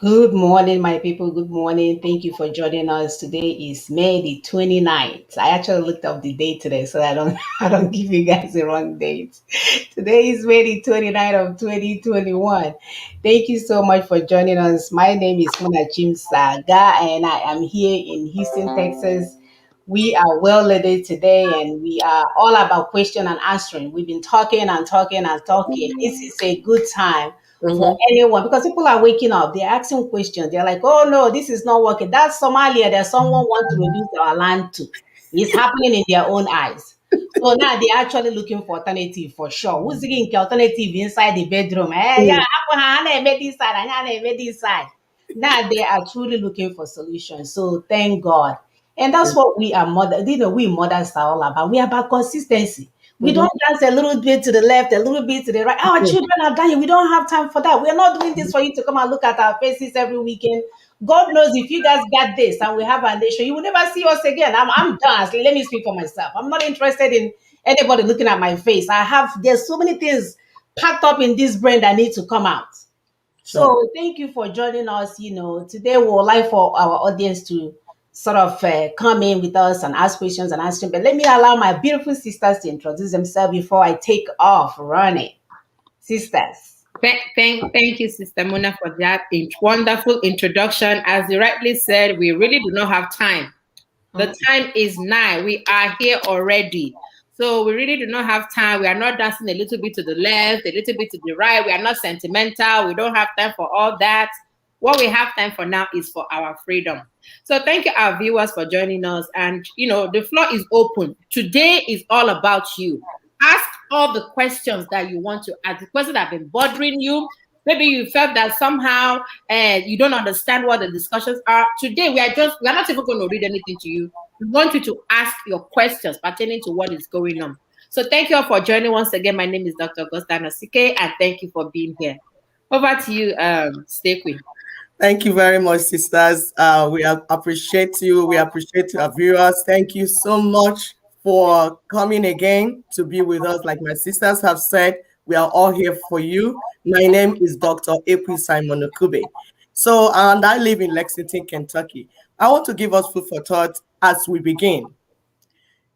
Good morning, my people. Good morning. Thank you for joining us. Today is May the 29th. I actually looked up the date today so I don't I don't give you guys the wrong date. Today is May the 29th of 2021. Thank you so much for joining us. My name is Munachim Saga and I am here in Houston, Texas. We are well loaded today and we are all about question and answering. We've been talking and talking and talking. This is a good time for Mm-hmm. anyone because people are waking up, they're asking questions. They're like, oh no, this is not working. That's Somalia that someone wants to reduce our land to. It's happening in their own eyes. So now they're actually looking for alternative for sure. Who's seeking alternative inside the bedroom? Yeah, I made this side, I made this side. Now they are truly looking for solutions. So thank God. And that's what we are we mothers are all about. We are about consistency. We Mm-hmm. don't dance a little bit to the left, a little bit to the right. Our children are dying. We don't have time for that. We're not doing this for you to come and look at our faces every weekend. God knows if you guys got this and we have a nation, you will never see us again. I'm done. Let me speak for myself. I'm not interested in anybody looking at my face. There's so many things packed up in this brain that need to come out. Sure. So thank you for joining us. Today we would like for our audience to sort of come in with us and ask questions and answer. But let me allow my beautiful sisters to introduce themselves before I take off running. Sisters. Thank you, Sister Mona, for that wonderful introduction. As you rightly said, we really do not have time. The Mhm. time is 9. We are here already. So we really do not have time. We are not dancing a little bit to the left, a little bit to the right. We are not sentimental. We don't have time for all that. What we have time for now is for our freedom. So thank you, our viewers, for joining us. And, the floor is open. Today is all about you. Ask all the questions that you want to ask. The questions that have been bothering you. Maybe you felt that somehow you don't understand what the discussions are. Today, we are not even going to read anything to you. We want you to ask your questions pertaining to what is going on. So thank you all for joining once again. My name is Dr. Augusta Nosike, and thank you for being here. Over to you, Stay Queen. Thank you very much, sisters. Appreciate you. We appreciate our viewers. Thank you so much for coming again to be with us. Like my sisters have said, we are all here for you. My name is Dr. April Okube. And I live in Lexington, Kentucky. I want to give us food for thought as we begin.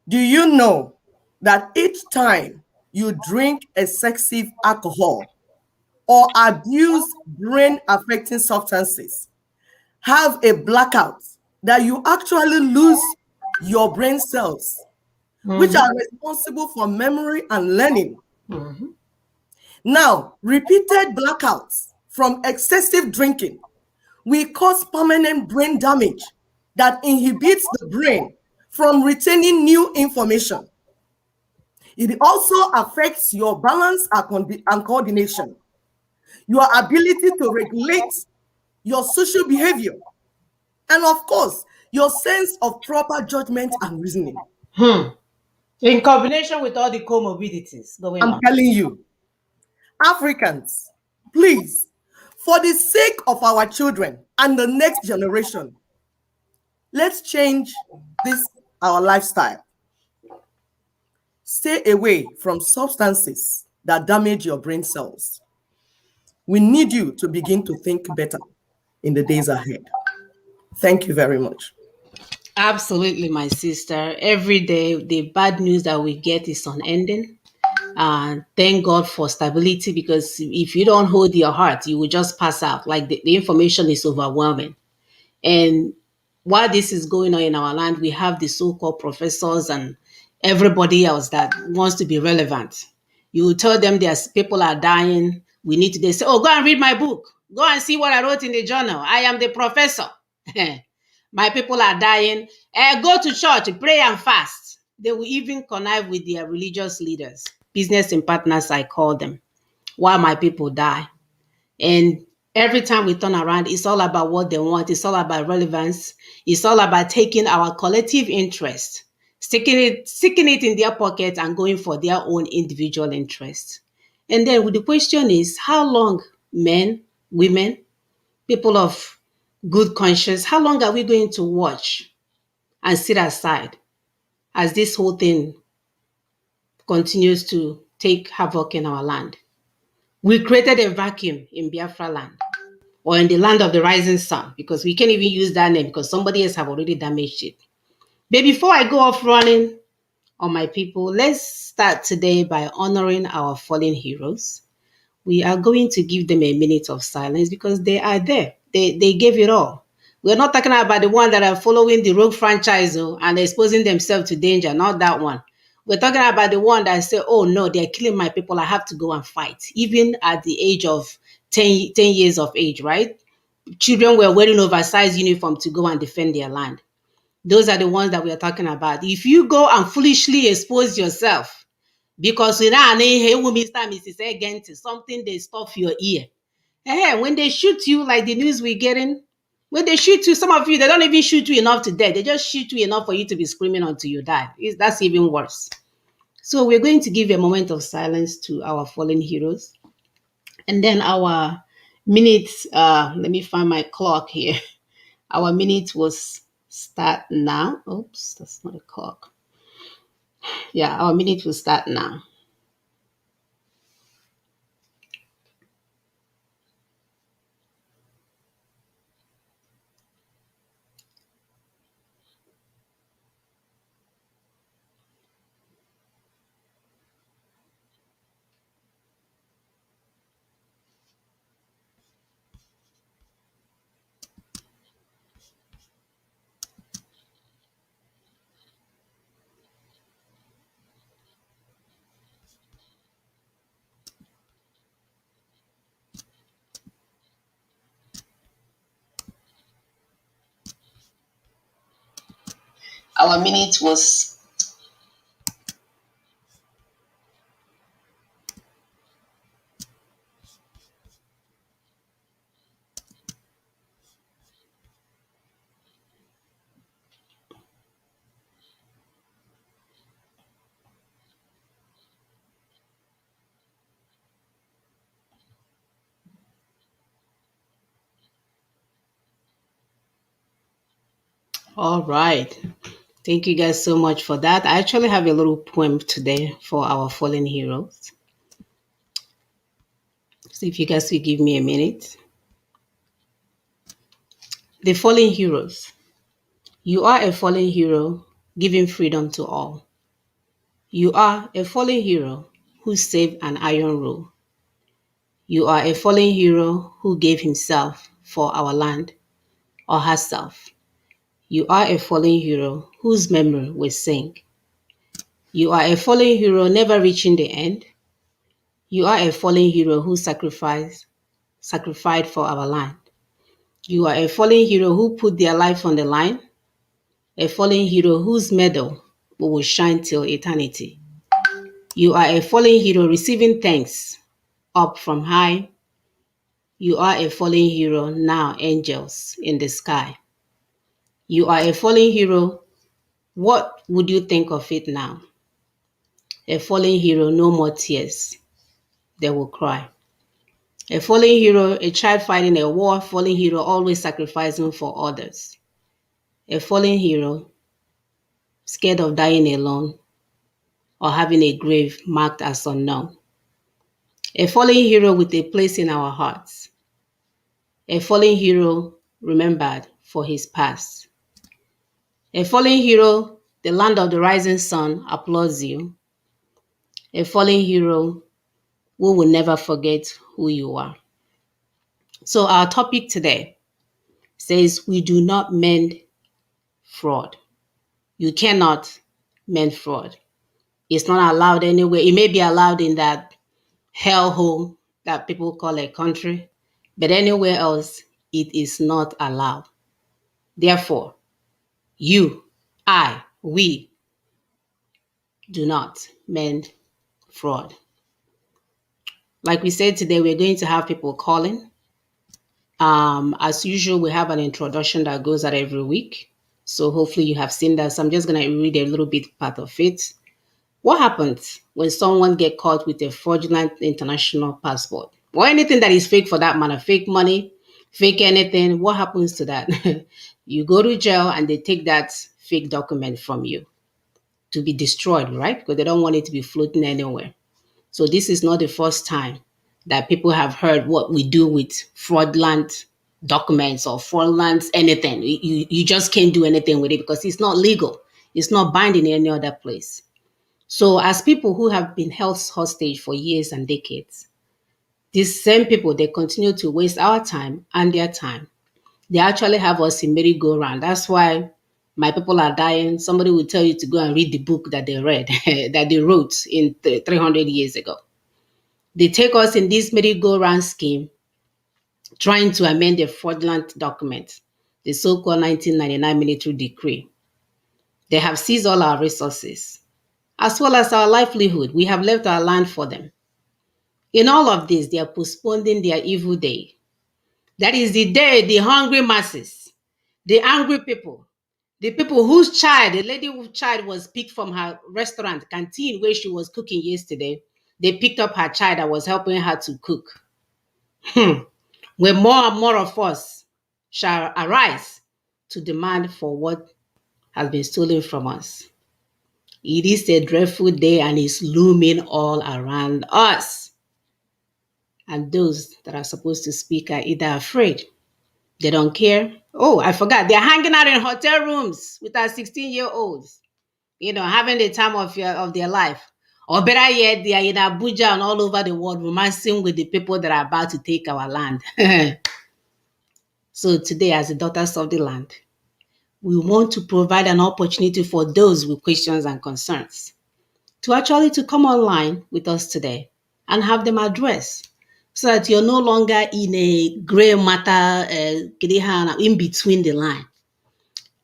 Do you know that each time you drink excessive alcohol or abuse brain affecting substances, have a blackout, that you actually lose your brain cells, which Mhm. are responsible for memory and learning? Mhm. Now, repeated blackouts from excessive drinking will cause permanent brain damage that inhibits the brain from retaining new information. It also affects your balance and coordination, your ability to regulate your social behavior, and of course, your sense of proper judgment and reasoning. Hmm. In combination with all the comorbidities going I'm on. telling you, Africans, please, for the sake of our children and the next generation, let's change our lifestyle. Stay away from substances that damage your brain cells. We need you to begin to think better in the days ahead. Thank you very much. Absolutely, my sister. Every day, the bad news that we get is unending. And thank God for stability because if you don't hold your heart, you will just pass out. Like the information is overwhelming. And while this is going on in our land, we have the so called professors and everybody else that wants to be relevant. You tell them there's people are dying. They say, oh, go and read my book. Go and see what I wrote in the journal. I am the professor. My people are dying. Go to church, pray and fast. They will even connive with their religious leaders, business and partners, I call them, while my people die. And every time we turn around, it's all about what they want. It's all about relevance. It's all about taking our collective interest, sticking it in their pocket and going for their own individual interest. And then the question is, how long, men, women, people of good conscience, how long are we going to watch and sit aside as this whole thing continues to take havoc in our land? We created a vacuum in Biafra land. or in the land of the rising sun, because we can't even use that name because somebody else have already damaged it. But before I go off running on my people, let's start today by honoring our fallen heroes. We are going to give them a minute of silence because they are there. They gave it all. We're not talking about the one that are following the rogue franchise and exposing themselves to danger, not that one. We're talking about the one that say, oh no, they're killing my people. I have to go and fight. Even at the age of 10 years of age, right? Children were wearing oversized uniform to go and defend their land. Those are the ones that we are talking about. If you go and foolishly expose yourself, because we now Mr. and Mrs. Agent, something they stuff your ear. Hey, when they shoot you, like the news we're getting, when they shoot you, some of you, they don't even shoot you enough to death. They just shoot you enough for you to be screaming until you die. That's even worse. So we're going to give a moment of silence to our fallen heroes. And then our minutes, let me find my clock here. Our minute was start now. Oops, that's not a clock. Yeah, our minute will start now. Our minute was all right. Thank you guys so much for that. I actually have a little poem today for our fallen heroes. So if you guys will give me a minute. The fallen heroes. You are a fallen hero, giving freedom to all. You are a fallen hero who saved an iron rule. You are a fallen hero who gave himself for our land or herself. You are a fallen hero whose memory will sing. You are a fallen hero never reaching the end. You are a fallen hero who sacrificed for our land. You are a fallen hero who put their life on the line. A fallen hero whose medal will shine till eternity. You are a fallen hero receiving thanks up from high. You are a fallen hero now, angels in the sky. You are a fallen hero. What would you think of it now? A fallen hero, no more tears. They will cry. A fallen hero, a child fighting a war, fallen hero always sacrificing for others. A fallen hero, scared of dying alone or having a grave marked as unknown. A fallen hero with a place in our hearts. A fallen hero remembered for his past. A fallen hero, the land of the rising sun applauds you. A fallen hero who will never forget who you are. So our topic today says we do not mend fraud. You cannot mend fraud. It's not allowed anywhere. It may be allowed in that hellhole that people call a country, but anywhere else, it is not allowed. Therefore, you, we do not mend fraud. Like we said today, we're going to have people calling. As usual, we have an introduction that goes out every week. So hopefully you have seen that. So I'm just going to read a little bit part of it. What happens when someone get caught with a fraudulent international passport or anything that is fake for that matter, fake money, fake anything? What happens to that? You go to jail and they take that fake document from you to be destroyed, right? Because they don't want it to be floating anywhere. So this is not the first time that people have heard what we do with fraudulent documents or fraudulent anything. You just can't do anything with it because it's not legal. It's not binding in any other place. So as people who have been held hostage for years and decades, these same people, they continue to waste our time and their time. They actually have us in merry-go-round. That's why my people are dying. Somebody will tell you to go and read the book that they read, that they wrote in 300 years ago. They take us in this merry-go-round scheme, trying to amend a fraudulent document, the so-called 1999 military decree. They have seized all our resources, as well as our livelihood. We have left our land for them. In all of this, they are postponing their evil day. That is the day the hungry masses, the angry people, the people whose child, the lady whose child was picked from her restaurant, canteen where she was cooking yesterday, they picked up her child that was helping her to cook. When more and more of us shall arise to demand for what has been stolen from us. It is a dreadful day and is looming all around us. And those that are supposed to speak are either afraid, they don't care. Oh, I forgot. They're hanging out in hotel rooms with our 16-year-olds, having the time of their life. Or better yet, they are in Abuja and all over the world romancing with the people that are about to take our land. So today, as the daughters of the land, we want to provide an opportunity for those with questions and concerns to actually to come online with us today and have them addressed, so that you're no longer in a gray matter, in between the line.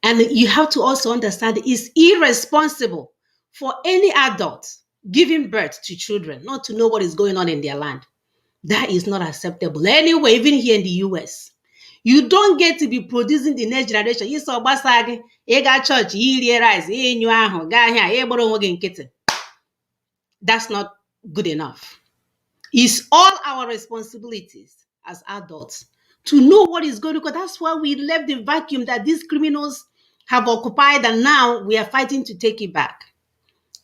And you have to also understand it's irresponsible for any adult giving birth to children not to know what is going on in their land. That is not acceptable. Anyway, even here in the US, you don't get to be producing the next generation. You saw Basagi, Ega Church, Yiri Rice, Enyuaho, Gahia, Eboro Nkete. That's not good enough. It's all our responsibilities as adults to know what is going on, because that's why we left the vacuum that these criminals have occupied, and now we are fighting to take it back.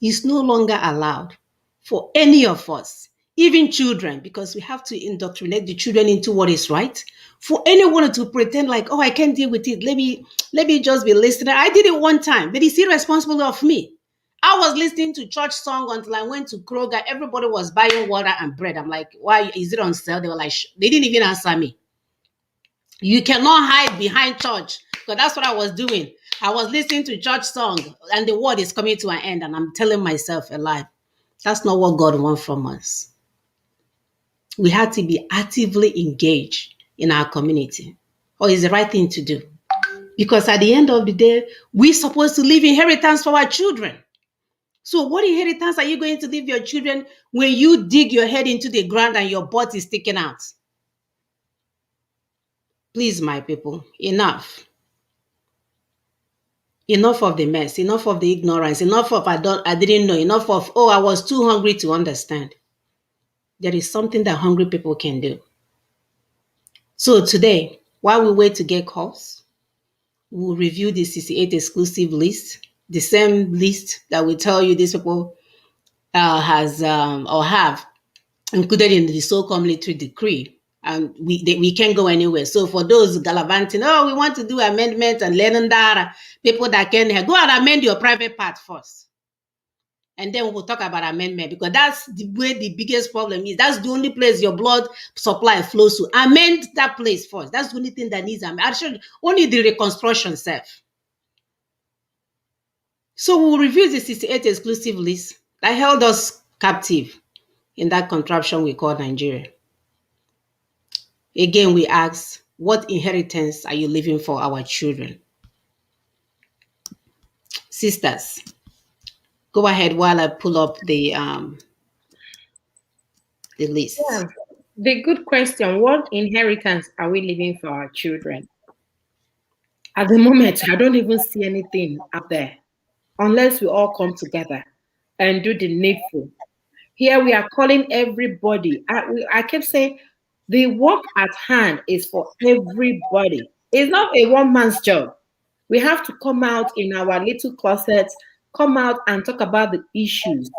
It's no longer allowed for any of us, even children, because we have to indoctrinate the children into what is right. For anyone to pretend like, oh, I can't deal with it, let me just be listening. I did it one time, but it's irresponsible of me. I was listening to church song until I went to Kroger. Everybody was buying water and bread. I'm like, why is it on sale? They were like, they didn't even answer me. You cannot hide behind church, because that's what I was doing. I was listening to church song and the word is coming to an end and I'm telling myself a lie. That's not what God wants from us. We have to be actively engaged in our community, or is the right thing to do. Because at the end of the day, we're supposed to leave inheritance for our children. So what inheritance are you going to leave your children when you dig your head into the ground and your butt is sticking out? Please, my people, enough. Enough of the mess, enough of the ignorance, enough of I didn't know, enough of, oh, I was too hungry to understand. There is something that hungry people can do. So today, while we wait to get calls, we'll review the 68 exclusive list, the same list that we tell you these people has or have included in the so-called military decree. And we can't go anywhere. So for those gallivanting, oh, we want to do amendments and learning that, people that can go and amend your private part first. And then we'll talk about amendment, because that's the way the biggest problem is. That's the only place your blood supply flows to. Amend that place first. That's the only thing that needs amendment. Actually, only the reconstruction self. So we'll review the 68 exclusive list that held us captive in that contraption we call Nigeria. Again, we ask, what inheritance are you leaving for our children? Sisters, go ahead while I pull up the list. Yeah. The good question, what inheritance are we leaving for our children? At the moment, I don't even see anything out there, unless we all come together and do the needful. Here we are calling everybody. I kept saying, the work at hand is for everybody. It's not a one-man's job. We have to come out in our little closets, come out and talk about the issues.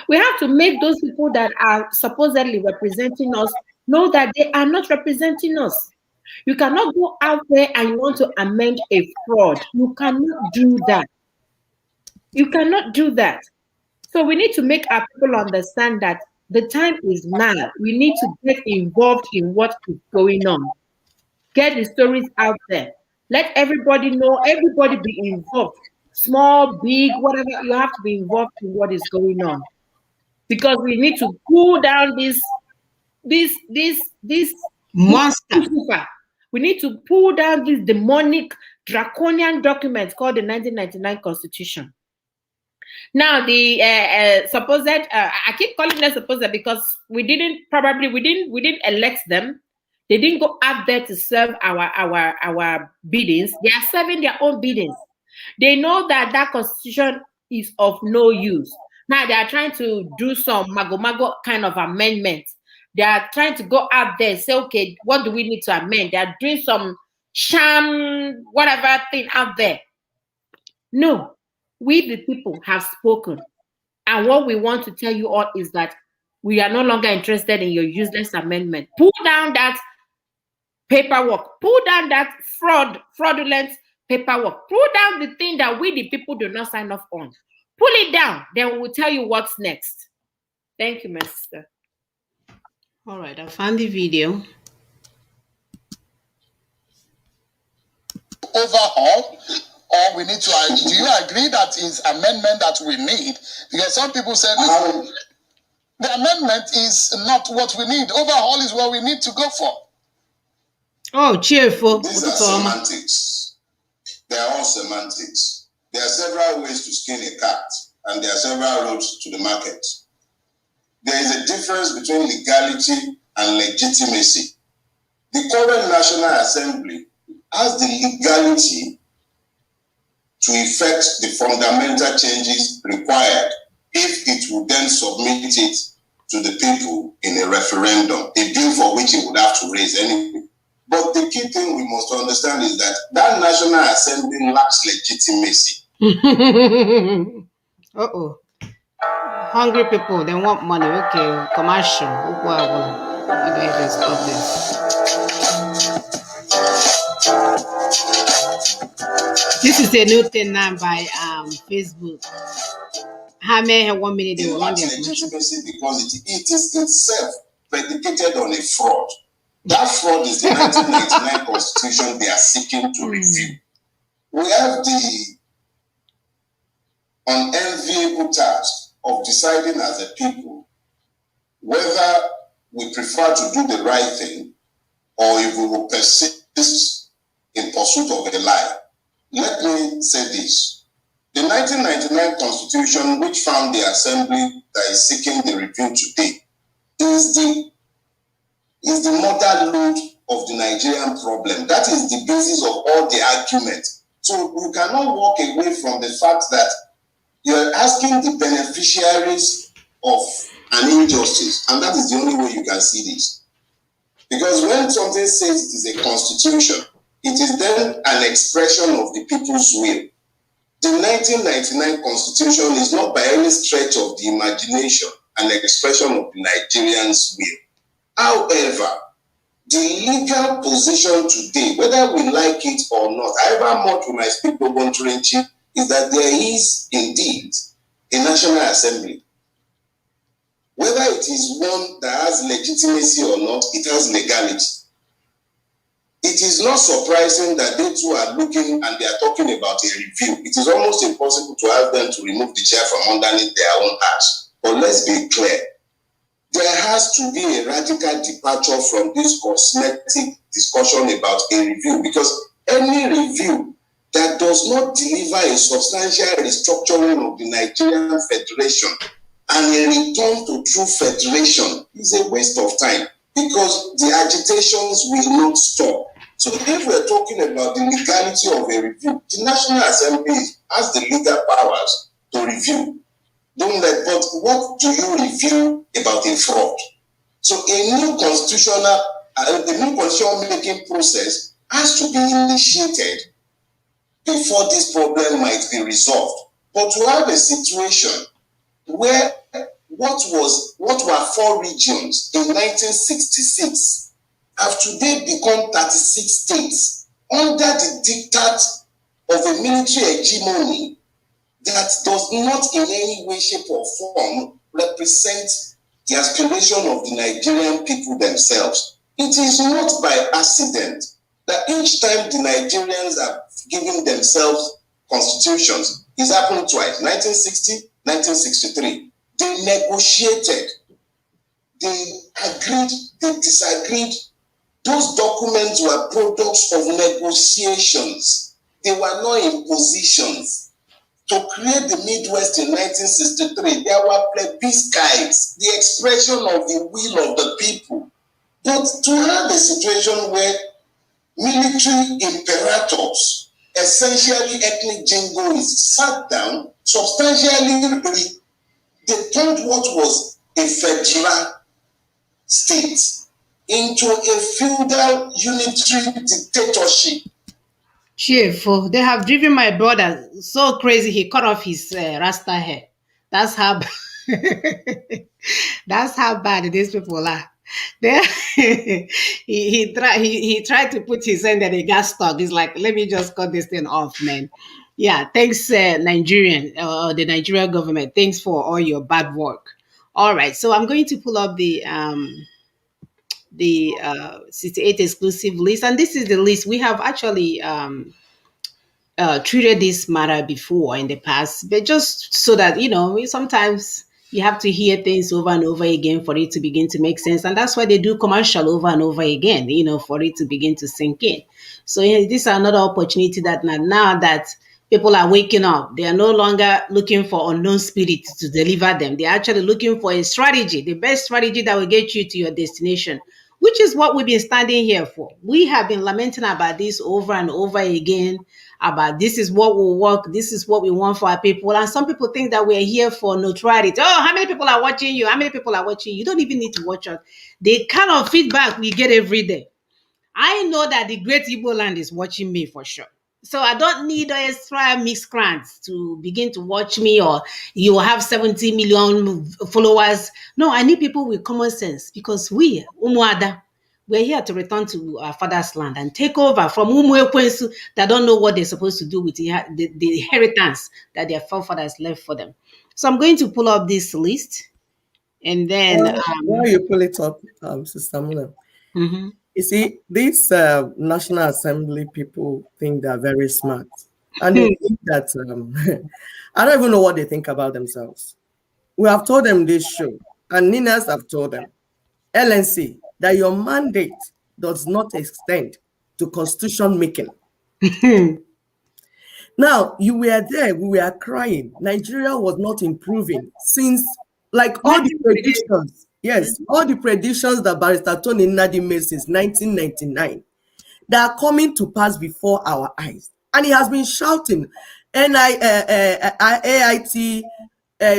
We have to make those people that are supposedly representing us know that they are not representing us. You cannot go out there and you want to amend a fraud. You cannot do that. You cannot do that. So we need to make our people understand that the time is now. We need to get involved in what is going on. Get the stories out there. Let everybody know, everybody be involved. Small, big, whatever, you have to be involved in what is going on. Because we need to cool down this Monster. we need to pull down this demonic draconian document called the 1999 Constitution. Now, the supposed I keep calling them supposed because we didn't elect them. They didn't go out there to serve our biddings. They are serving their own biddings. They know that constitution is of no use. Now they are trying to do some mago kind of amendment. They are trying to go out there and say, okay, what do we need to amend? They are doing some sham whatever thing out there. No, we the people have spoken. And what we want to tell you all is that we are no longer interested in your useless amendment. Pull down that paperwork. Pull down that fraudulent paperwork. Pull down the thing that we the people do not sign off on. Pull it down. Then we will tell you what's next. Thank you, my sister. All right, I found the video. Overhaul, or we need to, do you agree that is amendment that we need? Because some people say, listen, the amendment is not what we need. Overhaul is what we need to go for. Oh, cheerful. These are semantics. They are all semantics. There are several ways to skin a cat, and there are several roads to the market. There is a difference between legality and legitimacy. The current National Assembly has the legality to effect the fundamental changes required if it would then submit it to the people in a referendum, a bill for which it would have to raise anyway. But the key thing we must understand is that that National Assembly lacks legitimacy. Uh-oh. Hungry people, they want money. Okay, commercial. How do I stop this? This is a new thing now by Facebook. How many 1 minute they will run their legitimacy because it is itself predicated on a fraud. That fraud is the 1999 Constitution they are seeking to review. We have the unenviable task of deciding as a people whether we prefer to do the right thing or if we will persist in pursuit of a lie. Let me say this. The 1999 Constitution, which found the Assembly that is seeking the review today, is the mother lode of the Nigerian problem. That is the basis of all the argument. So you cannot walk away from the fact that you're asking the beneficiaries of an injustice, and that is the only way you can see this. Because when something says it is a constitution, it is then an expression of the people's will. The 1999 Constitution is not by any stretch of the imagination an expression of the Nigerians' will. However, the legal position today, whether we like it or not, however much we might speak Bobonturenchi, is that there is indeed a National Assembly. Whether it is one that has legitimacy or not, it has legality. It is not surprising that they too are looking and they are talking about a review. It is almost impossible to ask them to remove the chair from underneath their own ass. But let's be clear. There has to be a radical departure from this cosmetic discussion about a review, because any review that does not deliver a substantial restructuring of the Nigerian Federation and a return to true federation is a waste of time, because the agitations will not stop. So if we're talking about the legality of a review, the National Assembly has the legal powers to review. But what do you review about a fraud? So a new constitution making process has to be initiated before this problem might be resolved. But to have a situation where what were 4 regions in 1966 have today become 36 states under the diktat of a military hegemony that does not in any way, shape, or form represent the aspiration of the Nigerian people themselves. It is not by accident that each time the Nigerians are giving themselves constitutions, it's happened twice, 1960, 1963. They negotiated, they agreed, they disagreed. Those documents were products of negotiations. They were not impositions. To create the Midwest in 1963, there were plebiscites, the expression of the will of the people. But to have a situation where military imperators, essentially ethnic jingoists, sat down, substantially they turned what was a federal state into a feudal unitary dictatorship. Cheerful. They have driven my brother so crazy he cut off his rasta hair. That's how that's how bad these people are. They, he tried to put his hand and he got stuck. He's like, let me just cut this thing off, man. Yeah, thanks, Nigerian, the Nigerian government. Thanks for all your bad work. All right, so I'm going to pull up the 68 exclusive list, and this is the list we have actually treated this matter before in the past, but just so that sometimes you have to hear things over and over again for it to begin to make sense, and that's why they do commercial over and over again, for it to begin to sink in. So this is another opportunity that now that people are waking up, they are no longer looking for unknown spirits to deliver them. They're actually looking for a strategy, the best strategy that will get you to your destination, which is what we've been standing here for. We have been lamenting about this over and over again, about this is what will work, this is what we want for our people. And some people think that we're here for notoriety. Oh, how many people are watching you? How many people are watching you? You don't even need to watch us. The kind of feedback we get every day. I know that the great Igbo land is watching me for sure. So I don't need extra miscreants to begin to watch me, or you will have 70 million followers. No, I need people with common sense, because we, Umuada, we're here to return to our father's land and take over from Umuekwensu that don't know what they're supposed to do with the inheritance that their forefathers left for them. So I'm going to pull up this list, and then while you pull it up, Sister Mula, you see, these National Assembly people think they're very smart, and they think that I don't even know what they think about themselves. We have told them this show, and Ninas have told them, LNC, that your mandate does not extend to constitution making. Now, you were there, we were crying. Nigeria was not improving since, like, all the predictions. Yes, all the predictions that Barrister Tony Nnadi made since 1999, they are coming to pass before our eyes. And he has been shouting, AIT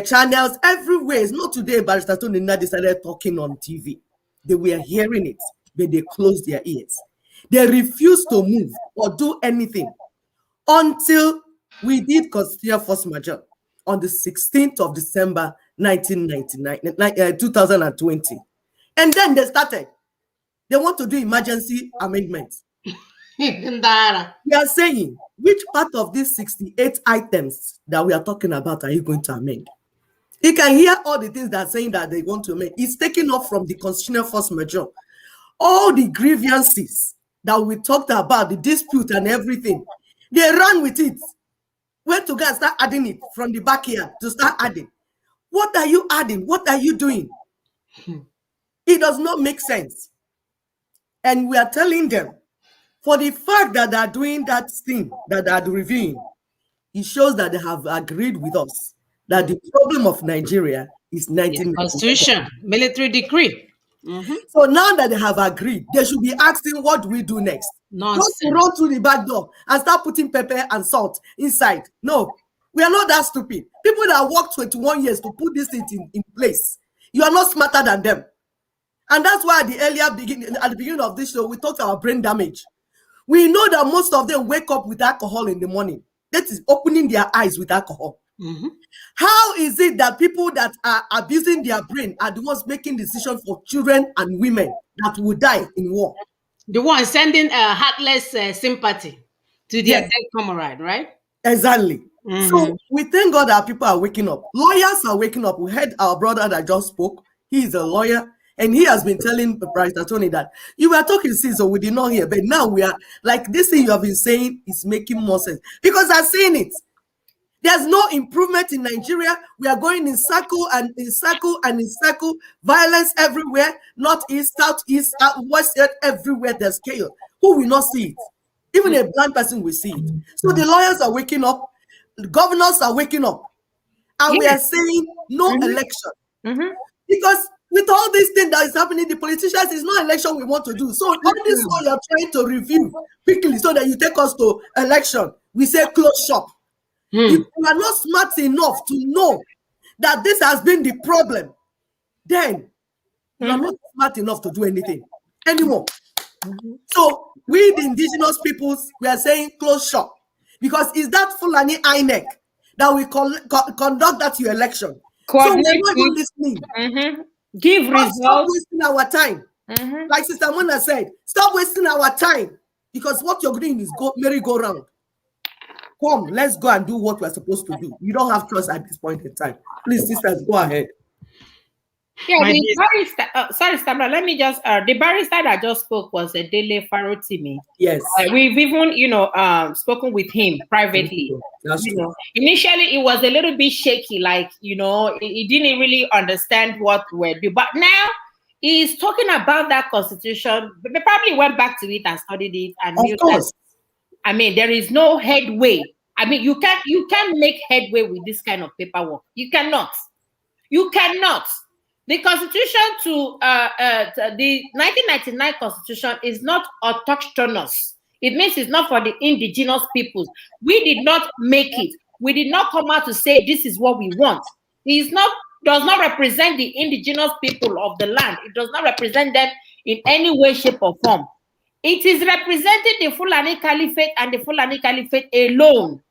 channels everywhere. It's not today Barrister Tony Nnadi started talking on TV. They were hearing it, but they closed their ears. They refused to move or do anything until we did constitutional force majeure on the 16th of December 2020. And then they started. They want to do emergency amendments. We are saying, which part of these 68 items that we are talking about are you going to amend? You can hear all the things that are saying that they want to amend. It's taken off from the constitutional force majeure. All the grievances that we talked about, the dispute and everything, they ran with it. Went to go and start adding it from the backyard to start adding. What are you adding? What are you doing? It does not make sense. And we are telling them, for the fact that they are doing that thing that they are reviewing, it shows that they have agreed with us that the problem of Nigeria is 1990. Constitution, military decree. So now that they have agreed, they should be asking, what do we do next? Nonsense. Not to run through the back door and start putting pepper and salt inside. No, we are not that stupid. People that worked 21 years to put this thing in place, you are not smarter than them. And that's why at the beginning of this show, we talked about brain damage. We know that most of them wake up with alcohol in the morning. That is opening their eyes with alcohol. Mm-hmm. How is it that people that are abusing their brain are the ones making decisions for children and women that will die in war? The one sending heartless sympathy to their Yes, dead comrade, right? exactly. Mm-hmm. So we thank God that people are waking up. Lawyers are waking up. We heard our brother that just spoke. He is a lawyer, and he has been telling Barrister Tony that you were talking since, so we did not hear. But now we are like this thing you have been saying is making more sense because I'm saying it. There's no improvement in Nigeria. We are going in circle and in circle and in circle. Violence everywhere, northeast, southeast, west, everywhere. There's chaos. Who will not see it? Even a blind person will see it. So the lawyers are waking up, the governors are waking up, and we Yes. are saying no Mhm. election Mhm. because with all these things that is happening, the politicians is no election we want to do. So all this one you're trying to review quickly so that you take us to election. We say close shop. Hmm. If you are not smart enough to know that this has been the problem, then you are not smart enough to do anything anymore. So we, the indigenous peoples, we are saying close shop because it's that Fulani INEC that will conduct that your election. So we are Coordinate not even with, listening. give Stop results. wasting our time. Mhm. Like Sister Mona said, stop wasting our time because what you're doing is merry-go-round. Come, let's go and do what we're supposed to do. You don't have trust at this point in time. Please, sisters, go ahead. Yeah, My the dear, barrister, sorry, Stamra, let me just, the barrister that just spoke was a Dele Farotimi. Yes. We've even, spoken with him privately. That's true. Initially it was a little bit shaky, like, he didn't really understand what we're doing. But now he's talking about that constitution. They probably went back to it and studied it and Of knew that, course. there is no headway. You can't make headway with this kind of paperwork. You cannot. You cannot. The constitution to the 1999 constitution is not autochthonous. It means it's not for the indigenous peoples. We did not make it. We did not come out to say this is what we want. It does not represent the indigenous people of the land. It does not represent them in any way, shape, or form. It is representing the Fulani Caliphate and the Fulani Caliphate alone.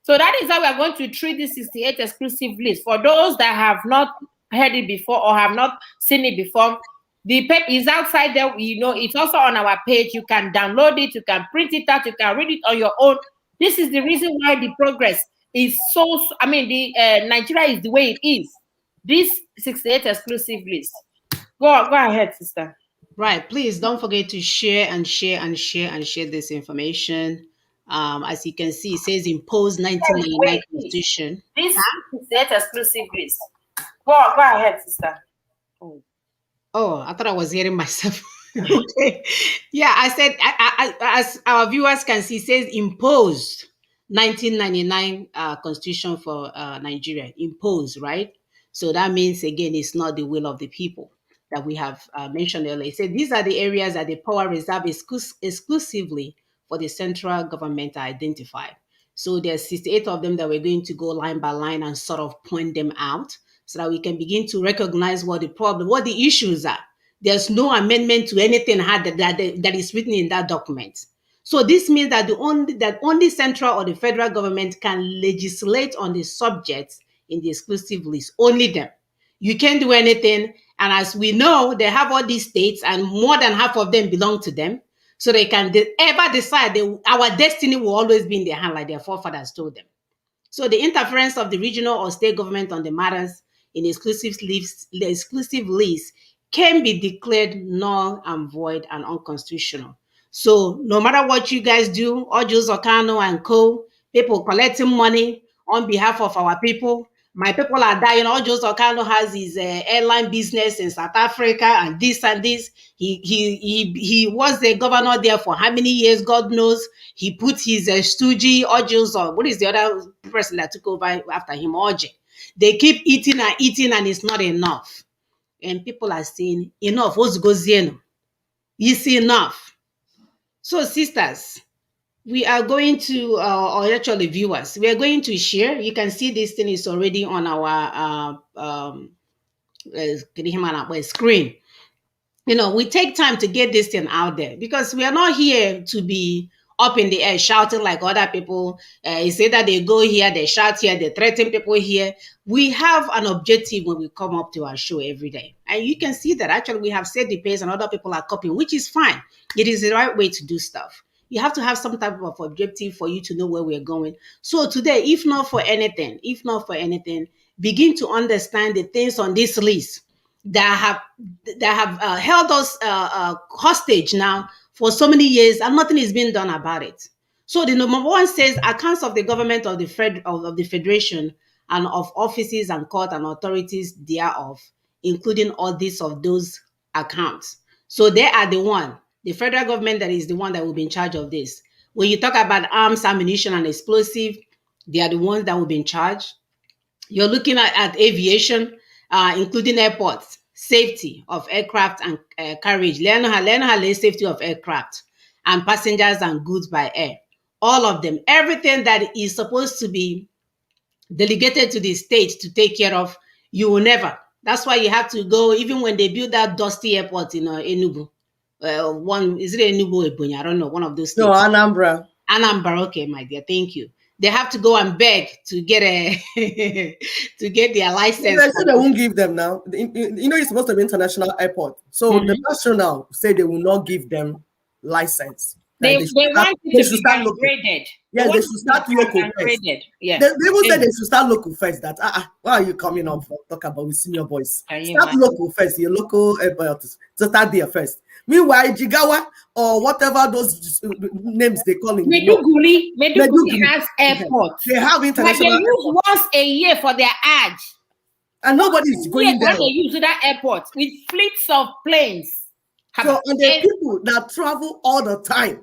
So that is how we are going to treat this 68 exclusive list. For those that have not heard it before or have not seen it before, the paper is outside there. It's also on our page. You can download it, you can print it out, you can read it on your own. This is the reason why the progress is Nigeria is the way it is. This 68 exclusive list. Go ahead, sister. right. Please don't forget to share and share and share and share this information. As you can see, it says imposed 1999 constitution. This 68 exclusive list. Go ahead, sister. Oh, I thought I was hearing myself. Okay. Yeah, I said, as our viewers can see, it says imposed 1999 constitution for Nigeria. Imposed, right? So that means, again, it's not the will of the people that we have mentioned earlier. It said these are the areas that the power reserved exclusively for the central government to identify. So there's 68 of them that we're going to go line by line and sort of point them out so that we can begin to recognize what the issues are. There's no amendment to anything that is written in that document. So this means that only central or the federal government can legislate on the subjects in the exclusive list. Only them. You can't do anything. And as we know, they have all these states, and more than half of them belong to them. So they can ever decide our destiny will always be in their hand, like their forefathers told them. So the interference of the regional or state government on the matters in the exclusive list can be declared null and void and unconstitutional. So no matter what you guys do, Ojus Okano and co, people collecting money on behalf of our people. My people are dying. Ojus Okano has his airline business in South Africa and this and this. He was the governor there for how many years? God knows. He put his stoogie Ojus, or what is the other person that took over after him? Oje. They keep eating and eating, and it's not enough. And people are saying, enough. What's going? It's enough. So, sisters, we are going to, or actually viewers, we are going to share. You can see this thing is already on our screen. We take time to get this thing out there because we are not here to be up in the air shouting like other people. It's either they go here, they shout here, they threaten people here. We have an objective when we come up to our show every day. And you can see that actually we have set the pace and other people are copying, which is fine. It is the right way to do stuff. You have to have some type of objective for you to know where we're going. So today, if not for anything, begin to understand the things on this list that have held us hostage now for so many years, and nothing is being done about it. So the number one says accounts of the government of the federation and of offices and court and authorities thereof, including audits of those accounts. So they are the one, the federal government, that is the one that will be in charge of this. When you talk about arms, ammunition, and explosive, they are the ones that will be in charge. You're looking at aviation, including airports, safety of aircraft and carriage, safety of aircraft and passengers and goods by air. All of them, everything that is supposed to be delegated to the state to take care of, you will never. That's why you have to go, even when they build that dusty airport in Enugu. Is it Enugu or Ebonyi? I don't know, one of those states. No, Anambra. Anambra, okay, my dear, thank you. They have to go and beg to get to get their license. Yeah, they won't give them now. It's supposed to be international airport. So the national say they will not give them license. They should start graded. Yeah, they should start local first. Yeah. They will say they should start local first. That why are you coming up for talk about with senior boys? Start local first, your local airport. So start there first. Meanwhile, Jigawa or whatever those names they call it. Meduguri has airport. They have international. But they use once a year for their Hajj. And nobody is going there. They use that airport with fleets of planes. So and the people that travel all the time.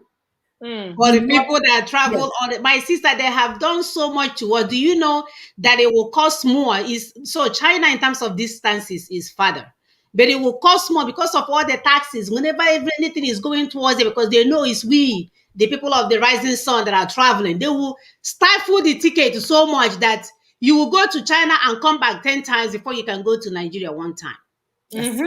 For the people that travel my sister, they have done so much to what. Do you know that it will cost more? So China in terms of distances is farther. But it will cost more because of all the taxes. Whenever anything is going towards it, because they know it's we, the people of the rising sun, that are traveling, they will stifle the ticket so much that you will go to China and come back 10 times before you can go to Nigeria one time. Yes.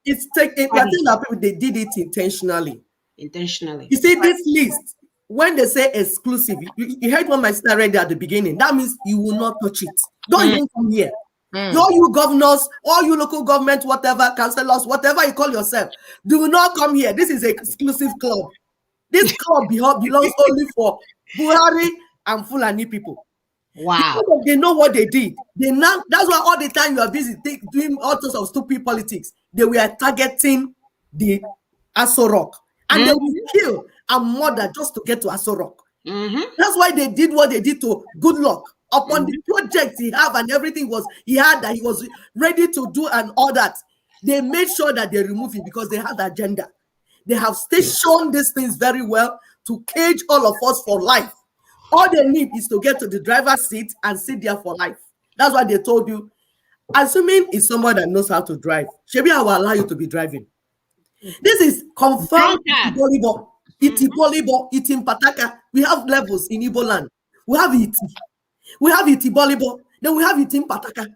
It's taking. I think that people, they did it intentionally. You see, this list, when they say exclusive, you heard what my sister read at the beginning. That means you will not touch it. Don't even come here. All you governors, all you local government, whatever, councillors, whatever you call yourself, do not come here. This is an exclusive club. This club belongs only for Buhari and Fulani people. Wow. Because they know what they did. That's why all the time you are busy doing all sorts of stupid politics. They were targeting the Aso Rock. And they will kill and murder just to get to Aso Rock. That's why they did what they did to Goodluck. Upon the project he had and everything he was ready to do and all that, they made sure that they remove it because they had the agenda. They have stationed these things very well to cage all of us for life. All they need is to get to the driver's seat and sit there for life. That's why they told you. Assuming it's someone that knows how to drive, Shebi, I will allow you to be driving. This is confirmed. Iti Pataka. We have levels in Igbo land. We have Iti. We have Iti Bolibo. Then we have Iti Pataka.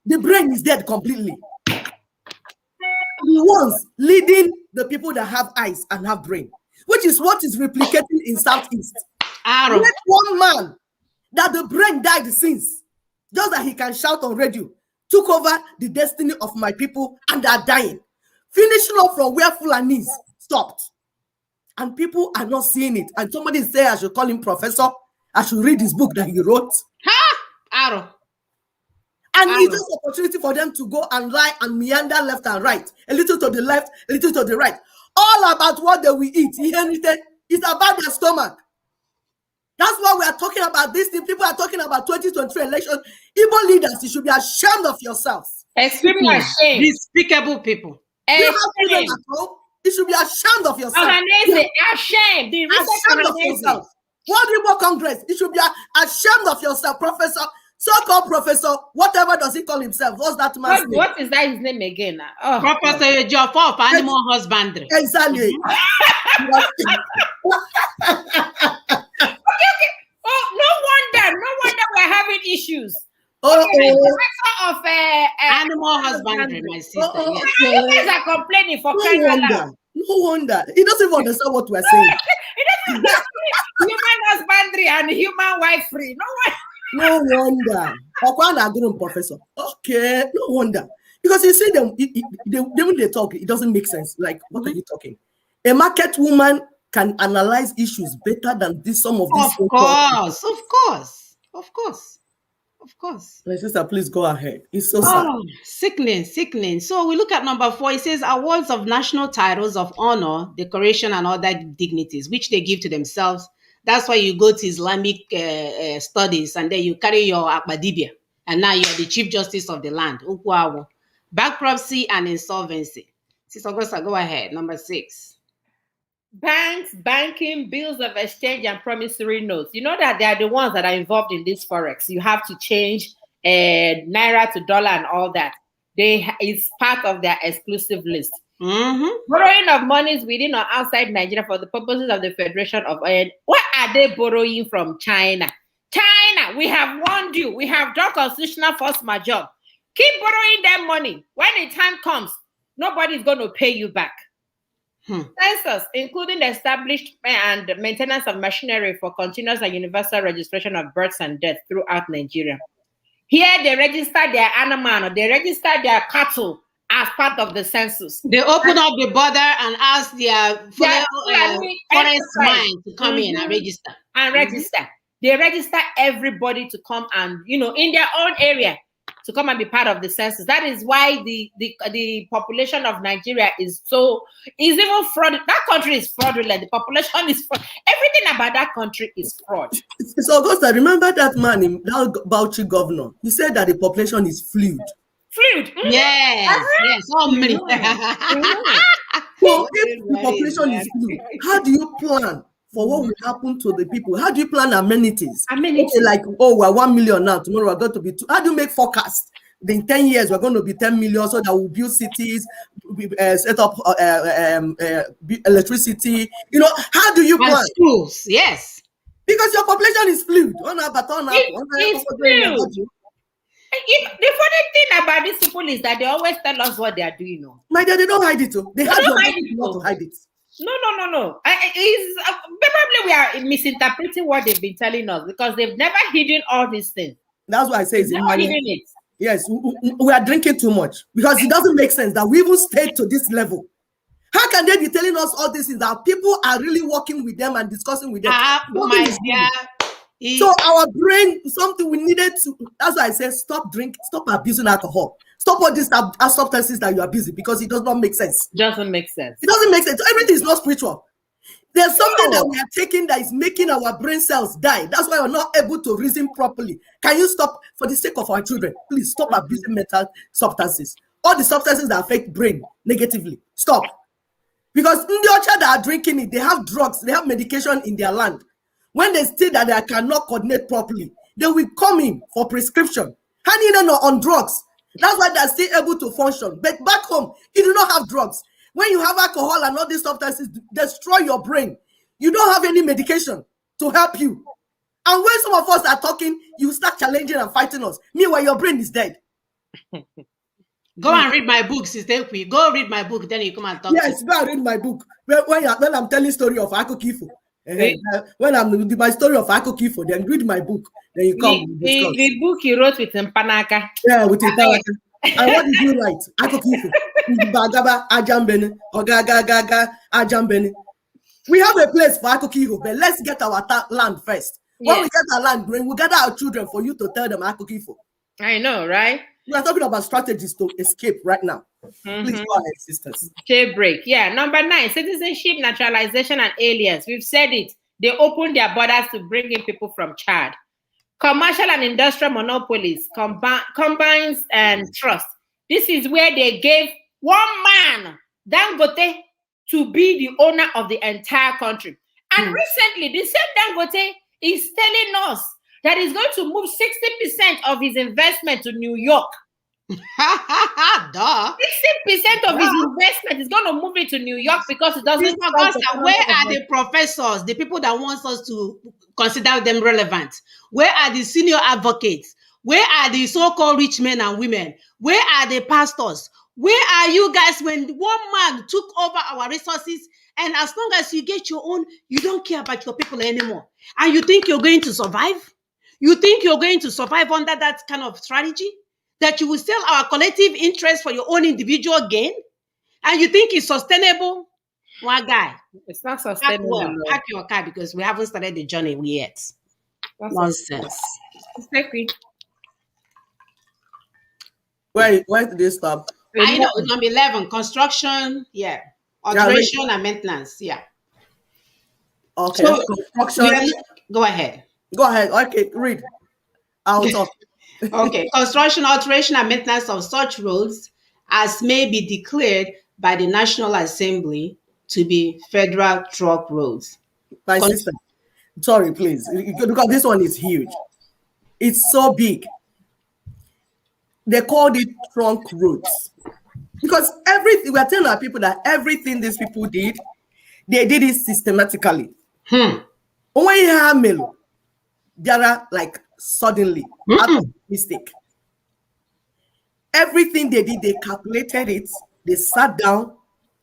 The brain is dead completely. The ones leading the people that have eyes and have brain, which is what is replicating in Southeast. Let one man that the brain died since, just that he can shout on radio, took over the destiny of my people and they are dying. Finishing up from where Fulanis stopped. And people are not seeing it. And somebody say I should call him professor. I should read his book that he wrote. And it's just an opportunity for them to go and lie and meander left and right. A little to the left, a little to the right. All about what they will eat. It's about their stomach. That's why we are talking about this thing. People are talking about 2023 election. Igbo leaders, you should be ashamed of yourselves. Extremely ashamed. Despicable people. You should be ashamed of yourself. Ashamed. Ashamed of yourself. World Igbo Congress, you should be ashamed of yourself, Professor. So-called professor, whatever does he call himself? What's that man's name? What is that his name again? Professor Joffa of Animal Husbandry. Exactly. Oh, no wonder we're having issues. Professor of Animal Husbandry, my sister. You guys are complaining for crying out loud. No wonder. He doesn't even understand what we're saying. Human husbandry and human wifery. No wonder. Okwana Agurun professor. Okay, no wonder. Because you see them, when they talk, it doesn't make sense. Like, what are you talking? A market woman can analyze issues better than some of these. Of course. My sister, please go ahead. It's so sad. Oh, sickening. So we look at number 4. It says awards of national titles of honor, decoration, and other dignities, which they give to themselves. That's why you go to Islamic studies and then you carry your akbadibia, and now you're the Chief Justice of the land. Ukwawo. Bankruptcy and insolvency. Sister Augusta, go ahead. Number 6. Banks, banking, bills of exchange, and promissory notes. You know that they are the ones that are involved in this forex. You have to change naira to dollar and all that. It's part of their exclusive list. Borrowing of monies within or outside Nigeria for the purposes of the Federation of Oil. What are they borrowing from China? China, we have warned you. We have done constitutional force majeure. Keep borrowing them money. When the time comes, nobody's going to pay you back. Census, including the establishment and maintenance of machinery for continuous and universal registration of births and deaths throughout Nigeria. Here, they register their animal, they register their cattle as part of the census. They open up the border and ask their forest mine to come in and register. They register everybody to come and, in their own area, to come and be part of the census. That is why the population of Nigeria is even fraud. That country is fraudulent. The population is fraud. Everything about that country is fraud. So, Augusta, remember that man, that Bauchi governor? He said that the population is fluid. Yes. So many. So, if the population is fluid, how do you plan for what will happen to the people? How do you plan amenities? Okay, like, we're 1 million now. Tomorrow we're going to be 2. How do you make forecast? In 10 years, we're going to be 10 million, so that we'll build cities, set up electricity. How do you plan? And schools, yes. Because your population is fluid. It's fluid. The funny thing about these people is that they always tell us what they are doing. My dad, they don't hide it. They have your right not to hide it. No. Probably we are misinterpreting what they've been telling us, because they've never hidden all these things. That's why I say it's never hidden it. Yes, we are drinking too much, because it doesn't make sense that we even stayed to this level. How can they be telling us all this? Is that people are really working with them and discussing with them? My dear. So our brain, something we needed to. That's why I say stop abusing alcohol. Stop all these substances that you are busy, because it does not make sense. It doesn't make sense. Everything is not spiritual. There's something that we are taking that is making our brain cells die. That's why we're not able to reason properly. Can you stop, for the sake of our children? Please stop abusing mental substances. All the substances that affect brain negatively. Stop. Because in the orchard that are drinking it, they have drugs, they have medication in their land. When they see that they cannot coordinate properly, they will come in for prescription. Honey, they are on drugs. That's why they're still able to function. But back home, you do not have drugs. When you have alcohol and all these substances destroy your brain, you don't have any medication to help you. And when some of us are talking, you start challenging and fighting us. Meanwhile, your brain is dead. Go and read my book, Sister Okube. Go read my book, then you come and talk. Yes, go and read my book. When I'm telling story of Akokifo. When I'm with my story of Akokifo, then read my book. Then you come. The book you wrote with Mpanaka. Yeah, with Mpanaka. And what did you write? Akokifo. Bagaba Ajambene. Ogagaga Ajambene. We have a place for Akokifo, but let's get our land first. When we get our land, we'll gather our children for you to tell them Akokifo. I know, right? We are talking about strategies to escape right now. Please go ahead, sisters. Jailbreak. Yeah. Number 9, citizenship, naturalization, and aliens. We've said it. They opened their borders to bring in people from Chad. Commercial and industrial monopolies, combines and trust. This is where they gave one man, Dangote, to be the owner of the entire country. And recently, the same Dangote is telling us that he's going to move 60% of his investment to New York. 60% of his investment is going to move it to New York because it doesn't. Where are the professors, the people that want us to consider them relevant? Where are the senior advocates? Where are the so-called rich men and women? Where are the pastors? Where are you guys when one man took over our resources? And as long as you get your own, you don't care about your people anymore. And you think you're going to survive? You think you're going to survive under that kind of strategy? That you will sell our collective interest for your own individual gain? And you think it's sustainable? One guy, It's not sustainable. pack your car because we haven't started the journey yet. That's Nonsense. Where did they stop? I know, number 11, construction, alteration and maintenance, Okay, So, construction. Go ahead. Go ahead. Okay, read. I'll talk. Okay, construction, alteration and maintenance of such roads as may be declared by the National Assembly to be federal truck roads. My sister, sorry, please, because this one is huge. It's so big. They called it trunk roads because everything, we're telling our people that everything these people did, they did it systematically. When you have Melo, there are like suddenly out of mistake. Everything they did, they calculated it, they sat down,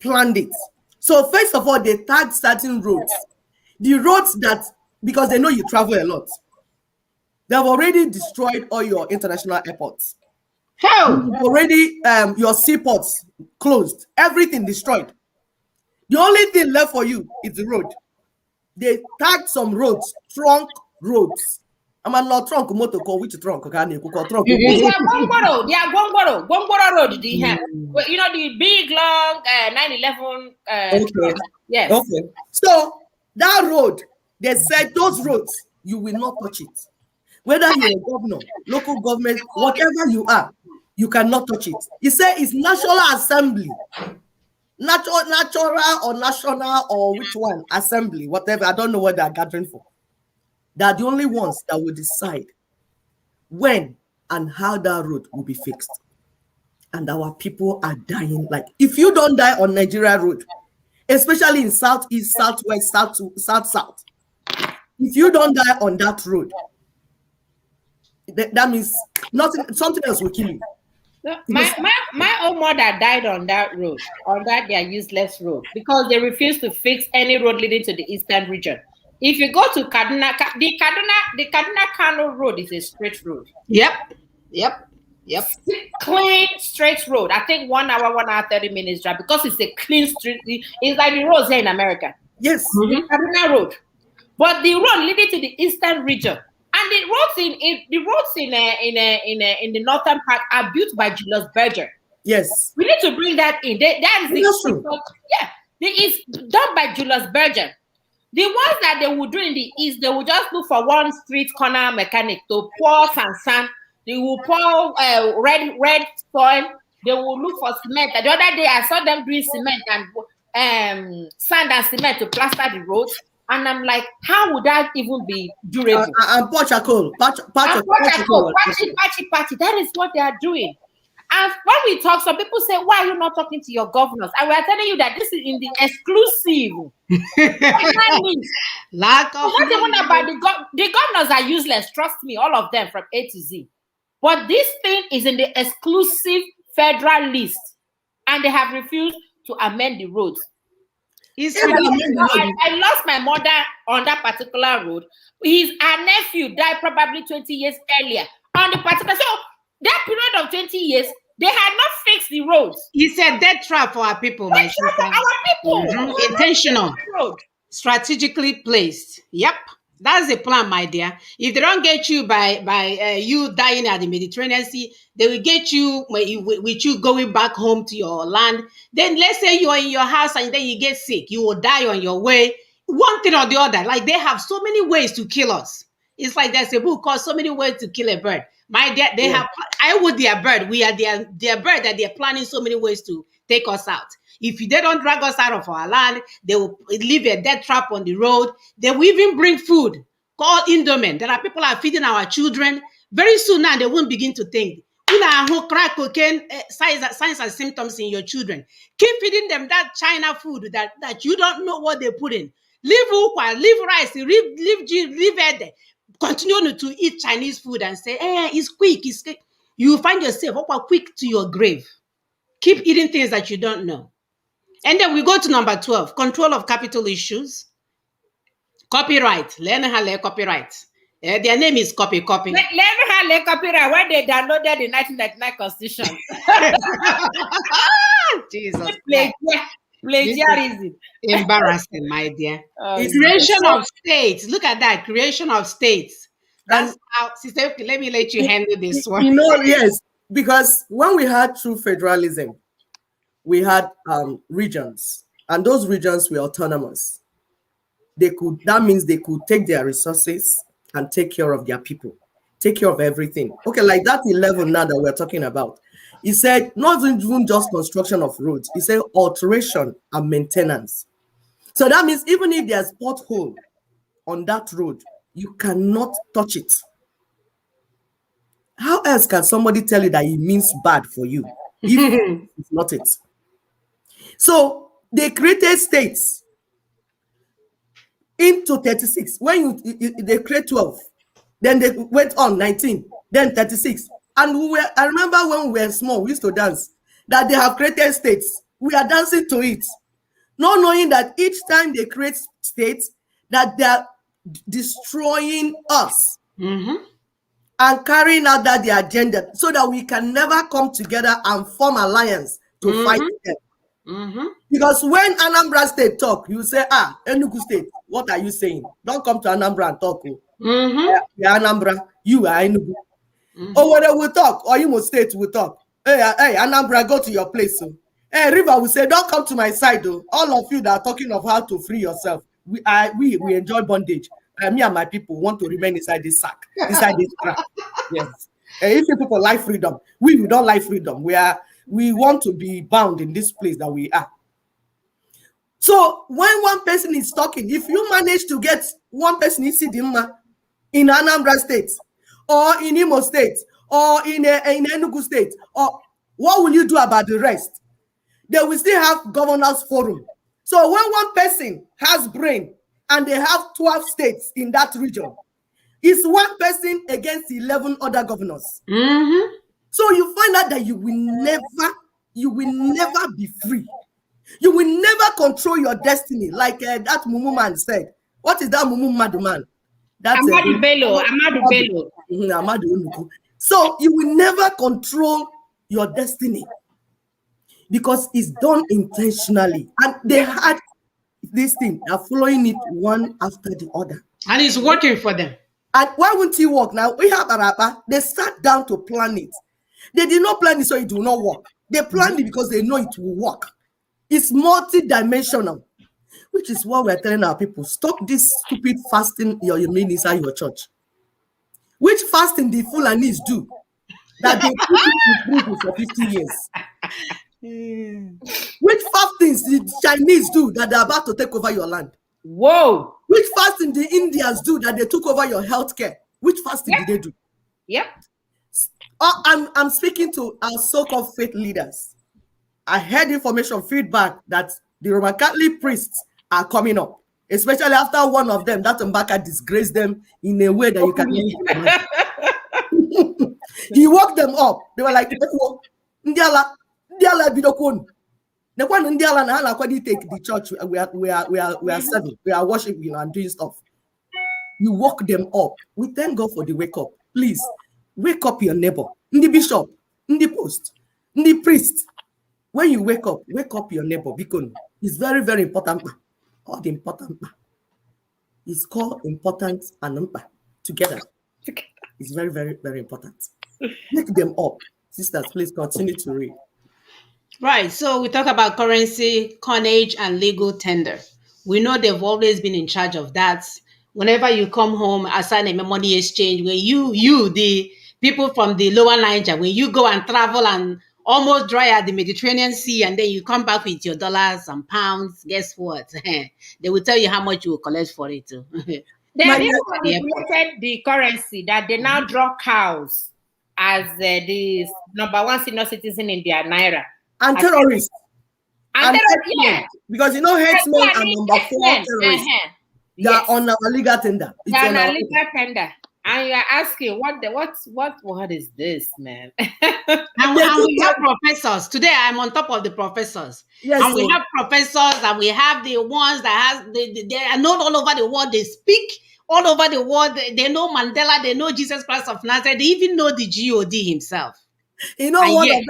planned it. So first of all, they tagged certain roads. The roads that, because they know you travel a lot, they've already destroyed all your international airports. Already, your seaports closed, everything destroyed. The only thing left for you is the road. They tagged some roads, trunk roads. I'm not trunk motor call which trunk? Trunk. Gongoro Road. You know the big long 911. Okay. Yes. Okay. So that road, they said those roads you will not touch it. Whether you're a governor, local government, whatever you are, you cannot touch it. He said it's National Assembly. Natural or national or which one? Assembly, whatever. I don't know what they're gathering for. They're the only ones that will decide when and how that road will be fixed. And our people are dying. Like, if you don't die on Nigeria road, especially in southeast, southwest, south, if you don't die on that road, that means something else will kill you. My own mother died on that road, on that their useless road, because they refused to fix any road leading to the eastern region. If you go to Kaduna, the Kaduna Kanu road is a straight road. Yep. Clean, straight road. I think 1 hour, 1 hour, 30 minutes drive because it's a clean street. It's like the roads here in America. Yes. The Kaduna road. But the road leading to the eastern region and the roads in the northern part are built by Julius Berger. Yes. We need to bring that in. That is true. It's done by Julius Berger. The ones that they would do in the east, they would just look for one street corner mechanic to pour sand. They will pour red soil. They will look for cement. The other day, I saw them doing cement and sand and cement to plaster the roads. And I'm like, how would that even be durable? And Pochacol. Patchy. That is what they are doing. And when we talk, some people say, why are you not talking to your governors? And we are telling you that this is in the exclusive. Lack of not even about the governors are useless. Trust me, all of them from A to Z. But this thing is in the exclusive federal list. And they have refused to amend the roads. I lost my mother on that particular road. Her nephew died probably 20 years earlier on the particular. So that period of 20 years, they had not fixed the roads. It's a death trap for our people, my sister. For our people. Intentional. Strategically placed. Yep. That's the plan, my dear. If they don't get you by you dying at the Mediterranean Sea, they will get you with you going back home to your land. Then let's say you're in your house and then you get sick. You will die on your way. One thing or the other. Like, they have so many ways to kill us. It's like there's a book called So Many Ways to Kill a Bird. My dear, they have, I would their bird. We are their bird that they're planning so many ways to take us out. If they don't drag us out of our land, they will leave a death trap on the road. They will even bring food called endowment. There are people are feeding our children. Very soon now, they won't begin to think. Crack cocaine, signs and symptoms in your children. Keep feeding them that China food that you don't know what they put in. Leave ukwa, leave rice, leave egg. Continue to eat Chinese food and say, it's quick. You find yourself quick to your grave. Keep eating things that you don't know. And then we go to number 12, control of capital issues. Copyright. Learn how to copyright. Their name is copy. Let me have copyright when they downloaded the 1999 Constitution. Jesus. Plagiarism. Embarrassing, my dear. It's Creation of states. Look at that. Creation of states. That's how, sister, let me let you handle this one. You know, yes, because when we had true federalism, we had regions, and those regions were autonomous. That means they could take their resources and take care of their people, take care of everything. Okay, like that 11 now that we're talking about. He said, not even just construction of roads, he said alteration and maintenance. So that means even if there's pothole on that road, you cannot touch it. How else can somebody tell you that it means bad for you if it's not it? So they created states into 36. When they create 12, then they went on 19, then 36. And I remember when we were small, we used to dance, that they have created states. We are dancing to it, not knowing that each time they create states, that they are destroying us and carrying out that the agenda so that we can never come together and form alliance to fight them. Because when Anambra State talk, you say, Enugu State, what are you saying? Don't come to Anambra and talk. Yeah, Anambra, you are Enugu. Or whether we talk, or Imo State will talk. Hey, Anambra, go to your place. So. Hey, River will say, don't come to my side. Though. All of you that are talking of how to free yourself, we enjoy bondage. Me and my people want to remain inside this sack, inside this trap. Yes. If you people like freedom, we don't like freedom. We want to be bound in this place that we are. So when one person is talking, if you manage to get one person in Anambra State, or in Imo State, or in Enugu State, or what will you do about the rest? They will still have governors forum. So when one person has brain and they have 12 states in that region, it's one person against 11 other governors. So you find out that you will never be free. You will never control your destiny, like that Mumu man said. What is that Mumu Madu man? That's Amadu Bello. So you will never control your destiny because it's done intentionally. And they had this thing, they're following it one after the other. And it's working for them. And why won't it work? Now, we have Araba, they sat down to plan it. They did not plan it so it will not work. They planned it because they know it will work. It's multi-dimensional, which is what we're telling our people. Stop this stupid fasting you mean inside your church. Which fasting the Fulanis do that they put in prison for 50 years? Which fastings the Chinese do that they're about to take over your land? Whoa! Which fasting the Indians do that they took over your healthcare? Which fasting did they do? Yep. I'm speaking to our so-called faith leaders. I heard information, feedback that the Roman Catholic priests are coming up, especially after one of them, that Mbaka disgraced them in a way that you can He woke them up. They were like, Ndiala bidokon. The one Ndiala na hala kwadi take the church. We are serving, we are worshiping and doing stuff. You woke them up. We thank God for the wake up. Please wake up your neighbor, the bishop, the post, the priest. When you wake up your neighbor because it's very, very important. All the important. It's called important and together. It's very, very, very important. Wake them up. Sisters, please continue to read. Right. So we talk about currency, coinage, and legal tender. We know they've always been in charge of that. Whenever you come home, assign a money exchange, when you, the people from the lower Niger, when you go and travel and almost dry at the Mediterranean Sea, and then you come back with your dollars and pounds, guess what? They will tell you how much you will collect for it. They have manipulated the currency that they now draw cows as the number one senior citizen in their naira. And terrorists. And terrorists, yeah. Because you know, headsmen and number 4 terrorists. They are on our legal tender. They are on our legal tender. And you are asking what is this, man? And we have professors. Today I'm on top of the professors. Yes, and we so have professors, and we have the ones that they are known all over the world. They speak all over the world. They know Mandela, they know Jesus Christ of Nazareth, they even know the God himself. you know, And one yet,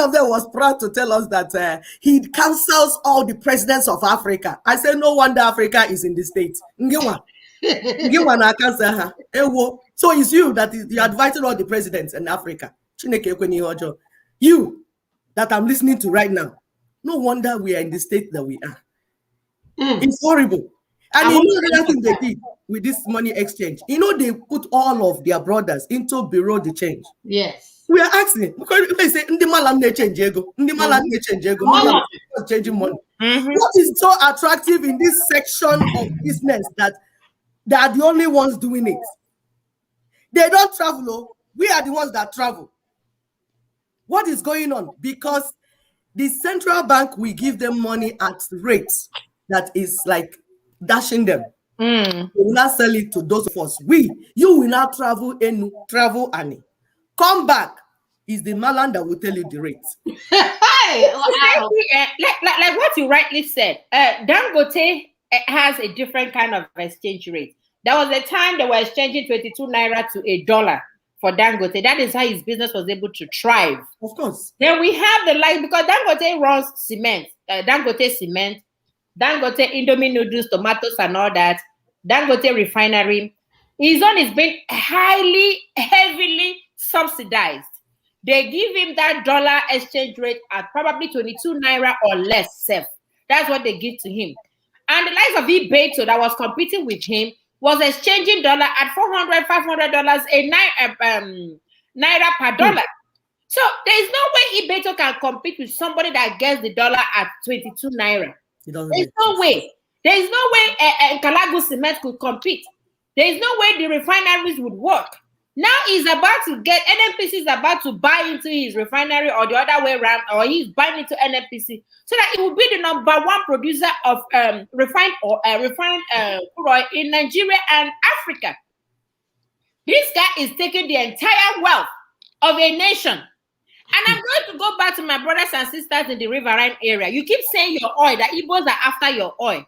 of them was proud to tell us that he cancels all the presidents of Africa. I said, no wonder Africa is in the States. Ngewa. Ngewa na cancel her. Ewo. So it's you that you're advising all the presidents in Africa. Chineke ekwe n'ihe ọjọọ. You that I'm listening to right now. No wonder we are in the state that we are. It's horrible. And you know the other thing they did with this money exchange. You know, they put all of their brothers into bureau de change. yes. We are asking because they say Ndi malam ne change ego. Ndi malam ne change ego. Malam is changing money. What is so attractive in this section of business that they are the only ones doing it? They don't travel. Oh. We are the ones that travel. What is going on? Because the central bank will give them money at rates that is like dashing them. We will not sell it to those of us. You will not travel and come back. Is the Malan that will tell you the rate. Wow. Like what you rightly said, Dangote has a different kind of exchange rate. There was a time they were exchanging 22 naira to $1 for Dangote. That is how his business was able to thrive. Of course. Then we have because Dangote runs cement, Dangote cement, Dangote Indomie noodles, tomatoes, and all that. Dangote refinery. His own is being heavily subsidized. They give him that dollar exchange rate at probably 22 naira or less. Safe. That's what they give to him. And the likes of Beto that was competing with him was exchanging dollar at $400, $500 a naira per dollar. So there is no way Beto can compete with somebody that gets the dollar at 22 naira. There's no way. There is no way Kalagu Cement could compete. There is no way the refineries would work. Now he's about to get NNPC is about to buy into his refinery or the other way around, or he's buying into NNPC so that it will be the number one producer of refined crude oil in Nigeria and Africa. This guy is taking the entire wealth of a nation. And I'm going to go back to my brothers and sisters in the riverine area. You keep saying your oil, that Igbos are after your oil.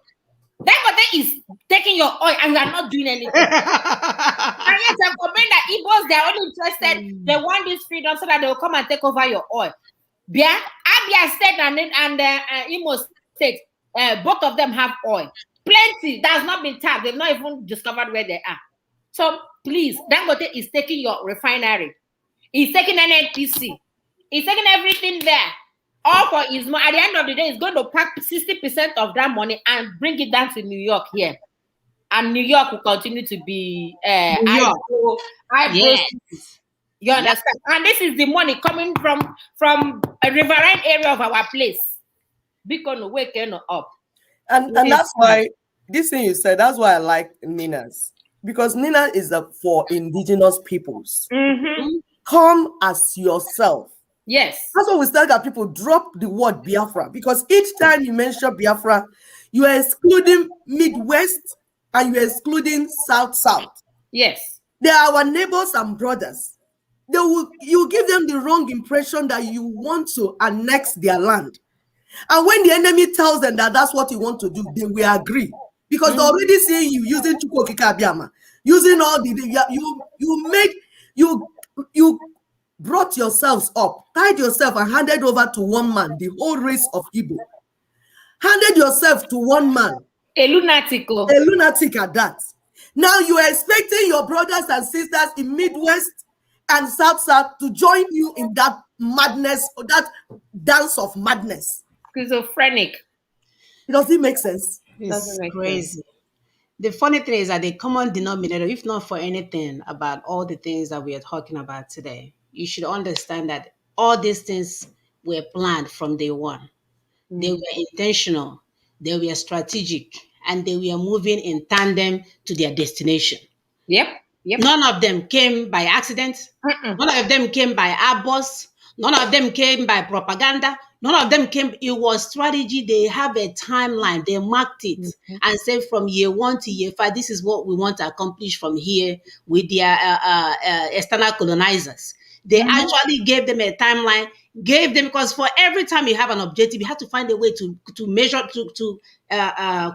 Dangote is taking your oil and you are not doing anything. And yet I'm complaining that Igbos, they are only interested, they want this freedom so that they will come and take over your oil. Abia State and Imo State, both of them have oil. Plenty that has not been tapped. They've not even discovered where they are. So please, Dangote is taking your refinery. He's taking NNPC. He's taking everything there. All for his money. At the end of the day, he's going to pack 60% of that money and bring it down to New York here. And New York will continue to be Yes. You understand? And this is the money coming from a riverine area of our place. Because waking up. And that's why this thing you said, that's why I like Nina's. Because Nina is for indigenous peoples. Come as yourself. Yes. That's why we start that people drop the word Biafra. Because each time you mention Biafra, you are excluding Midwest and you're excluding South. Yes. They are our neighbors and brothers. You give them the wrong impression that you want to annex their land. And when the enemy tells them that that's what you want to do, they will agree. Because they already see you using Chukwokika Abiyama, using all you brought yourselves up, tied yourself and handed over to one man, the whole race of Igbo. Handed yourself to one man. A lunatic. A lunatic at that. Now you are expecting your brothers and sisters in Midwest and South to join you in that madness or that dance of madness. Schizophrenic. Does it make sense? It's crazy. The funny thing is that the common denominator, if not for anything about all the things that we are talking about today, you should understand that all these things were planned from day one. They were intentional, they were strategic, and they were moving in tandem to their destination. Yep. None of them came by accident. None of them came by abuse. None of them came by propaganda. None of them came. It was strategy. They have a timeline. They marked it and said from year 1 to year 5, this is what we want to accomplish from here with their external colonizers. They actually gave them a timeline, gave them, because for every time you have an objective, you have to find a way to measure, to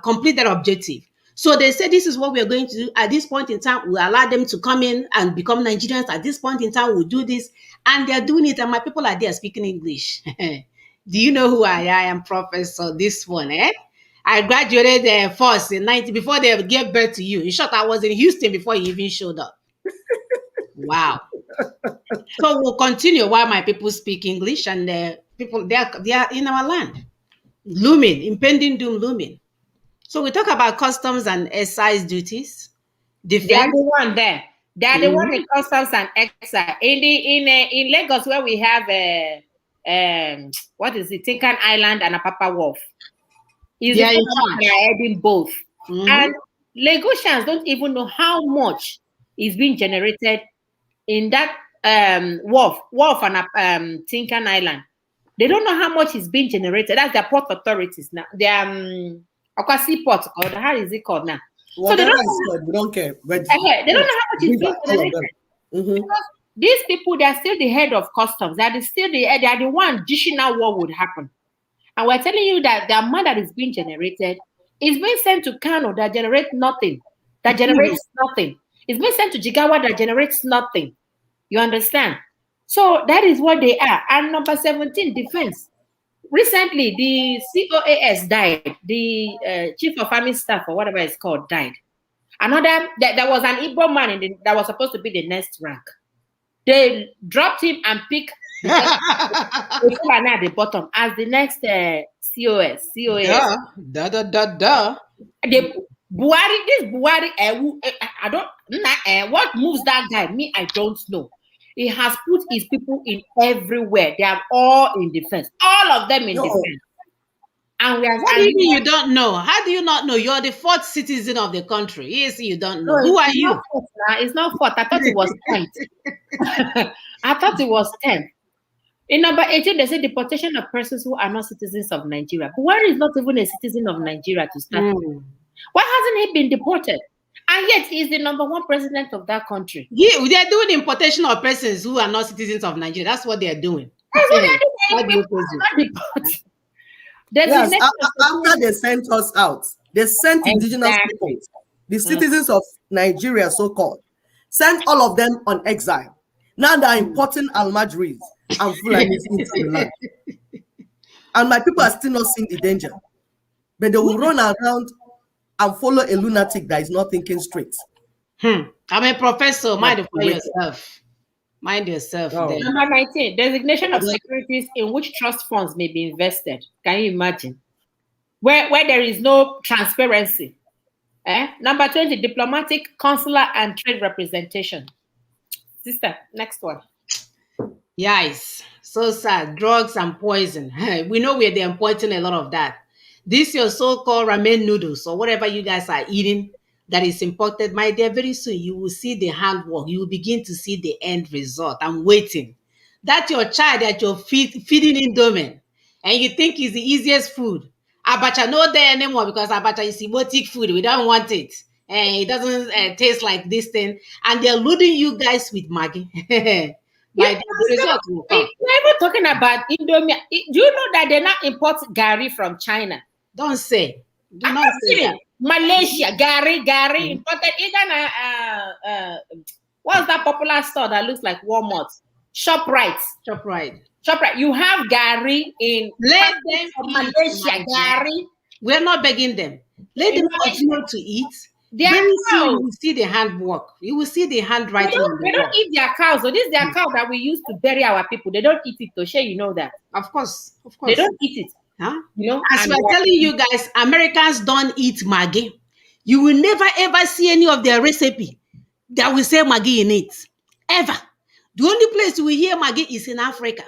complete that objective. So they said, this is what we are going to do. At this point in time, we'll allow them to come in and become Nigerians. At this point in time, we'll do this. And they're doing it. And my people are there speaking English. Do you know who I am, Professor? This one, eh? I graduated first in 90 before they gave birth to you. In short, I was in Houston before you even showed up. Wow. So we'll continue while my people speak English, and people they are in our land. Looming, impending doom looming. So we talk about customs and excise duties. They are the one there. They are the one in customs and excise. In Lagos, where we have what is it, Tinkan Island and Apapa Wharf. They are adding both. And Lagosians don't even know how much is being generated in that wharf and Tinkan Island. They don't know how much is being generated. That's the port authorities now. The Okwasi Port, or how is it called now? So they don't care. But they don't know how much is being generated. Because these people, they are still the head of customs. They are the one dishing out what would happen. And we're telling you that the amount that is being generated is being sent to Kano that generates nothing. That generates nothing. It's being sent to Jigawa that generates nothing. You understand? So that is what they are. And number 17, defense. Recently, the COAS died. The chief of army staff, or whatever it's called, died. Another, there was an Igbo man that was supposed to be the next rank. They dropped him and picked at the bottom as the next COS. Buhari, I don't, what moves that guy? Me, I don't know. He has put his people in everywhere. They are all in defense. All of them in defense. And we are. What do you mean you don't know? How do you not know? You're the 4th citizen of the country. Yes, you don't know. Who are you? It's not 4th. I thought it was 10th. I thought it was 10th. In number 18, they say deportation of persons who are not citizens of Nigeria. But why is not even a citizen of Nigeria to start with? Why hasn't he been deported? And yet he's the number 1 president of that country. Yeah, they're doing importation of persons who are not citizens of Nigeria. That's what they're doing. That's what they're doing. Yes, after they sent us out, they sent indigenous people, the citizens of Nigeria, so-called, sent all of them on exile. Now they're importing Almajiris and Fulanis into the land. And my people are still not seeing the danger. But they will run around and follow a lunatic that is not thinking straight. I'm a professor. Mind yourself. Mind yourself. There. Number 19, designation of securities in which trust funds may be invested. Can you imagine? Where there is no transparency. Number 20, diplomatic, consular, and trade representation. Sister, next one. Yes. So sad. Drugs and poison. We know where they're importing a lot of that. This your so-called ramen noodles or whatever you guys are eating that is imported, my dear, very soon you will see the handwork. You will begin to see the end result. I'm waiting. That's your child that you're feeding indomie, and you think is the easiest food. Abacha not there anymore because abacha is emotic food. We don't want it. And it doesn't taste like this thing. And they're loading you guys with Maggi. We're even talking about indomie. Do you know that they now import Gary from China? Don't say. Do not say that. Malaysia, Gary imported. Even what's that popular store that looks like Walmart? ShopRite. You have Gary in Malaysia. Gary. We're not begging them. Let them continue to eat. Very soon you will see the handwork. You will see the handwriting. They don't eat their cows. So this is their cow that we use to bury our people. They don't eat it. Toshe, you know that. Of course. They don't eat it. Huh? You know, as we're telling you guys, Americans don't eat Maggi. You will never ever see any of their recipe that will say Maggi in it. Ever. The only place you will hear Maggi is in Africa.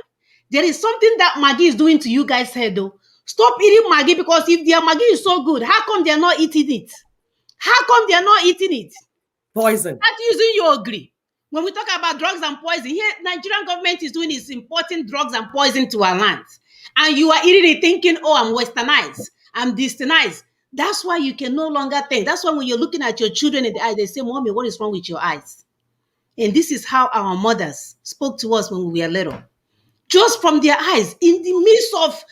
There is something that Maggi is doing to you guys here though. Stop eating Maggi, because if their Maggi is so good, how come they're not eating it? How come they're not eating it? Poison. Not using your agree. When we talk about drugs and poison, here Nigerian government is doing is importing drugs and poison to our lands. And you are eating it thinking, oh, I'm westernized, I'm disternized. That's why you can no longer think. That's why when you're looking at your children in the eye, they say, Mommy, what is wrong with your eyes? And this is how our mothers spoke to us when we were little. Just from their eyes, in the midst of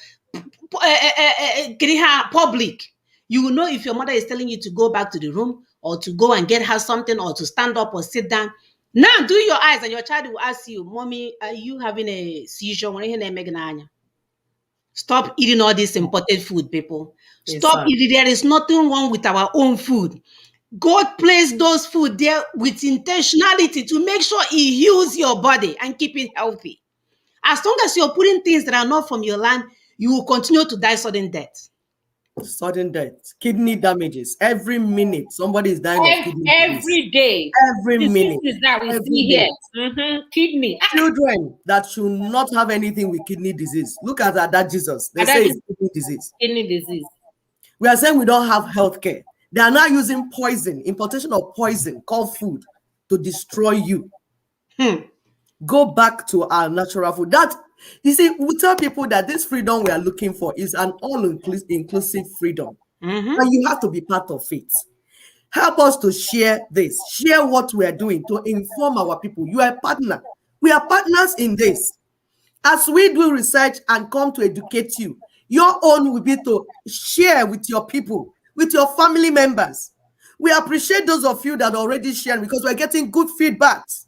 public, you will know if your mother is telling you to go back to the room or to go and get her something or to stand up or sit down. Now do your eyes and your child will ask you, Mommy, are you having a seizure? Stop eating all this imported food, people. Stop eating. There is nothing wrong with our own food. God placed those food there with intentionality to make sure He heals your body and keep it healthy. As long as you're putting things that are not from your land, you will continue to die sudden death. Sudden death, kidney damages. Every minute, somebody is dying of kidney disease. Every day. Every minute. That we see here. Kidney. Children that should not have anything with kidney disease. Look at that Jesus. They say it's kidney disease. Kidney disease. We are saying we don't have health care. They are now using poison, importation of poison called food to destroy you. Go back to our natural food. That, you see, we tell people that this freedom we are looking for is an all-inclusive freedom. And you have to be part of it. Help us to share this. Share what we are doing to inform our people. You are a partner. We are partners in this. As we do research and come to educate you, your own will be to share with your people, with your family members. We appreciate those of you that are already sharing because we're getting good feedbacks.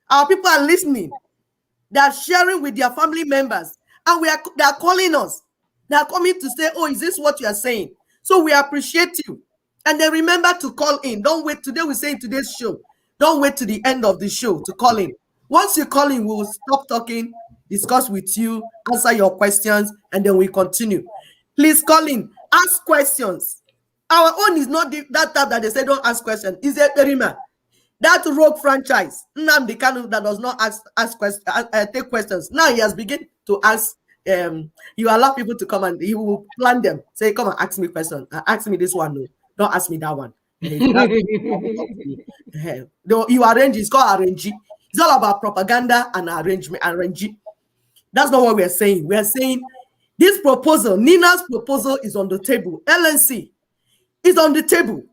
Our people are listening. They are sharing with their family members. And they are calling us. They are coming to say, oh, is this what you are saying? So we appreciate you. And then remember to call in. Don't wait. Today we say in today's show, don't wait to the end of the show to call in. Once you call in, we will stop talking, discuss with you, answer your questions, and then we continue. Please call in. Ask questions. Our own is not that type that they say don't ask questions. Is it Rima? That rogue franchise, Nnamdi Kanu, that does not ask questions, take questions. Now he has begun to ask. You allow people to come and he will plan them. Say, come and ask me questions. Ask me this one. No, don't ask me that one. You arrange. It's called arrange. It's all about propaganda and arrangement. Arrange. That's not what we are saying. We are saying this proposal, Nina's proposal, is on the table. LNC is on the table.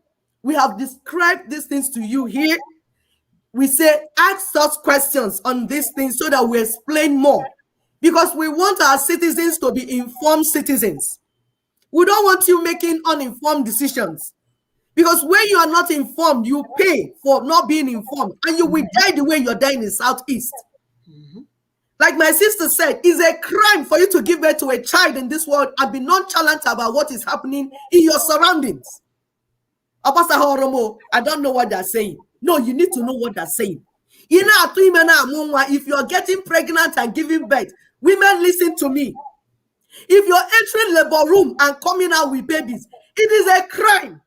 We have described these things to you here. We say ask us questions on these things so that we explain more. Because we want our citizens to be informed citizens. We don't want you making uninformed decisions. Because when you are not informed, you pay for not being informed. And you will die the way you're dying in Southeast. Like my sister said, it's a crime for you to give birth to a child in this world and be nonchalant about what is happening in your surroundings. I don't know what they're saying. No, you need to know what they're saying. If you're getting pregnant and giving birth, women, listen to me. If you're entering labor room and coming out with babies, it is a crime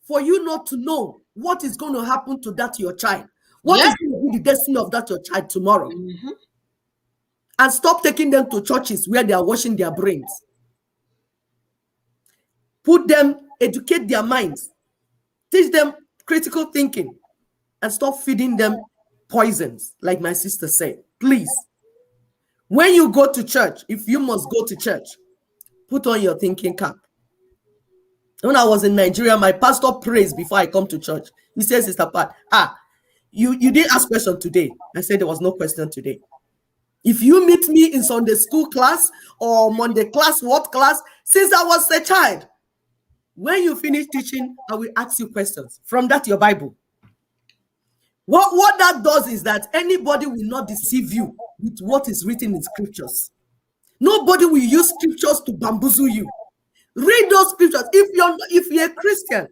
for you not to know what is going to happen to that your child. What is going to be the destiny of that your child tomorrow? And stop taking them to churches where they are washing their brains. Put them, educate their minds. Teach them critical thinking and stop feeding them poisons, like my sister said. Please, when you go to church, if you must go to church, put on your thinking cap. When I was in Nigeria, my pastor prays before I come to church. He says, Sister Pat, you didn't ask question today. I said there was no question today. If you meet me in Sunday school class or Monday class, what class, since I was a child, when you finish teaching, I will ask you questions. From that, your Bible. What that does is that anybody will not deceive you with what is written in scriptures. Nobody will use scriptures to bamboozle you. Read those scriptures. If you're a Christian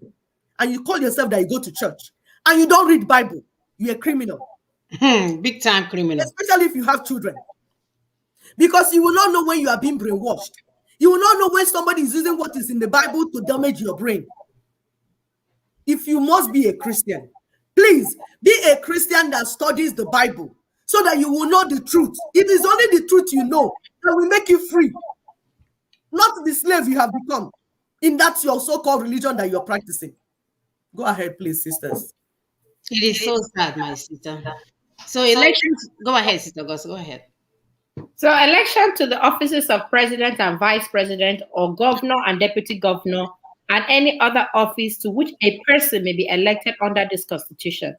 and you call yourself that you go to church and you don't read Bible, you're a criminal. Big time criminal. Especially if you have children. Because you will not know when you are being brainwashed. You will not know when somebody is using what is in the Bible to damage your brain. If you must be a Christian, please be a Christian that studies the Bible so that you will know the truth. It is only the truth you know that will make you free. Not the slave you have become in that your so-called religion that you're practicing. Go ahead, please, sisters. It is so sad, my sister. So elections, go ahead, Sister Gus, go ahead. So election to the offices of president and vice president or governor and deputy governor and any other office to which a person may be elected under this constitution,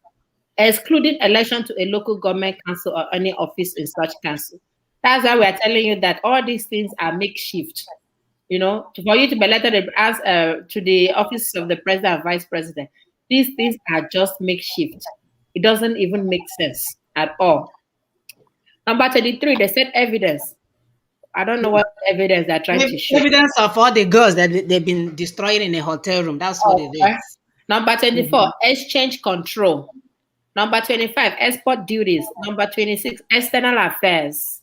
excluding election to a local government council or any office in such council. That's why we are telling you that all these things are makeshift. You know, for you to be elected as to the office of the president and vice president, these things are just makeshift. It doesn't even make sense at all. Number 23, they said evidence. I don't know what evidence they're trying to show. Evidence of all the girls that they've been destroying in a hotel room. That's what it is. Number 24, exchange control. Number 25, export duties. Number 26, external affairs.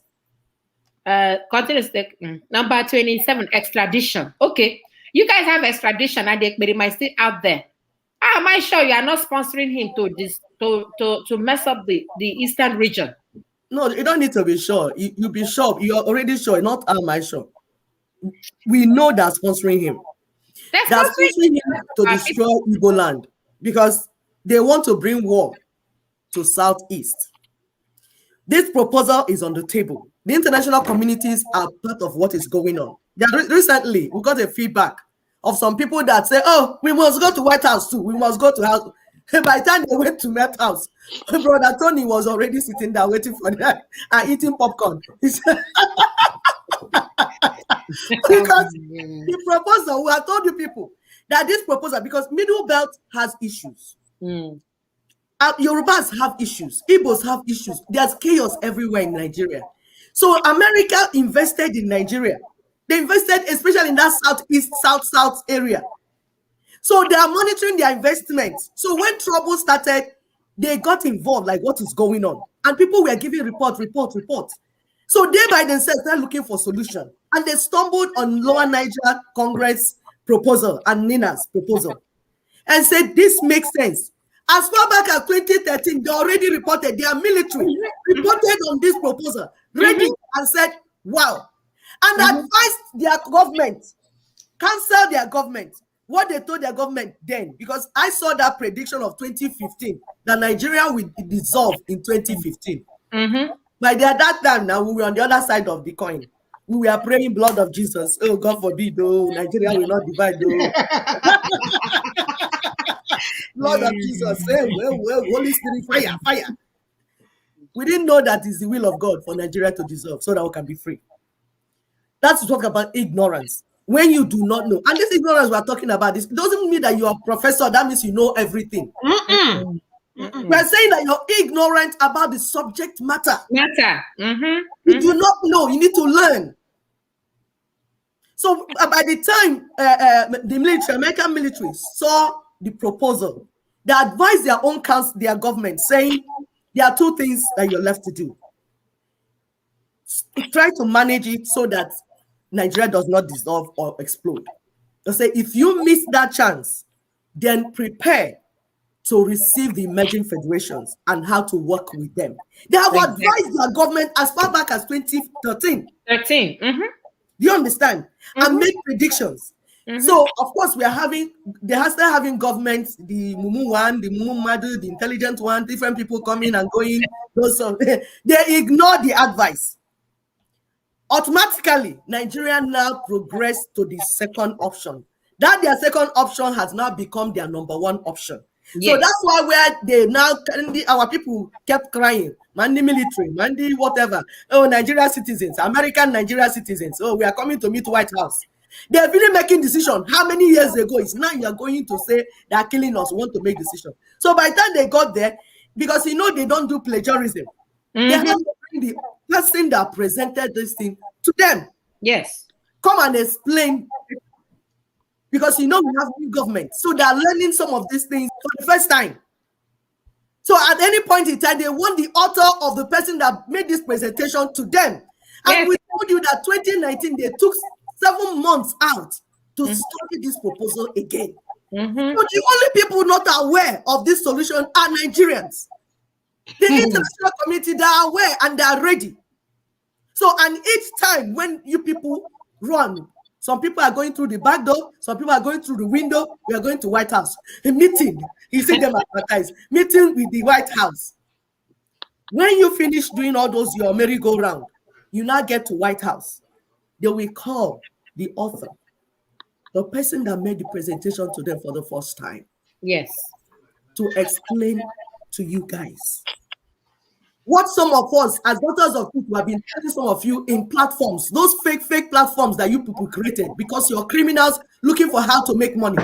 Number 27, extradition. Okay, you guys have extradition and they might still out there. Am I sure you are not sponsoring him to mess up the eastern region? No, you don't need to be sure. You be sure. You're already sure. Not am I sure. We know they're sponsoring him. They're sponsoring him to destroy Igbo land because they want to bring war to Southeast. This proposal is on the table. The international communities are part of what is going on. Recently, we got a feedback of some people that say, oh, we must go to White House too. We must go to House. By the time they went to Met House, Brother Tony was already sitting there waiting for them and eating popcorn. Because the proposal, we have told you people that this proposal, because Middle Belt has issues. Yorubas have issues. Igbos have issues. There's chaos everywhere in Nigeria. So America invested in Nigeria. They invested especially in that southeast, south area. So they are monitoring their investments. So when trouble started, they got involved, like what is going on. And people were giving report. So they by themselves started looking for solution. And they stumbled on Lower Niger Congress proposal and Nina's proposal. And said, this makes sense. As far back as 2013, they already reported, their military reported on this proposal, ready and said, wow. And advised their government, cancel their government. What they told their government then, because I saw that prediction of 2015, that Nigeria will dissolve in 2015. But at that time, now we were on the other side of the coin. We were praying blood of Jesus. Oh, God forbid, though, Nigeria will not divide, though. Blood of Jesus. Well, Holy Spirit, fire. We didn't know that it's the will of God for Nigeria to dissolve so that we can be free. That's to talk about ignorance. When you do not know, and this ignorance we are talking about, this doesn't mean that you are a professor, that means you know everything. We are saying that you're ignorant about the subject matter. You do not know, you need to learn. So by the time the military, American military saw the proposal, they advised their own council, their government, saying there are two things that you're left to do. Try to manage it so that Nigeria does not dissolve or explode. They say if you miss that chance, then prepare to receive the emerging federations and how to work with them. They have advised their government as far back as 2013. Do you understand? And make predictions. So, of course, they are still having governments, the Mumu one, the Mumu Madu, the intelligent one, different people coming and going. They ignore the advice. Automatically, Nigeria now progressed to the second option. That their second option has now become their number one option. Yes. So that's why where they now, our people kept crying, Mandi military, Mandi whatever. Oh, Nigeria citizens, American Nigeria citizens. Oh, we are coming to meet White House. They're really making decision. How many years ago? It's now you're going to say they're killing us, want to make decision. So by the time they got there, because you know they don't do plagiarism, they have to bring the person that presented this thing to them. Yes. Come and explain. Because you know we have new government. So they are learning some of these things for the first time. So at any point in time, they want the author of the person that made this presentation to them. And we told you that 2019, they took 7 months out to study this proposal again. So the only people not aware of this solution are Nigerians. The international community, they are aware and they are ready. So, and each time when you people run, some people are going through the back door, some people are going through the window, we are going to White House. A meeting, you see them advertised, meeting with the White House. When you finish doing all those, your merry-go-round, You now get to White House. They will call the author, the person that made the presentation to them for the first time, Yes. to explain to you guys what some of us as daughters of people have been telling some of you in platforms, those fake platforms that you people created because you're criminals looking for how to make money.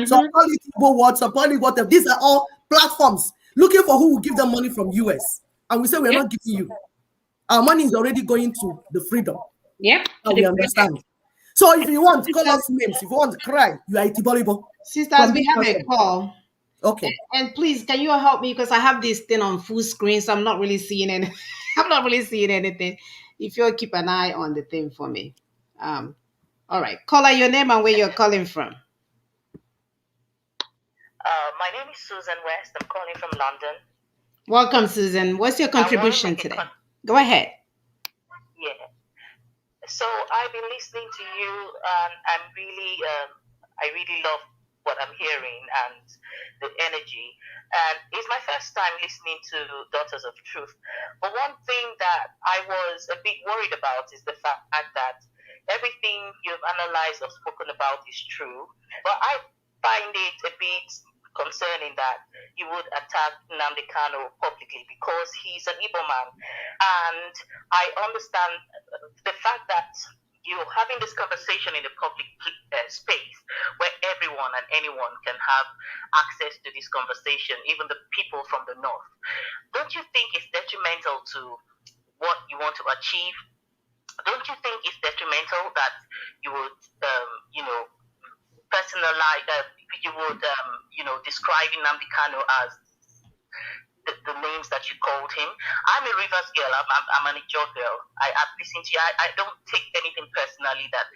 Some call it Igbo words, some call it whatever. These are all platforms looking for who will give them money from US. And we say we're not giving you. Our money is already going to the freedom. Yep. Now we understand. So if you want to call us names, if you want to cry, you are Itibolibo. Sisters, we have a call. Okay. And please, can you help me, because I have this thing on full screen, so I'm not really seeing any. I'm not really seeing anything. If you'll keep an eye on the thing for me. All right. Caller, your name and where you're calling from. My name is Susan West. I'm calling from London. Welcome, Susan. What's your contribution today? Go ahead. Yeah. So I've been listening to you, and I really love what I'm hearing and the energy. And it's my first time listening to Daughters of Truth. But one thing that I was a bit worried about is the fact that everything you've analyzed or spoken about is true. But I find it a bit concerning that you would attack Nnamdi Kanu publicly because he's an Igbo man. And I understand the fact that you're having this conversation in the public space where everyone and anyone can have access to this conversation, even the people from the north. Don't you think it's detrimental to what you want to achieve? Don't you think it's detrimental that you would, personalize, you would, describe Nnamdi Kanu as the names that you called him? I'm a Rivers girl. I'm an Ijaw girl. I've listened to you. I don't take anything personally that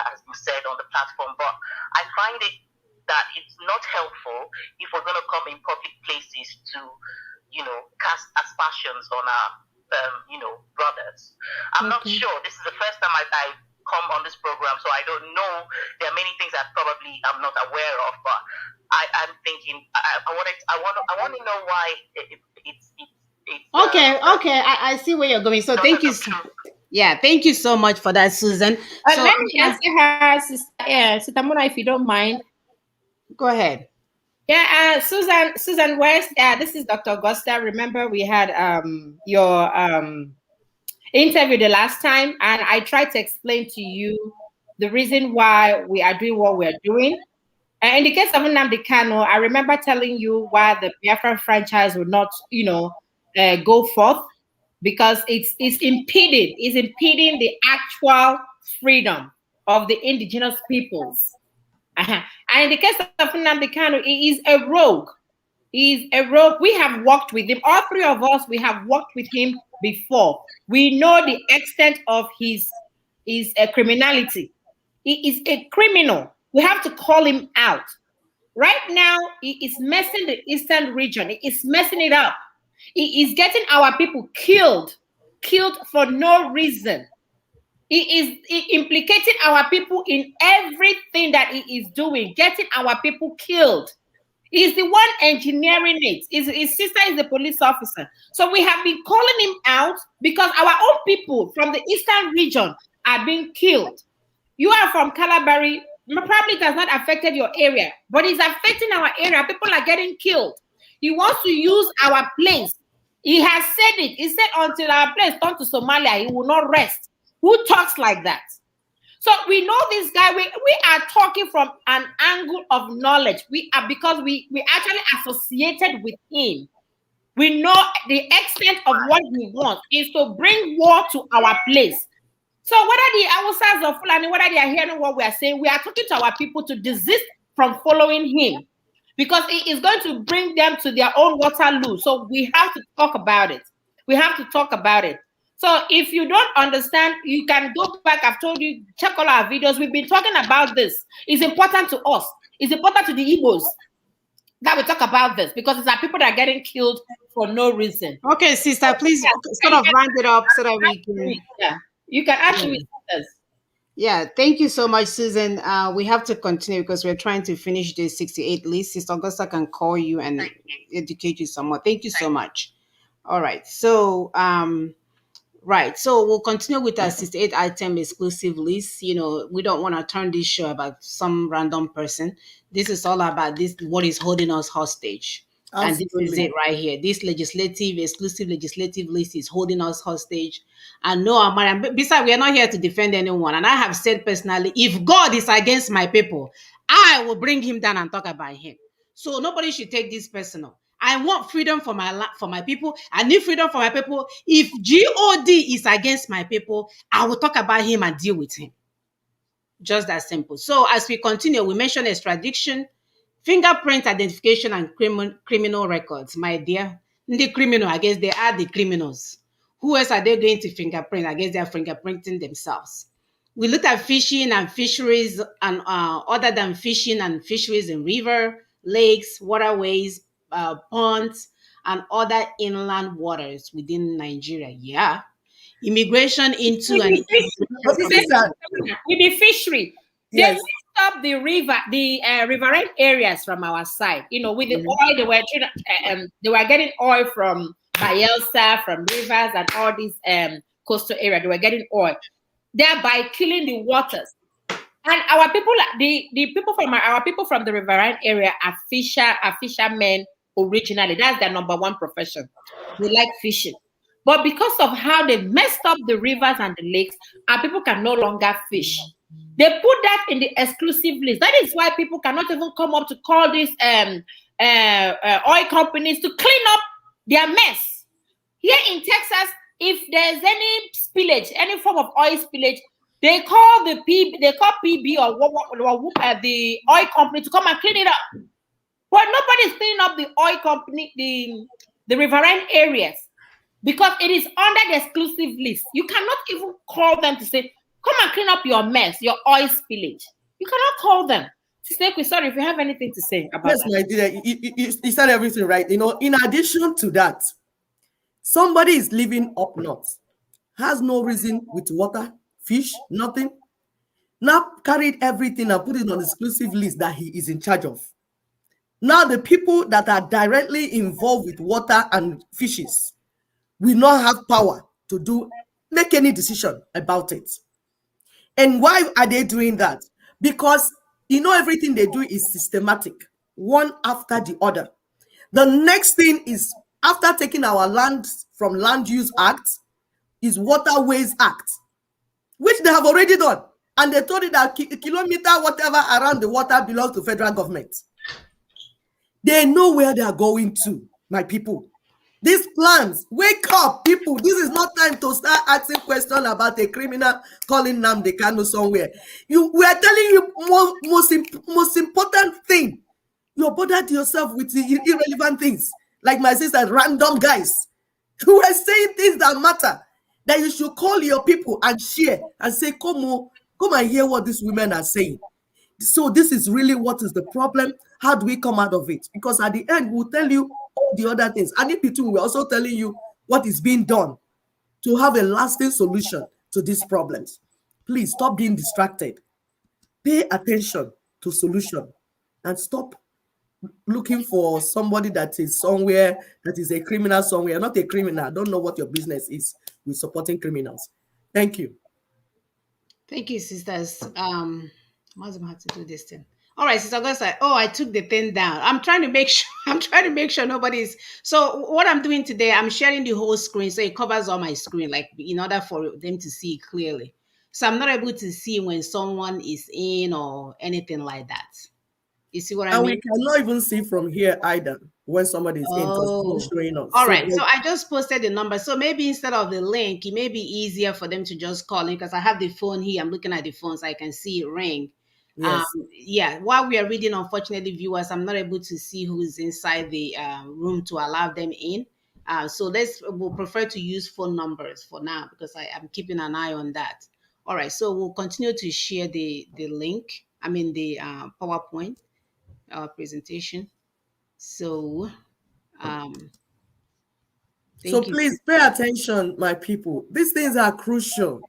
has been said on the platform, but I find it that it's not helpful if we're going to come in public places to, cast aspersions on our, brothers. I'm not sure. This is the first time I've come on this program, so I don't know. There are many things that probably I'm not aware of, but I'm thinking I want to know why it's okay. I see where you're going. So thank you. Thank you so much for that, Susan. So let me answer her, Sister Mona, if you don't mind. Go ahead. Yeah, Susan West. This is Dr. Augusta. Remember, we had your interview the last time, and I tried to explain to you the reason why we are doing what we're doing. And in the case of Nnamdi Kanu, I remember telling you why the Biafran franchise would not, go forth, because it's impeding the actual freedom of the indigenous peoples. And in the case of Nnamdi Kanu, he is a rogue. He is a rogue. We have worked with him. All three of us, we have worked with him before. We know the extent of his criminality. He is a criminal. We have to call him out. Right now, he is messing the eastern region. He is messing it up. He is getting our people killed for no reason. He is implicating our people in everything that he is doing, getting our people killed. He's the one engineering it. His sister is a police officer. So we have been calling him out because our own people from the eastern region are being killed. You are from Calabari. Probably it has not affected your area, but it's affecting our area. People are getting killed. He wants to use our place. He has said it. He said until our place turns to Somalia, he will not rest. Who talks like that? So we know this guy. We are talking from an angle of knowledge. Because we actually associated with him. We know the extent of what he wants is to bring war to our place. So whether the Awusas or Fulani, whether they are hearing what we are saying, we are talking to our people to desist from following him, because it is going to bring them to their own Waterloo. So we have to talk about it. We have to talk about it. So if you don't understand, you can go back. I've told you, check all our videos. We've been talking about this. It's important to us. It's important to the Igbos that we talk about this, because it's our people that are getting killed for no reason. Okay, sister, please sort of round it up so that we can. Yeah, you can actually see this. Yeah, thank you so much, Susan. We have to continue because we're trying to finish the 68 list. Sister Augusta can call you and educate you some more. Thank you so much. All right. So Right. So we'll continue with our 68 item exclusive list. We don't want to turn this show about some random person. This is all about this, what is holding us hostage. And this is Absolutely. it right here. This exclusive legislative list is holding us hostage. And no, Amara, besides, we are not here to defend anyone. And I have said personally, if God is against my people, I will bring him down and talk about him. So nobody should take this personal. I want freedom for my people. I need freedom for my people. If God is against my people, I will talk about him and deal with him. Just that simple. So as we continue, we mentioned extradition, fingerprint identification, and criminal records. My dear, the criminal, I guess they are the criminals. Who else are they going to fingerprint? I guess they are fingerprinting themselves. We looked at fishing and fisheries, and other than fishing and fisheries in river, lakes, waterways, ponds, and other inland waters within Nigeria. Yeah, immigration into With and the fish, But this is a, with the fishery, they yes. messed up the riverine areas from our side. With the oil, they were getting oil from Bayelsa, from rivers, and all these coastal area. They were getting oil, thereby killing the waters. And our people, the people from our people from the riverine area are fishermen originally. That's their number one profession. They like fishing. But because of how they messed up the rivers and the lakes, our people can no longer fish. They put that in the exclusive list. That is why people cannot even come up to call these oil companies to clean up their mess. Here in Texas, if there's any spillage, any form of oil spillage, they call PB or the oil company to come and clean it up. But nobody's cleaning up the oil company, the riverine areas, because it is under the exclusive list. You cannot even call them to say, come and clean up your mess, your oil spillage. You cannot call them. Sister, sorry if you have anything to say about Yes, that. my dear, you said everything right. In addition to that, somebody is living up north, has no reason with water, fish, nothing. Now carried everything and put it on the exclusive list that he is in charge of. Now the people that are directly involved with water and fishes will not have power to make any decision about it. And why are they doing that? Because everything they do is systematic, one after the other. The next thing is, after taking our land from Land Use Act, is Waterways Act, which they have already done. And they told it that kilometer whatever around the water belongs to federal government. They know where they are going to, my people. These plans, wake up, people. This is not time to start asking questions about a criminal calling Nnamdi Kanu somewhere. We are telling you most important thing. You bothered yourself with the irrelevant things, like my sister, random guys who are saying things that matter. That you should call your people and share and say, come and hear what these women are saying. So this is really what is the problem. How do we come out of it? Because at the end, we'll tell you all the other things. And in between, we're also telling you what is being done to have a lasting solution to these problems. Please stop being distracted. Pay attention to solution and stop looking for somebody that is somewhere, that is a criminal somewhere. Not a criminal. I don't know what your business is with supporting criminals. Thank you. Thank you, sisters. Muslim had to do this thing. All right, Sister Augusta. Oh, I took the thing down. I'm trying to make sure. I'm trying to make sure nobody's. So what I'm doing today, I'm sharing the whole screen, so it covers all my screen, like in order for them to see it clearly. So I'm not able to see when someone is in or anything like that. You see what I And mean? we cannot even see from here either when somebody is in, because it's not showing us. All right. So I just posted the number. So maybe instead of the link, it may be easier for them to just call in, because I have the phone here. I'm looking at the phone so I can see it ring. Yes. Yeah. While we are reading, unfortunately, viewers, I'm not able to see who is inside the room to allow them in. So we'll prefer to use phone numbers for now, because I am keeping an eye on that. All right. So we'll continue to share the link. I mean the PowerPoint presentation. So So please pay attention, my people. These things are crucial.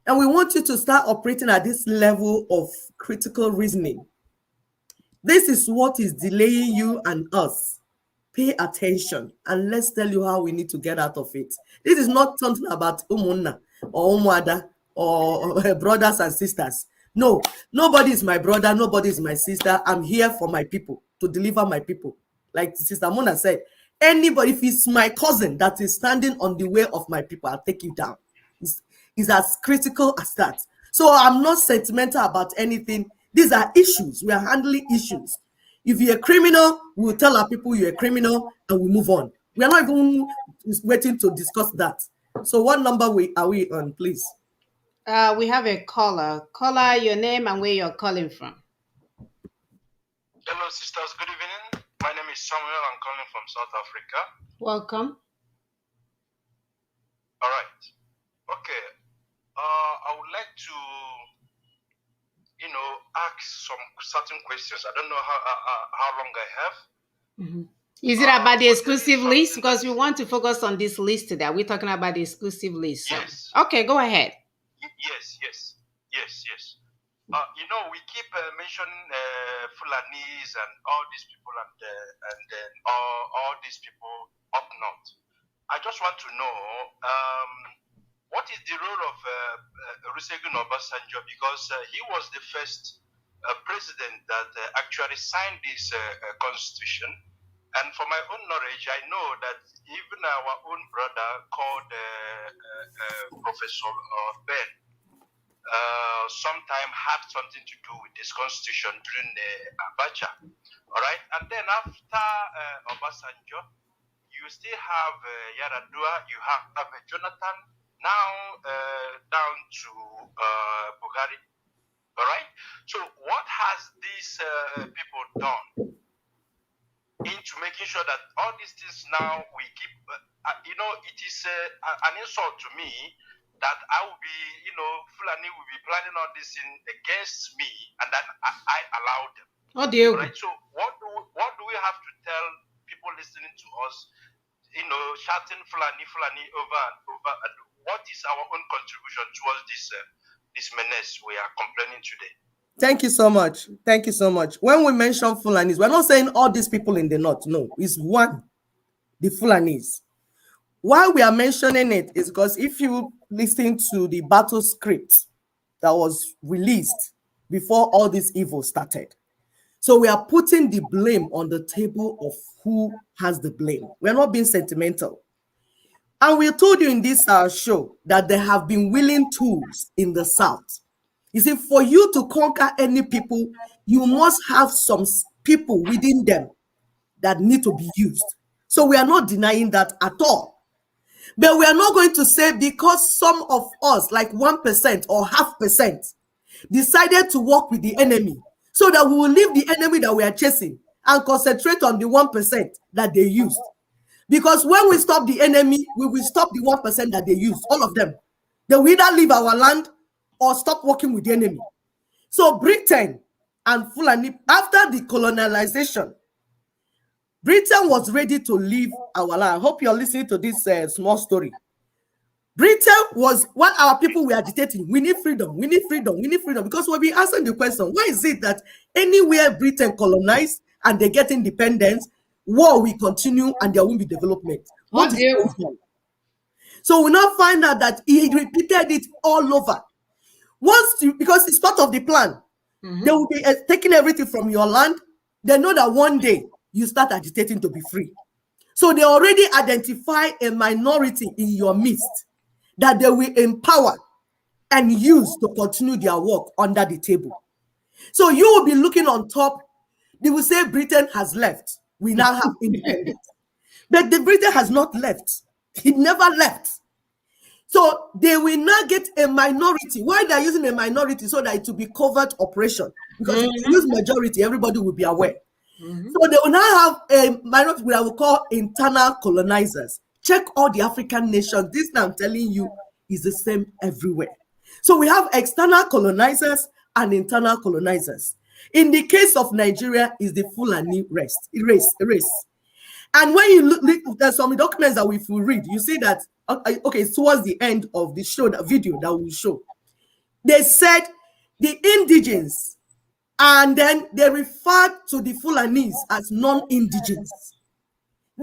And we want you to start operating at this level of critical reasoning. This is what is delaying you and us. Pay attention and let's tell you how we need to get out of it. This is not something about umunna or umwada or brothers and sisters. No, nobody is my brother, nobody is my sister. I'm here for my people, to deliver my people. Like Sister Mona said, anybody, if it's my cousin that is standing on the way of my people, I'll take you down. It's as critical as that. So I'm not sentimental about anything. These are issues. We are handling issues. If you're a criminal, we'll tell our people you're a criminal and we move on. We are not even waiting to discuss that. So what number are we on, please? We have a caller. Caller, your name and where you're calling from. Hello, sisters. Good evening. My name is Samuel. I'm calling from South Africa. Welcome. All right. Okay. I would like to, ask some certain questions. I don't know how long I have. Mm-hmm. Is it about the exclusive list? Because we want to focus on this list today. We're talking about the exclusive list. So. Yes. Okay, go ahead. Yes. We keep mentioning Fulanis and all these people and then all these people up north. I just want to know what is the role of Olusegun Obasanjo, because he was the first president that actually signed this constitution. And for my own knowledge, I know that even our own brother called Professor Ben sometime had something to do with this constitution during Abacha. All right. And then after Obasanjo, you still have Yaradua, you have Jonathan, now down to Buhari. All right. So what has these people done into making sure that all these things now we keep, it is an insult to me that I will be, Fulani will be planning all this in against me, and that I allowed them. Oh dear. Right. So what do we have to tell people listening to us? Shouting Fulani over and over, and what is our own contribution towards this menace we are complaining today? Thank you so much. Thank you so much. When we mention Fulanis, we're not saying all these people in the north. No, it's one, the Fulanis. Why we are mentioning it is because if you listen to the battle script that was released before all this evil started, so we are putting the blame on the table of who has the blame. We're not being sentimental. And we told you in this show that there have been willing tools in the South. You see, for you to conquer any people, you must have some people within them that need to be used. So we are not denying that at all. But we are not going to say because some of us, like 1% or 0.5%, decided to work with the enemy so that we will leave the enemy that we are chasing and concentrate on the 1% that they used. Because when we stop the enemy, we will stop the 1% that they used, all of them. They will either leave our land or stop working with the enemy. So Britain and Fulani, after the colonization, Britain was ready to leave our land. I hope you're listening to this small story. Britain was what our people were agitating. We need freedom, we need freedom, we need freedom. Because we'll be answering the question, why is it that anywhere Britain colonized and they get independence, war will continue and there won't be development? What is going on? So we now find out that he repeated it all over. Because it's part of the plan. They will be taking everything from your land. They know that one day you start agitating to be free. So they already identify a minority in your midst that they will empower and use to continue their work under the table. So you will be looking on top. They will say Britain has left. We now have independence. But the Britain has not left. It never left. So they will now get a minority. Why they are using a minority? So that it will be covert operation. Because if they use majority, everybody will be aware. So they will now have a minority that we call internal colonizers. Check all the African nations. This now I'm telling you is the same everywhere. So we have external colonizers and internal colonizers. In the case of Nigeria, is the Fulani race. And when you look, there's some documents that if we read, you see that, okay, towards the end of the show, the video that will show, they said the indigens, and then they referred to the Fulanis as non-indigens.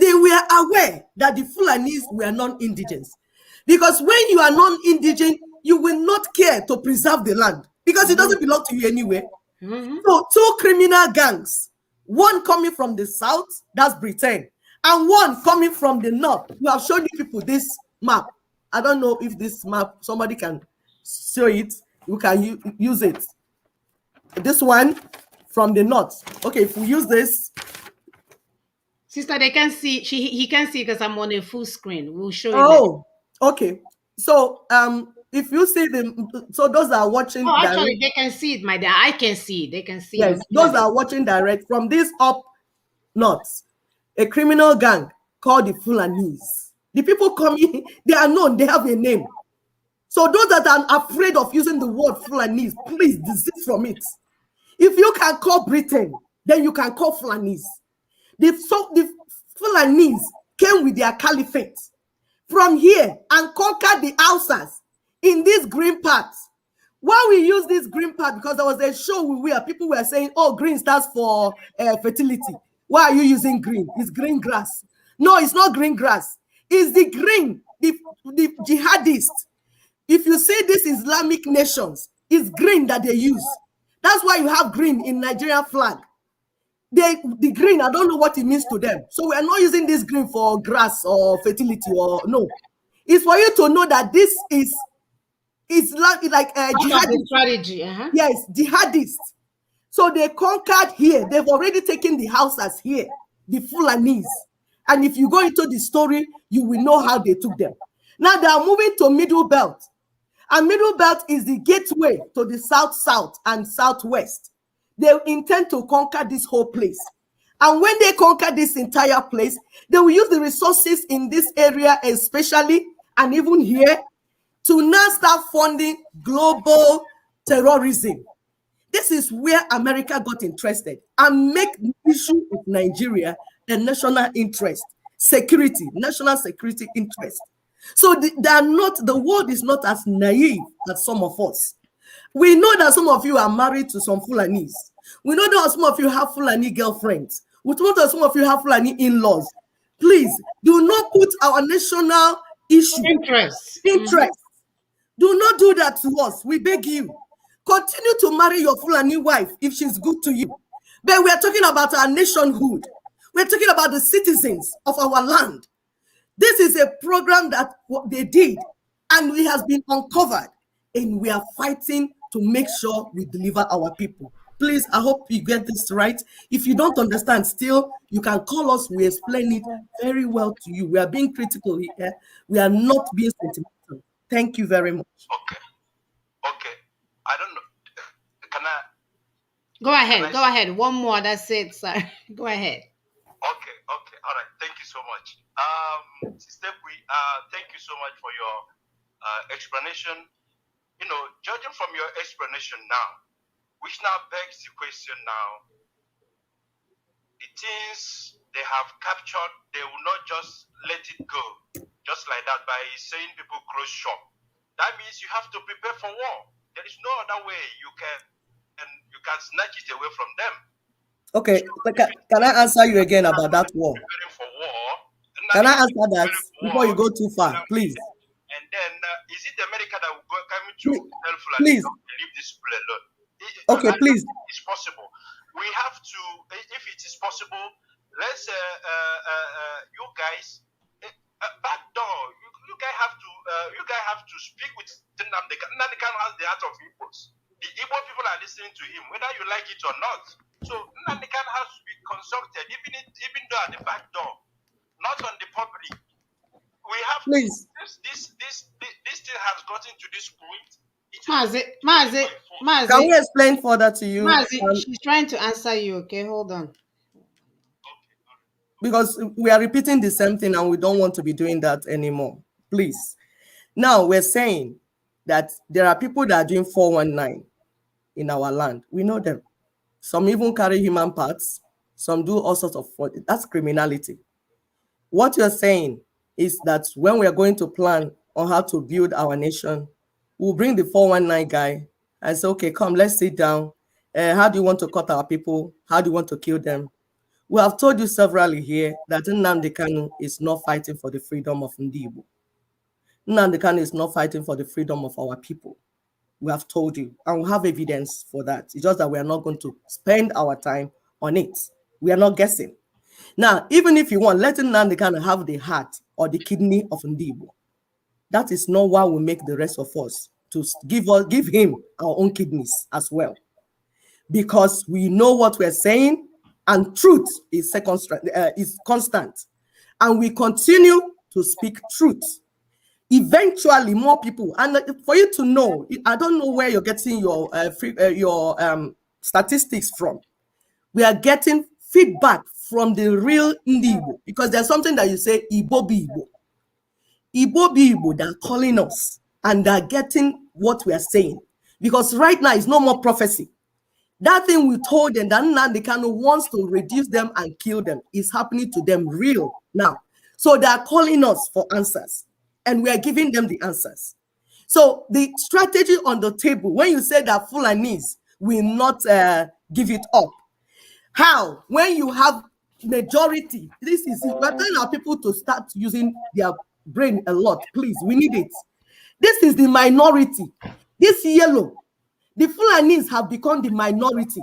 They were aware that the Fulanis were non-indigents. Because when you are non-indigent, you will not care to preserve the land because it doesn't belong to you anyway. So 2 criminal gangs, one coming from the south, that's Britain, and one coming from the north. We have shown you people this map. I don't know if this map, somebody can show it. You can use it. This one from the north. Okay, if we use this. Sister, they can see, he can see because I'm on a full screen. We'll show you. Oh, okay. So if you see them, so those that are watching. Oh, actually, they can see it, my dear. I can see it. They can see yes, it. those that are watching direct from this up north, a criminal gang called the Fulanis. The people coming, they are known, they have a name. So those that are afraid of using the word Fulanis, please desist from it. If you can call Britain, then you can call Fulanis. The Fulanis came with their caliphate from here and conquered the Hausas in these green parts. Why we use this green part? Because there was a show where people were saying, oh, green stands for fertility. Why are you using green? It's green grass. No, it's not green grass. It's the green, the jihadists. If you see these Islamic nations, it's green that they use. That's why you have green in Nigerian flag. The green, I don't know what it means to them. So we are not using this green for grass or fertility or no. It's for you to know that this is like a jihadist strategy. Yes, jihadists. So they conquered here. They've already taken the houses here, the Fulanis. And if you go into the story, you will know how they took them. Now they are moving to Middle Belt. And Middle Belt is the gateway to the south and southwest. They intend to conquer this whole place. And when they conquer this entire place, they will use the resources in this area especially, and even here, to now start funding global terrorism. This is where America got interested and make the issue of Nigeria a national interest, security, national security interest. So the world is not as naive as some of us. We know that some of you are married to some Fulanis. We know that some of you have Fulani girlfriends. We know that some of you have Fulani in-laws. Please do not put our national issue interest. Do not do that to us. We beg you. Continue to marry your Fulani wife if she's good to you. But we are talking about our nationhood. We're talking about the citizens of our land. This is a program that they did, and it has been uncovered, and we are fighting to make sure we deliver our people. Please, I hope you get this right. If you don't understand still, you can call us. We explain it very well to you. We are being critical here. We are not being sentimental. Thank you very much. Okay. I don't know. Can I? Go ahead. Go ahead. One more. That's it, sir. Go ahead. Okay. All right. Thank you so much. Sister Bui, thank you so much for your explanation. You know, judging from your explanation now, which now begs the question now, the things they have captured, they will not just let it go, just like that by saying people close shop. That means you have to prepare for war. There is no other way you can snatch it away from them. Okay, can I answer you again about that war? Preparing for war. Can I answer that before you go too far, please? And then, is it America that will come to tell Fulani please to leave this people alone? Okay, please. It's possible. We have to, if it is possible, let's you guys back door. You guys have to speak with Nnamdi Kanu. Nnamdi Kanu has the heart of Igbos. The Igbo people are listening to him, whether you like it or not. So Nnamdi Kanu has to be consulted, even though at the back door, not on the public. We have please. This thing has gotten to this point. Mazi, can we explain further to you? She's trying to answer you. Okay, hold on. Because we are repeating the same thing and we don't want to be doing that anymore. Please. Now we're saying that there are people that are doing 419 in our land. We know them. Some even carry human parts. Some do all sorts of fraud. That's criminality. What you're saying is that when we are going to plan on how to build our nation, we'll bring the 419 guy and say, okay, come, let's sit down. How do you want to cut our people? How do you want to kill them? We have told you severally here that Nnamdi Kanu is not fighting for the freedom of Ndibo. Nnamdi Kanu is not fighting for the freedom of our people. We have told you, and we have evidence for that. It's just that we are not going to spend our time on it. We are not guessing. Now, even if you want, let Nnamdi Kanu have the heart or the kidney of Ndibo. That is not why we make the rest of us to give him our own kidneys as well. Because we know what we're saying, and truth is constant. And we continue to speak truth. Eventually, more people, and for you to know, I don't know where you're getting your statistics from. We are getting feedback from the real Ndibo, because there's something that you say, Igbo be Igbo. Igbo be Igbo, they're calling us, and they're getting what we are saying. Because right now, it's no more prophecy. That thing we told them that Nnamdi Kanu wants to reduce them and kill them is happening to them real now. So they are calling us for answers, and we are giving them the answers. So the strategy on the table, when you say that Fulanis will not give it up, how? When you have majority, we're telling our people to start using their brain a lot. Please, we need it. This is the minority. This yellow, the Fulanis have become the minority.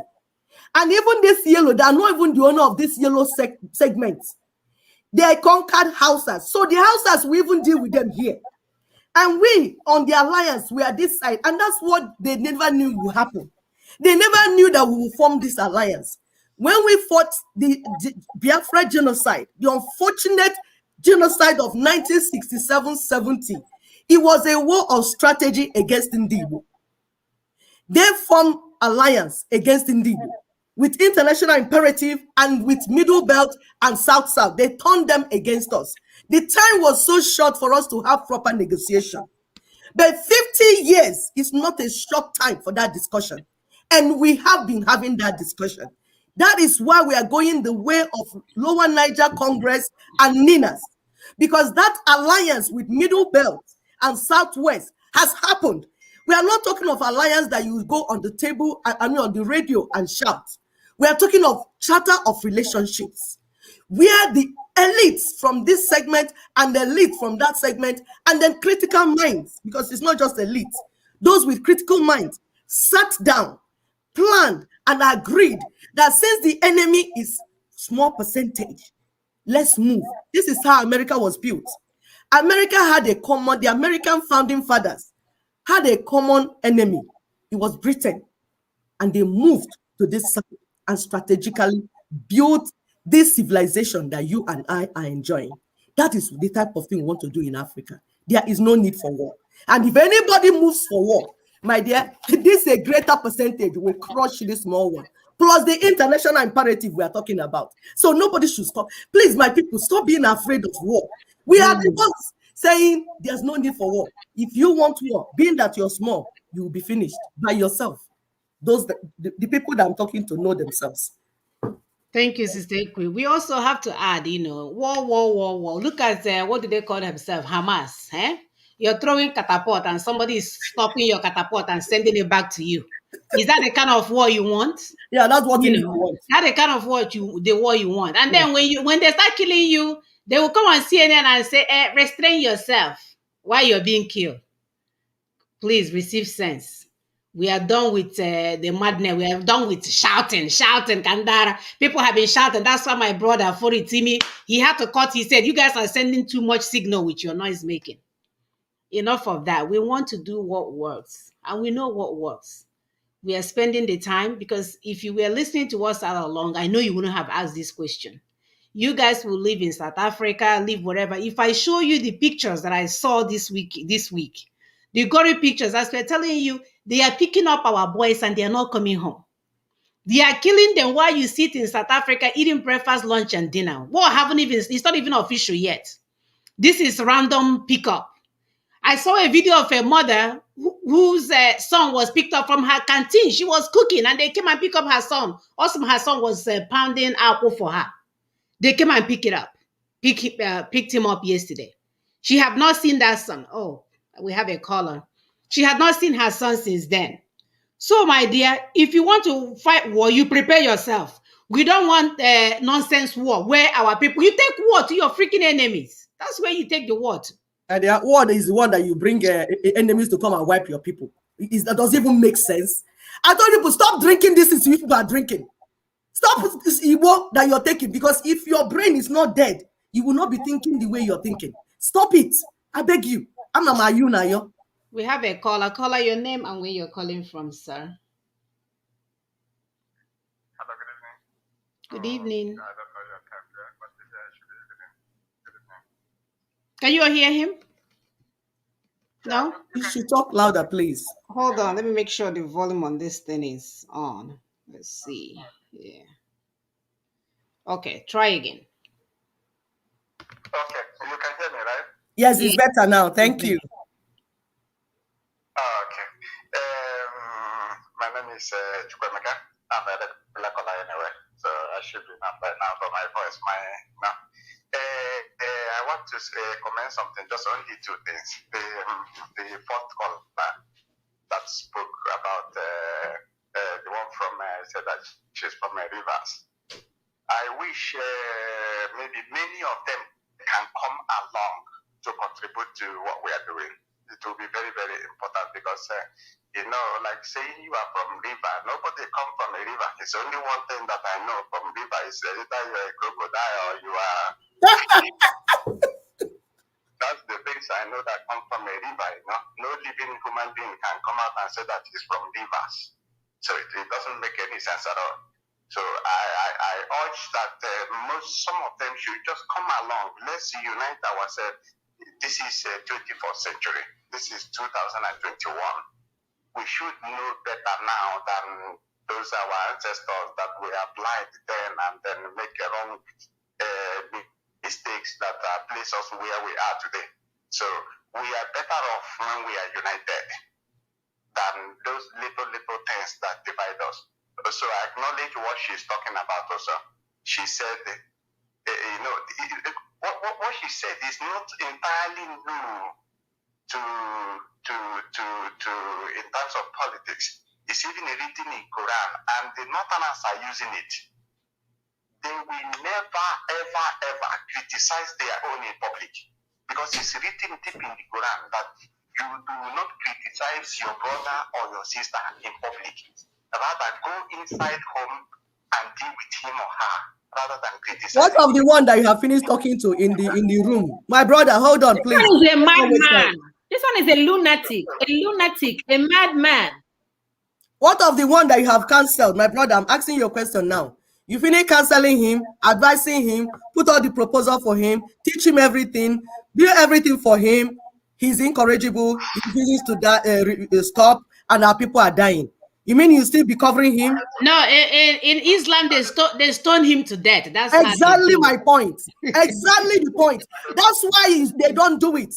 And even this yellow, they are not even the owner of this yellow segment. They conquered Hausas. So the Hausas, we even deal with them here. And we, on the alliance, we are this side. And that's what they never knew would happen. They never knew that we would form this alliance. When we fought the Biafra genocide, the unfortunate genocide of 1967-70, it was a war of strategy against Ndibo. They formed alliance against Ndibo with international imperative and with Middle Belt and South-South. They turned them against us. The time was so short for us to have proper negotiation. But 50 years is not a short time for that discussion. And we have been having that discussion. That is why we are going the way of Lower Niger Congress and Ninas. Because that alliance with Middle Belt and Southwest has happened. We are not talking of alliance that you go on the table, on the radio and shout. We are talking of charter of relationships, where the elites from this segment and the elite from that segment, and then critical minds, because it's not just elite, those with critical minds sat down, planned, and agreed that since the enemy is small percentage, let's move. This is how America was built. America had the American founding fathers had a common enemy. It was Britain. And they moved to this side and strategically built this civilization that you and I are enjoying. That is the type of thing we want to do in Africa. There is no need for war. And if anybody moves for war, my dear, this is a greater percentage will crush this small one. Plus the international imperative we are talking about. So nobody should stop. Please, my people, stop being afraid of war. We are the ones saying there's no need for war. If you want war, being that you're small, you will be finished by yourself. The people that I'm talking to know themselves. Thank you, Sister Ekwe. We also have to add, war. Look at what do they call themselves? Hamas. You're throwing catapult and somebody is stopping your catapult and sending it back to you. Is that the kind of war you want? Yeah, that's what you want. That's the kind of war you want. And then when they start killing you, they will come on CNN and say, restrain yourself while you're being killed. Please receive sense. We are done with the madness. We are done with shouting, Kandara. People have been shouting. That's why my brother, Foritimi, he had to cut. He said, you guys are sending too much signal with your noise making. Enough of that. We want to do what works. And we know what works. We are spending the time, because if you were listening to us all along, I know you wouldn't have asked this question. You guys will live in South Africa, live wherever. If I show you the pictures that I saw this week, the gory pictures, as we're telling you, they are picking up our boys and they are not coming home. They are killing them while you sit in South Africa eating breakfast, lunch, and dinner. It's not even official yet. This is random pickup. I saw a video of a mother whose son was picked up from her canteen. She was cooking and they came and picked up her son. Also, her son was pounding apple for her. They came and picked him up yesterday. She had not seen that son. Oh, we have a caller. She had not seen her son since then. So, my dear, if you want to fight war, you prepare yourself. We don't want nonsense war where our people, you take war to your freaking enemies. That's where you take the war to. And their war is the one that you bring enemies to come and wipe your people. That doesn't even make sense. I told people, stop drinking this is people are drinking. Stop this Igbo that you're taking, because if your brain is not dead, you will not be thinking the way you're thinking. Stop it. I beg you. I'm not my you now. We have a caller. Caller, your name and where you're calling from, sir. Hello, good evening. Good evening. I don't know your time there, but it should be evening. Can you hear him? No? You should talk louder, please. Hold on. Let me make sure the volume on this thing is on. Let's see. Yeah. Okay, try again. Okay, you can hear me, right? Yes, it's better now. Thank you. Okay. My name is Chukwemeka. I'm a regular caller anyway, so I should be known by now for my voice. I want to comment something, just only two things. The fourth caller that spoke about the one from said that she's from Rivers. I wish maybe many of them can come along to contribute to what we are doing. It will be very, very important because, like saying you are from river, nobody come from a river. It's only one thing that I know from river is either you're a crocodile or you are... That's the things I know that come from a river. No living human being can come out and say that he's from rivers. So it doesn't make any sense at all. So I urge that some of them should just come along. Let's unite ourselves. This is 21st century. This is 2021. We should know better now than those our ancestors that we applied then and then make wrong mistakes that place us where we are today. So we are better off when we are united than those little things that divide us. So I acknowledge what she's talking about also. She said, what she said is not entirely new to in terms of politics. It's even written in Quran, and the Northerners are using it. They will never, ever criticize their own in public, because it's written deep in the Quran that you do not criticize your brother or your sister in public. Rather, go inside home and deal with him or her, rather than criticize. What of the one that you have finished talking to in the room? My brother, hold on, please. This one is a madman. This one is a lunatic, a madman. What of the one that you have cancelled? My brother, I'm asking you a question now. You finish cancelling him, advising him, put all the proposal for him, teach him everything, do everything for him. He's incorrigible. He refuses to stop, and our people are dying. You mean you still be covering him? No, in Islam, they stone him to death. That's exactly my point. Exactly the point. That's why they don't do it.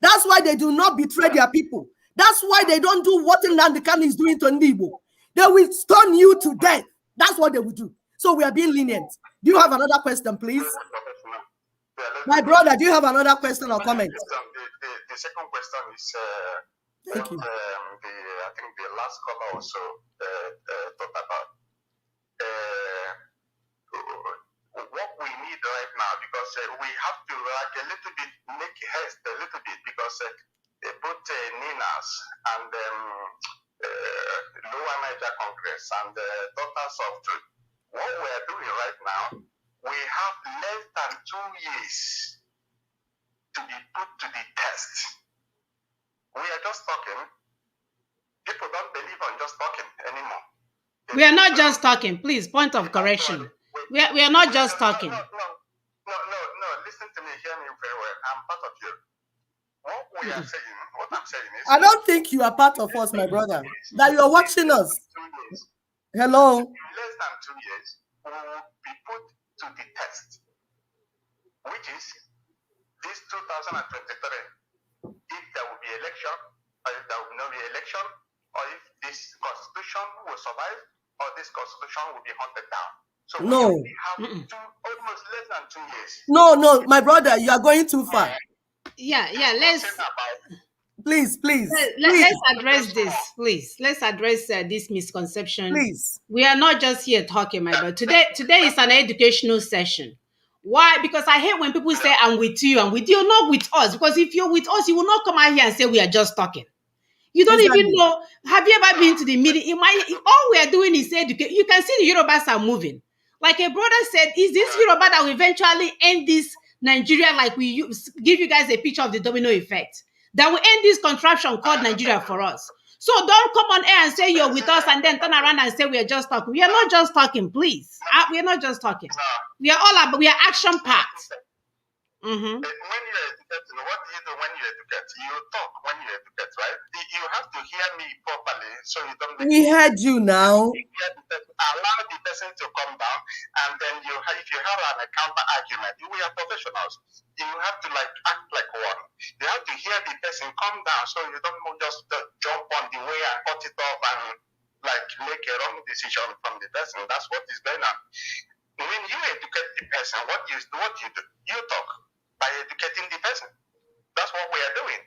That's why they do not betray their people. That's why they don't do what Nnamdi Kanu is doing to Ndibo. They will stone you to death. That's what they will do. So we are being lenient. Do you have another question, please? My brother, do you have another question or comment? The second question is thank you. I think the last caller also talked about what we need right now, because we have to make haste a little bit, because both Ninas and Lower Niger Congress and Daughters of Truth, what we are doing right now, we have less than 2 years to be put to the test. We are just talking. People don't believe on just talking anymore. We are not just talking. Please, point of correction. We are not just talking. No. Listen to me. Hear me very well. I'm part of you. What I'm saying is... I don't think you are part of us, my brother. That you are watching us. 2 years. Hello. In less than 2 years, we will be put to the test, which is this 2023. If there will be election, or if there will not be election, or if this constitution will survive, or this constitution will be hunted down. So no. We have almost less than 2 years. No, my brother, you are going too far. Yeah, let's... Please. Let's address this, please. Let's address this misconception. Please. We are not just here talking, my brother. Today is an educational session. Why? Because I hate when people say, I'm with you, not with us. Because if you're with us, you will not come out here and say we are just talking. You don't even know. Have you ever been to the meeting? All we are doing is educate. You can see the Yorubas are moving. Like a brother said, is this Yoruba that will eventually end this Nigeria, like we give you guys a picture of the domino effect, that will end this contraption called Nigeria for us? So don't come on air and say you're with us and then turn around and say we are just talking. We are not just talking, please. We are not just talking. We are all about, we are action packed. When you educate, what do you do when you educate? You talk when you educate, right? You have to hear me properly so you don't. We heard you now. Allow the person to come down, and then if you have a counter argument, we are professionals. You have to act like one. You have to hear the person come down, so you don't just jump on the way and cut it off and make a wrong decision from the person. That's what is going on. When you educate the person, what you do? You talk by educating the person. That's what we are doing.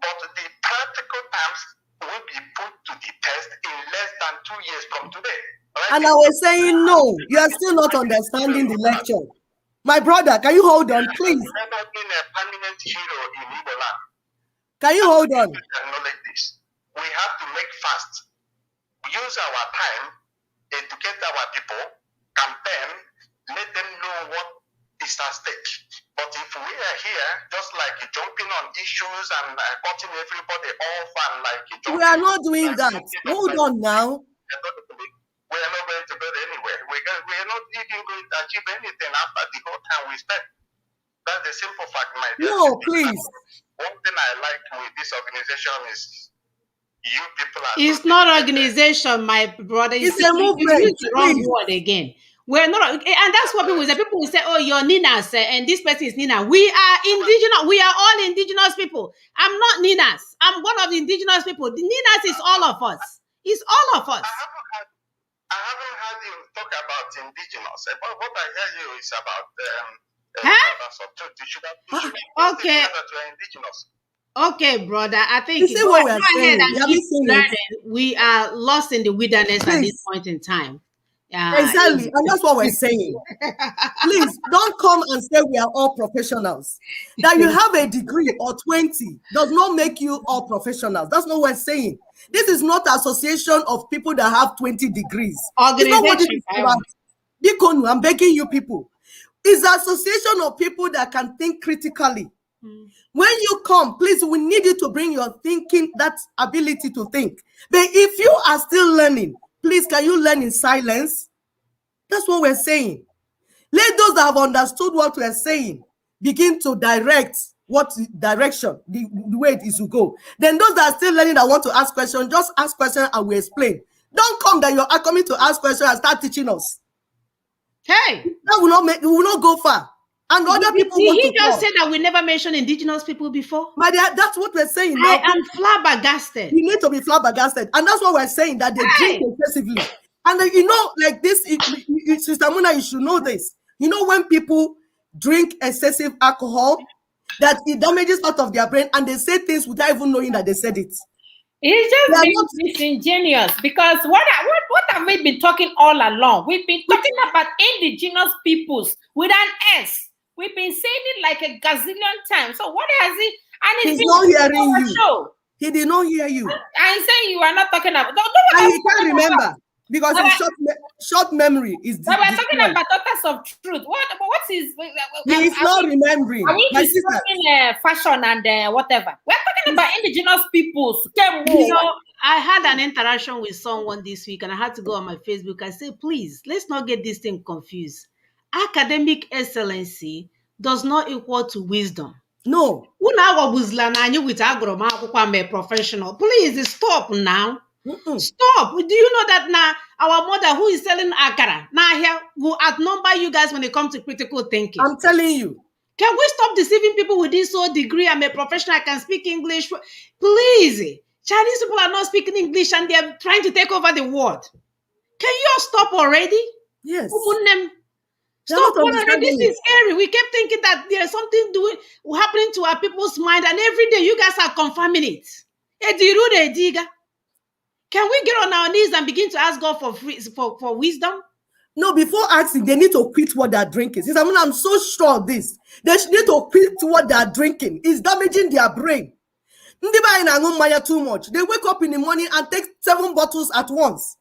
But the practical terms will be put to the test in less than 2 years from today. Right? And I was saying, no, you are still not understanding the lecture. My brother, can you hold on, please? I've never been a permanent hero in Igbo land. Can you hold on? Acknowledge this. We have to make fast. Use our time, educate our people, campaign, let them know what is at stake. But if we are here just jumping on issues and cutting everybody off and we are not doing that. Hold on now. We are not going to go anywhere. We are not even going to achieve anything after the whole time we spent. That's the simple fact, my dear. No, please. One thing I like with this organization is you people are. It's not organization, my brother. It's a movement. You use the wrong word again. We're not, and that's what people say. People will say, "Oh, you're Ninas, and this person is Nina." We are indigenous. We are all indigenous people. I'm not Ninas. I'm one of the indigenous people. The Ninas is all of us. It's all of us. I haven't heard you talk about indigenous. But what I hear you is about okay. That you're indigenous. Okay, brother. I think you see what we are saying. We are lost in the wilderness at this point in time. Exactly, and that's what we're saying. Please don't come and say we are all professionals. That you have a degree or 20 does not make you all professionals. That's not what we're saying. This is not an association of people that have 20 degrees. It's not what it is about. Bikonu, I'm begging you people. It's an association of people that can think critically. When you come, please, we need you to bring your thinking, that ability to think. But if you are still learning, please, can you learn in silence? That's what we're saying. Let those that have understood what we're saying begin to direct what direction, the way it is to go. Then those that are still learning that want to ask questions, just ask questions and we explain. Don't come that you're coming to ask questions and start teaching us. Hey, that will not go far. And other people want to just say that we never mentioned indigenous people before? But that's what we're saying. I am flabbergasted. You need to be flabbergasted. And that's what we're saying, that they drink excessively. And like this, Sister Muna, you should know this. You know, when people drink excessive alcohol, that it damages part of their brain and they say things without even knowing that they said it. It's just disingenuous, because what have we been talking all along? We've been talking about indigenous peoples with an S. We've been saying it like a gazillion times. So what has it? And he's not hearing you. Show. He did not hear you. I'm saying you are not talking about. And he can't remember because his short memory is. But we're talking about daughters of truth. What is? He is not remembering. Are we discussing fashion and whatever? We're talking about indigenous peoples. I had an interaction with someone this week, and I had to go on my Facebook. I said, please, let's not get this thing confused. Academic excellency does not equal to wisdom. No. With professional. Please stop now. Stop. Do you know that now our mother who is selling akara now here will outnumber you guys when it comes to critical thinking? I'm telling you. Can we stop deceiving people with this whole degree? I'm a professional. I can speak English. Please. Chinese people are not speaking English and they're trying to take over the world. Can you all stop already? Yes. They're Stop not wondering. This understanding it. is scary. We kept thinking that there's something happening to our people's mind, and every day you guys are confirming it. Can we get on our knees and begin to ask God for wisdom? No, before asking, they need to quit what they're drinking. Since I'm so sure of this. They need to quit what they're drinking. It's damaging their brain. Too much. They wake up in the morning and take 7 bottles at once.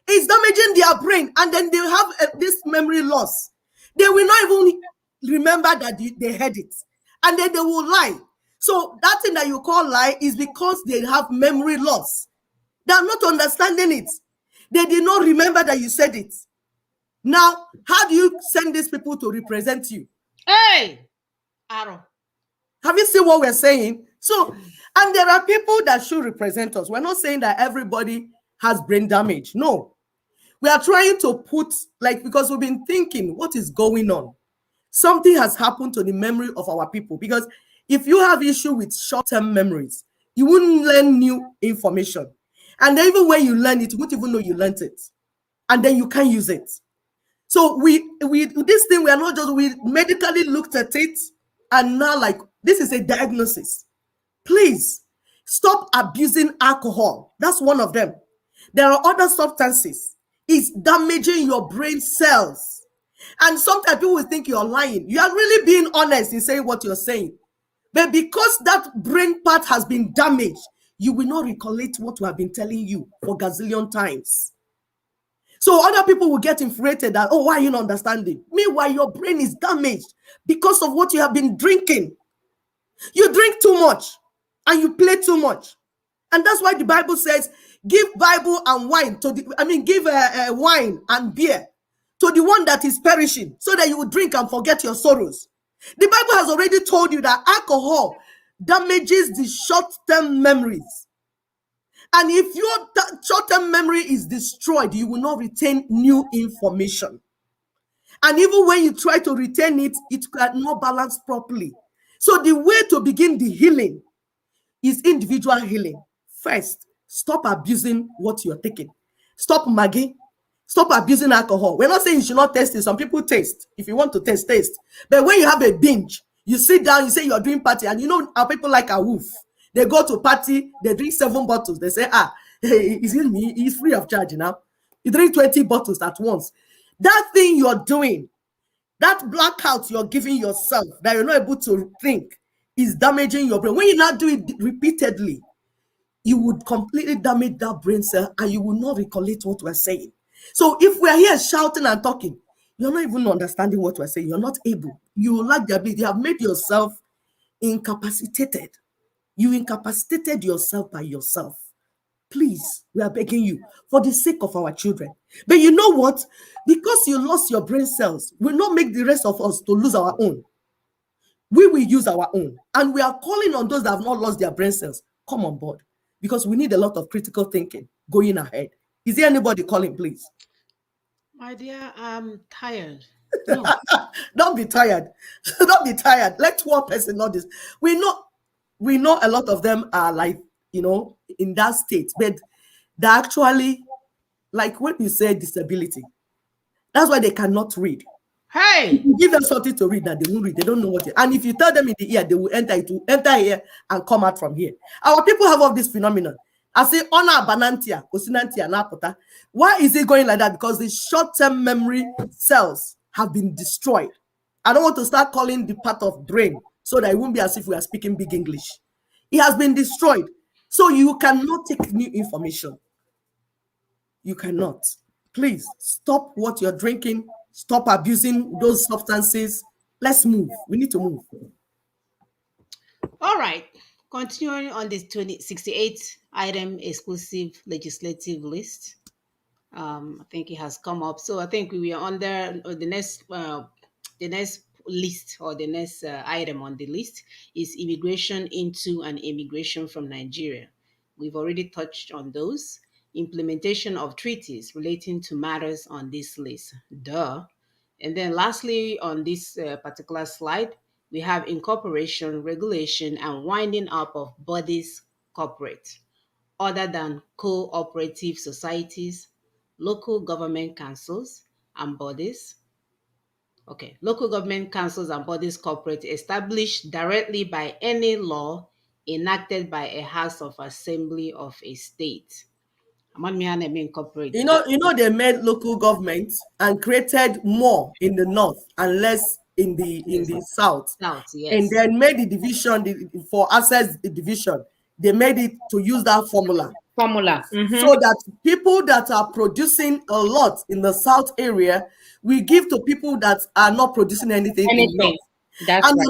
It's damaging their brain, and then they have this memory loss. They will not even remember that they heard it, and then they will lie. So that thing that you call lie is because they have memory loss. They are not understanding it. They did not remember that you said it. Now, how do you send these people to represent you? Hey, Aaron. Have you seen what we're saying? So, and there are people that should represent us. We're not saying that everybody has brain damage. No. We are trying to put, because we've been thinking, what is going on? Something has happened to the memory of our people. Because if you have issue with short-term memories, you wouldn't learn new information. And then even when you learn it, you won't even know you learned it. And then you can't use it. So this thing, we medically looked at it, and now this is a diagnosis. Please stop abusing alcohol. That's one of them. There are other substances. It's damaging your brain cells. And sometimes people will think you're lying. You are really being honest in saying what you're saying. But because that brain part has been damaged, you will not recollect what we have been telling you for gazillion times. So other people will get infuriated that, oh, why are you not understanding? Meanwhile, your brain is damaged because of what you have been drinking. You drink too much and you play too much. And that's why the Bible says, give Bible and wine give wine and beer to the one that is perishing, so that you will drink and forget your sorrows. The Bible has already told you that alcohol damages the short-term memories. And if your short-term memory is destroyed, you will not retain new information. And even when you try to retain it, it cannot balance properly. So the way to begin the healing is individual healing. First, stop abusing what you're taking. Stop Maggie. Stop abusing alcohol. We're not saying you should not taste it. Some people taste. If you want to taste, taste. But when you have a binge, you sit down, you say you're doing party, and our people like a wolf. They go to party, they drink 7 bottles. They say, hey, he's free of charge now. You drink 20 bottles at once. That thing you're doing, that blackout you're giving yourself, that you're not able to think, is damaging your brain. When you not do it repeatedly, you would completely damage that brain cell, and you will not recollect what we're saying. So if we're here shouting and talking, you're not even understanding what we're saying. You're not able. You lack the ability. You have made yourself incapacitated. You incapacitated yourself by yourself. Please, we are begging you, for the sake of our children. But you know what? Because you lost your brain cells, will not make the rest of us to lose our own. We will use our own. And we are calling on those that have not lost their brain cells. Come on board. Because we need a lot of critical thinking going ahead. Is there anybody calling, please? My dear, I'm tired. No. Don't be tired. Don't be tired. Let one person know this. We know a lot of them are in that state, but they're actually, like when you say disability, that's why they cannot read. Hey, you give them something to read that they won't read. They don't know what. And if you tell them in the ear, they will enter here and come out from here. Our people have all this phenomenon. I say honor banantia, osinantia, napota. Why is it going like that? Because the short-term memory cells have been destroyed. I don't want to start calling the part of brain so that it won't be as if we are speaking big English. It has been destroyed. So you cannot take new information. You cannot. Please stop what you're drinking. Stop abusing those substances. Let's move. We need to move. All right. Continuing on this 68 item exclusive legislative list. I think it has come up. So I think we are under the next list, or the next item on the list is immigration into and immigration from Nigeria. We've already touched on those. Implementation of treaties relating to matters on this list. Duh. And then lastly, on this particular slide, we have incorporation, regulation, and winding up of bodies corporate, other than cooperative societies, local government councils and bodies, Okay. Local government councils and bodies corporate established directly by any law enacted by a House of Assembly of a state. Incorporate. You know, they made local government and created more in the north and less in the south. South, yes. And then made the division for access division. They made it to use that formula. So that people that are producing a lot in the south area, we give to people that are not producing anything in the north. That's And right.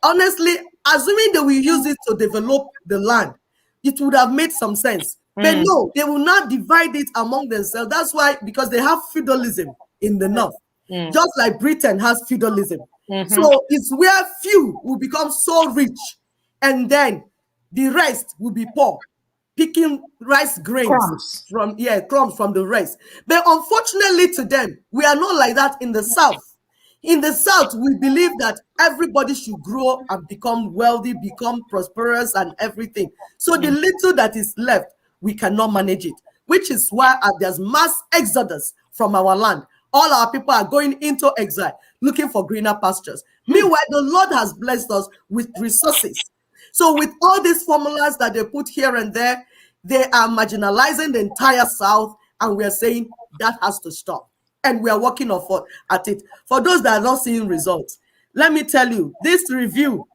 honestly, assuming that we use it to develop the land, it would have made some sense. But no, they will not divide it among themselves. That's why, because they have feudalism in the north, just like Britain has feudalism. So it's where few will become so rich, and then the rest will be poor, picking rice grains crumbs from the rest. But unfortunately to them, we are not like that in the south. In the south, we believe that everybody should grow and become wealthy, become prosperous and everything. So the little that is left, we cannot manage it, which is why there's mass exodus from our land. All our people are going into exile, looking for greener pastures. Meanwhile, the Lord has blessed us with resources. So with all these formulas that they put here and there, they are marginalizing the entire South, and we are saying that has to stop. And we are working at it. For those that are not seeing results, let me tell you, this review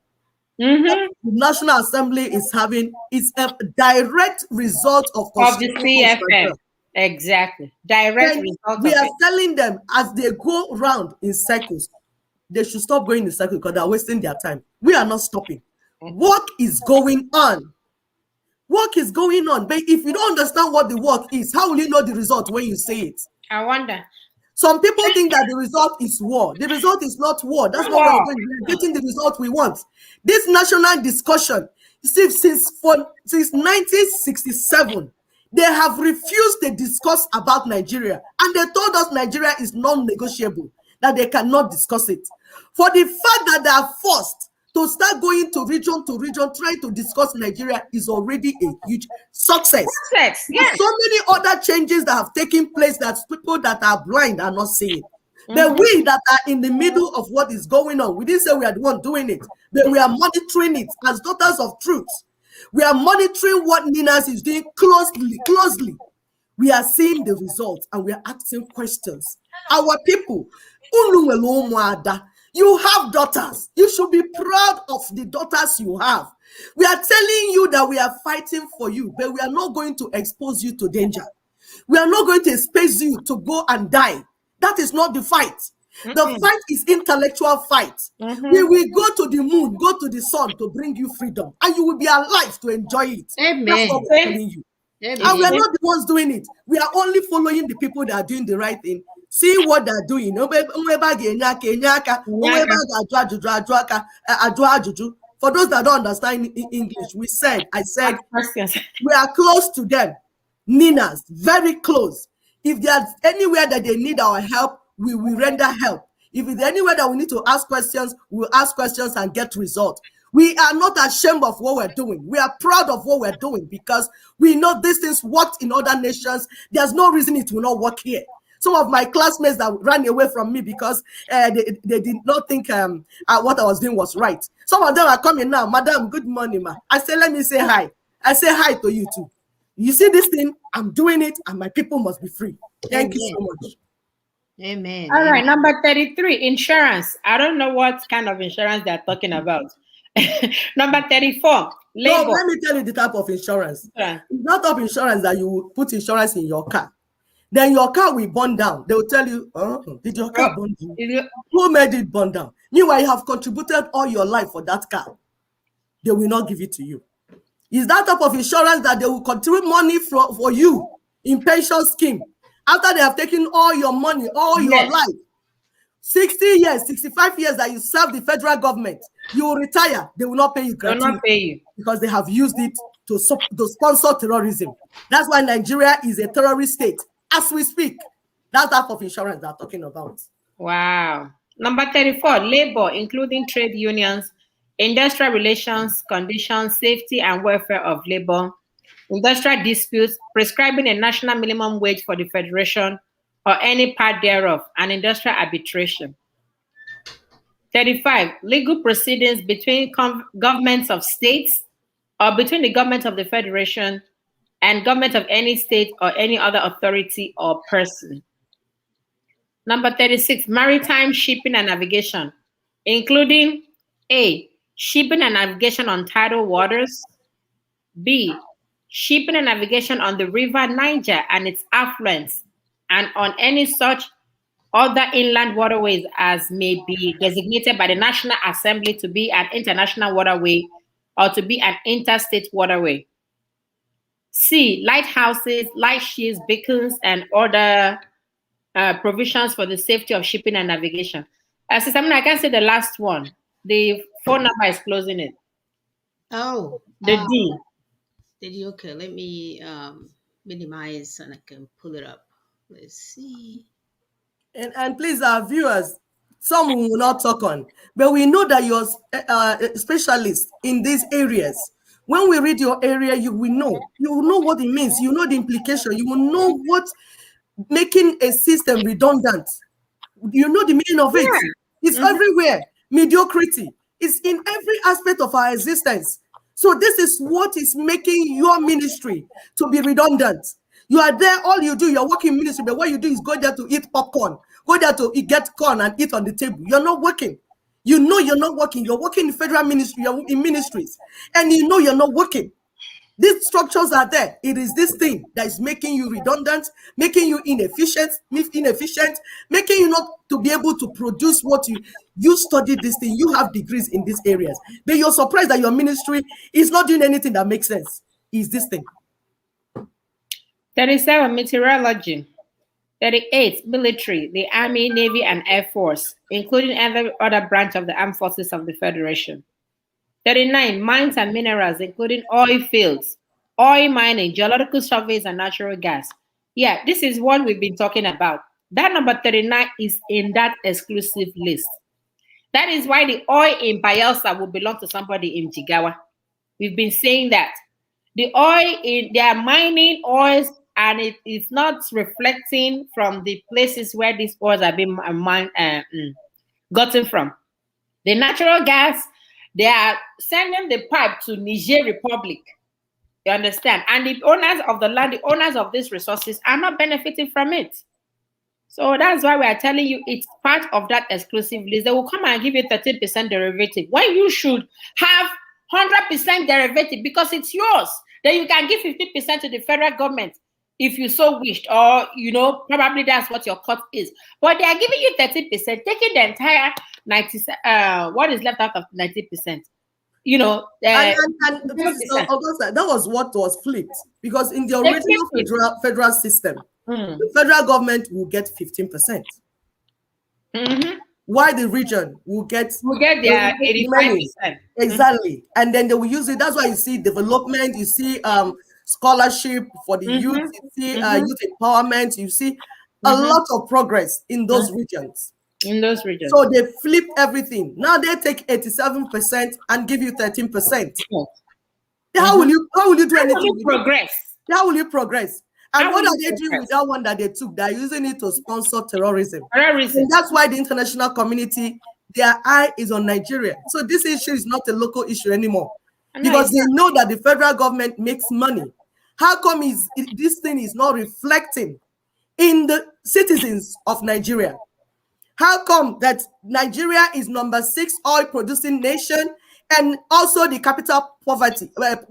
the National Assembly is having is a direct result of the CFM. Exactly. Direct result. We are telling them as they go round in circles, they should stop going in circles because they're wasting their time. We are not stopping. Work is going on. Work is going on. But if you don't understand what the work is, how will you know the result when you say it? I wonder. Some people think that the result is war. The result is not war. That's not what we're doing. We're getting the result we want. This national discussion, since 1967, they have refused to discuss about Nigeria. And they told us Nigeria is non-negotiable, that they cannot discuss it. For the fact that they are forced to start going to region, trying to discuss Nigeria is already a huge success. Yes. So many other changes that have taken place that people that are blind are not seeing. But we that are in the middle of what is going on, we didn't say we are the one doing it, but we are monitoring it as daughters of truth. We are monitoring what Ninas is doing closely. We are seeing the results and we are asking questions. Our people, you have daughters. You should be proud of the daughters you have. We are telling you that we are fighting for you, but we are not going to expose you to danger. We are not going to expose you to go and die. That is not the fight. The fight is intellectual fight. We will go to the moon, go to the sun to bring you freedom, and you will be alive to enjoy it. Amen. That's what we're telling you. Amen. And we are not the ones doing it. We are only following the people that are doing the right thing. See what they're doing. For those that don't understand English, I said, we are close to them. Ninas, very close. If there's anywhere that they need our help, we will render help. If it's anywhere that we need to ask questions, we'll ask questions and get results. We are not ashamed of what we're doing. We are proud of what we're doing because we know these things worked in other nations. There's no reason it will not work here. Some of my classmates that ran away from me because they did not think what I was doing was right. Some of them are coming now. Madam, good morning, ma. I say, let me say hi. I say hi to you too. You see this thing? I'm doing it and my people must be free. Thank you so much. Amen. All right, number 33, insurance. I don't know what kind of insurance they're talking about. Number 34, labor. No, let me tell you the type of insurance. Yeah. It's not of insurance that you put insurance in your car. Then your car will burn down. They will tell you, did your car burn down? Who made it burn down? Meanwhile, you have contributed all your life for that car. They will not give it to you. Is that type of insurance that they will contribute money for you in pension scheme after they have taken all your money, all your life? 60 years, 65 years that you serve the federal government, you will retire. They will not pay you gratuity. They will not pay you because they have used it to sponsor terrorism. That's why Nigeria is a terrorist state. As we speak, that type of insurance they're talking about. Wow. Number 34, labor, including trade unions, industrial relations, conditions, safety and welfare of labor, industrial disputes, prescribing a national minimum wage for the federation or any part thereof, and industrial arbitration. 35. Legal proceedings between governments of states or between the government of the federation and government of any state or any other authority or person. Number 36. Maritime shipping and navigation, including A. Shipping and navigation on tidal waters. B. Shipping and navigation on the river Niger and its affluents and on any such other inland waterways as may be designated by the National Assembly to be an international waterway or to be an interstate waterway. C. Lighthouses, lightships, beacons, and other provisions for the safety of shipping and navigation. Sister Amina, I can say the last one. The phone number is closing it. Oh, The D. did you? Okay, let me minimize and I can pull it up. Let's see. And please, our viewers, some we will not talk on, but we know that you're a specialist in these areas. When we read your area, you will know what it means. You know the implication. You will know what making a system redundant. You know the meaning of it. It's everywhere. Mediocrity is in every aspect of our existence. So this is what is making your ministry to be redundant. You are there, all you do, you're working ministry, but what you do is go there to eat popcorn, go there to get corn and eat on the table. You're not working. You know you're not working. You're working in federal ministry, you're in ministries, and you know you're not working. These structures are there. It is this thing that is making you redundant, making you inefficient, making you not to be able to produce what you studied this thing. You have degrees in these areas, but you're surprised that your ministry is not doing anything that makes sense. Is this thing? 37. Meteorology. 38. Military, the Army, Navy, and Air Force, including every other branch of the armed forces of the Federation. 39. Mines and minerals, including oil fields, oil mining, geological surveys, and natural gas. Yeah, this is what we've been talking about. That number 39 is in that exclusive list. That is why the oil in Bayelsa will belong to somebody in Jigawa. We've been saying that. The oil, they are mining oils, and it is not reflecting from the places where these oils are being gotten from. The natural gas, they are sending the pipe to Niger Republic. You understand? And the owners of the land, the owners of these resources are not benefiting from it. So that's why we are telling you it's part of that exclusive list. They will come and give you 13% derivative when you should have 100% derivative because it's yours. Then you can give 50% to the federal government if you so wished, or probably that's what your cut is. But they are giving you 30%, taking the entire 90. What is left out of 90%? And that was what was flipped, because in the original federal system, the federal government will get 15%. Why the region will get their 85%. Exactly. And then they will use it. That's why you see development, you see scholarship for the youth, you see youth empowerment, you see a lot of progress in those regions. So they flip everything. Now they take 87% and give you 13%. How will you do anything? How will you progress? And what are they doing with that one that they took? They're using it to sponsor terrorism. And that's why the international community, their eye is on Nigeria. So this issue is not a local issue anymore, because they know that the federal government makes money. How come this thing is not reflecting in the citizens of Nigeria? How come that Nigeria is number 6 oil producing nation and also the capital of poverty of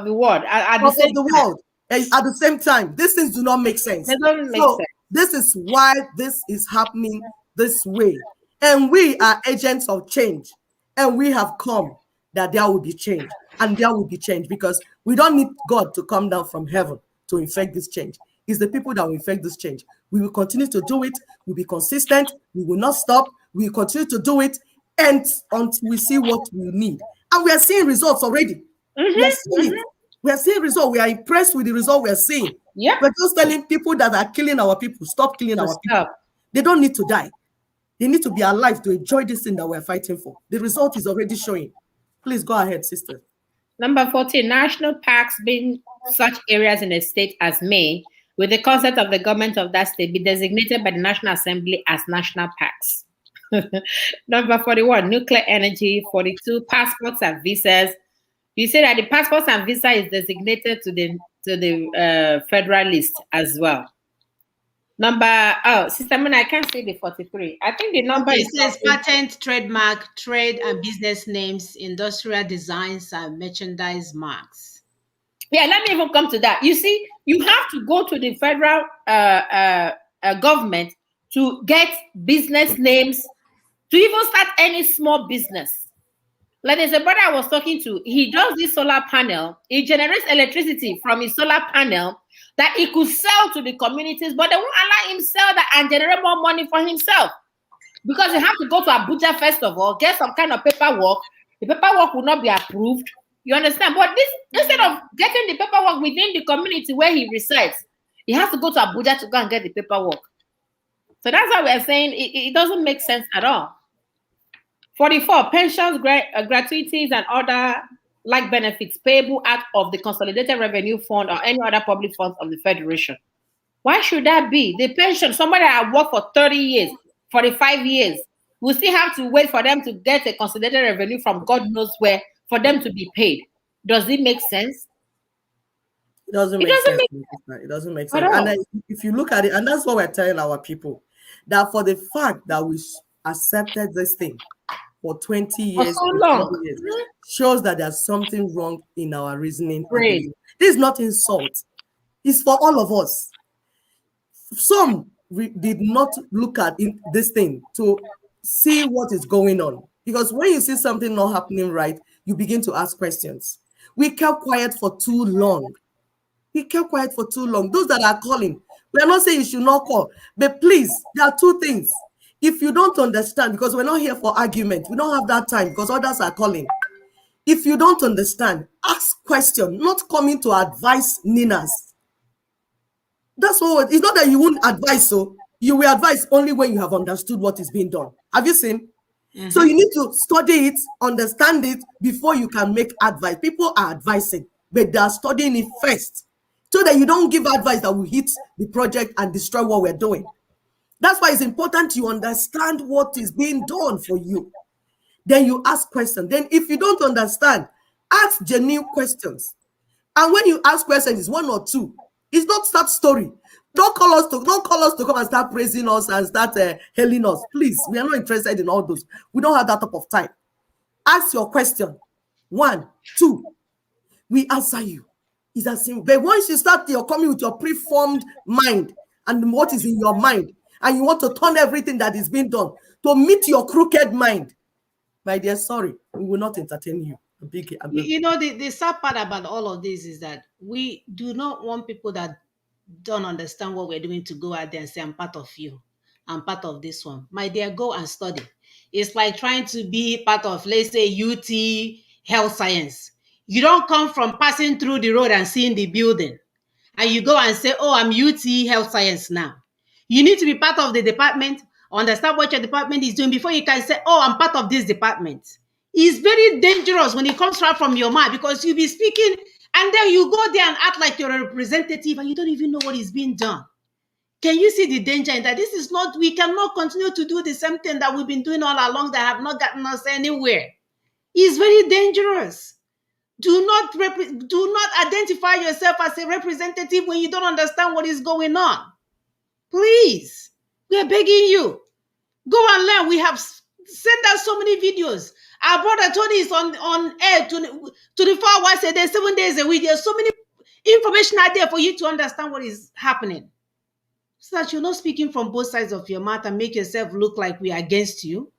the world at the same time? These things do not make sense. They don't make sense. This is why this is happening this way. And we are agents of change. And we have come that there will be change. And there will be change, because we don't need God to come down from heaven to effect this change. It's the people that will effect this change. We will continue to do it. We'll be consistent. We will not stop. We will continue to do it until we see what we need. And we are seeing results already. We are seeing it. We are seeing results. We are impressed with the result we are seeing. Yeah. We're just telling people that are killing our people, stop killing our people. They don't need to die. They need to be alive to enjoy this thing that we're fighting for. The result is already showing. Please go ahead, sister. Number 14, national parks being such areas in a state as may, with the consent of the government of that state, be designated by the National Assembly as national parks. Number 41, nuclear energy. 42, passports and visas. You say that the passports and visa is designated to the federal list as well. Sister Mina, I can't see the 43. I think the number it says patent, trademark, trade and business names, industrial designs, and merchandise marks. Yeah, let me even come to that. You see, you have to go to the federal government to get business names, to even start any small business. Like there's a brother I was talking to, he does this solar panel, he generates electricity from his solar panel that he could sell to the communities, but they won't allow him sell that and generate more money for himself. Because you have to go to Abuja first of all, get some kind of paperwork. The paperwork will not be approved. You understand? But this, instead of getting the paperwork within the community where he resides, he has to go to Abuja to go and get the paperwork. So that's why we're saying it doesn't make sense at all. 44, pensions, gratuities, and other like benefits payable out of the Consolidated Revenue Fund or any other public funds of the Federation. Why should that be? The pension, somebody that worked for 30 years, 45 years, will still have to wait for them to get a Consolidated Revenue from God knows where for them to be paid. Does it make sense? It doesn't make sense. It doesn't make sense. And if you look at it, and that's what we're telling our people, that for the fact that we accepted this thing for 20 years, for so long, shows that there's something wrong in our reasoning. This is not insult. It's for all of us. Some did not look at this thing to see what is going on. Because when you see something not happening right, you begin to ask questions. We kept quiet for too long. Those that are calling, we are not saying you should not call. But please, there are two things. If you don't understand, because we're not here for argument, we don't have that time because others are calling. If you don't understand, ask question, not coming to advise Ninas. That's what it's not that you won't advise, so you will advise only when you have understood what is being done. Have you seen? Mm-hmm. So you need to study it, understand it before you can make advice. People are advising, but they are studying it first so that you don't give advice that will hit the project and destroy what we're doing. That's why it's important you understand what is being done for you. Then you ask questions. Then if you don't understand, ask genuine questions. And when you ask questions, it's one or two. It's not start story. Don't call us to come and start praising us and start hailing us. Please, we are not interested in all those. We don't have that type of time. Ask your question. 1, 2. We answer you. It's as simple. But once you start, you're coming with your preformed mind and what is in your mind, and you want to turn everything that is being done to meet your crooked mind, my dear, sorry, we will not entertain you. You know, the sad part about all of this is that we do not want people that don't understand what we're doing to go out there and say, I'm part of you. I'm part of this one. My dear, go and study. It's like trying to be part of, let's say, UT health science. You don't come from passing through the road and seeing the building, and you go and say, oh, I'm UT health science now. You need to be part of the department, understand what your department is doing before you can say, oh, I'm part of this department. It's very dangerous when it comes right from your mind, because you'll be speaking and then you go there and act like you're a representative and you don't even know what is being done. Can you see the danger in that? This is not, we cannot continue to do the same thing that we've been doing all along that have not gotten us anywhere. It's very dangerous. Do not identify yourself as a representative when you don't understand what is going on. Please, we are begging you. Go and learn. We have sent out so many videos. Our brother Tony is on air 24 hours a day, 7 days a week. There's so many information out there for you to understand what is happening, so that you're not speaking from both sides of your mouth and make yourself look like we are against you.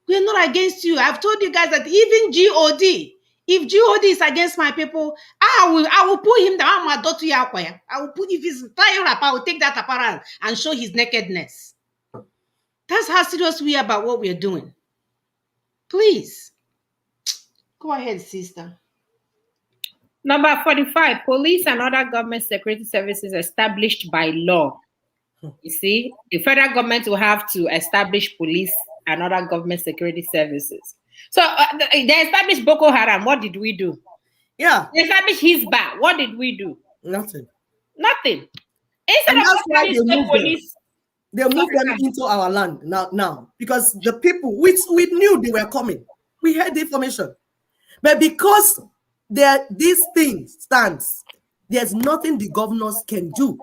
We're not against you. I've told you guys that even God, if God is against my people, I will put him down. I will put, if he's tying up, I will take that apparel and show his nakedness. That's how serious we are about what we're doing. Please. Go ahead, sister. Number 45, police and other government security services established by law. You see, the federal government will have to establish police and other government security services. So they established Boko Haram. What did we do? Yeah. They established Hizbah. What did we do? Nothing. Nothing. Instead of establishing police. They moved them into our land now because the people, we knew they were coming. We had the information. But because this thing stands, there's nothing the governors can do.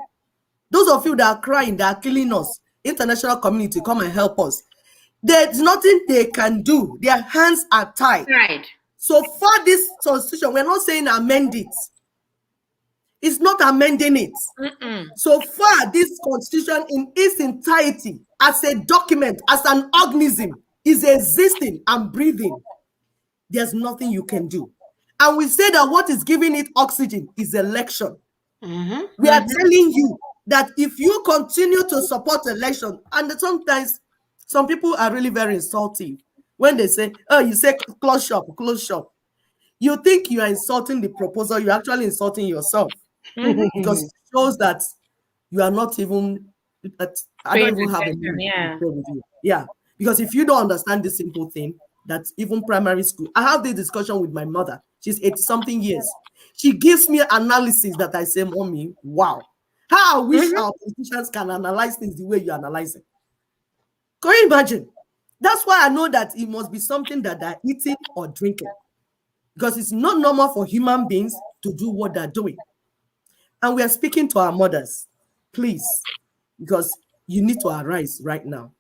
Those of you that are crying, that are killing us, international community, come and help us. There's nothing they can do. Their hands are tied. Right. So far, this constitution, we're not saying amend it. It's not amending it. So far, this constitution in its entirety, as a document, as an organism, is existing and breathing. There's nothing you can do. And we say that what is giving it oxygen is election. We are telling you that if you continue to support election, and sometimes some people are really very insulting when they say, oh, you say close shop, close shop. You think you are insulting the proposal, you're actually insulting yourself. Because it shows that you are not even, I don't even have a meaning to play with you. Yeah, because if you don't understand this simple thing, that even primary school, I have this discussion with my mother. She's 80-something years. She gives me analysis that I say, Mommy, wow. How I wish our politicians can analyze things the way you analyze it. Can you imagine? That's why I know that it must be something that they're eating or drinking. Because it's not normal for human beings to do what they're doing. And we are speaking to our mothers, please, because you need to arise right now.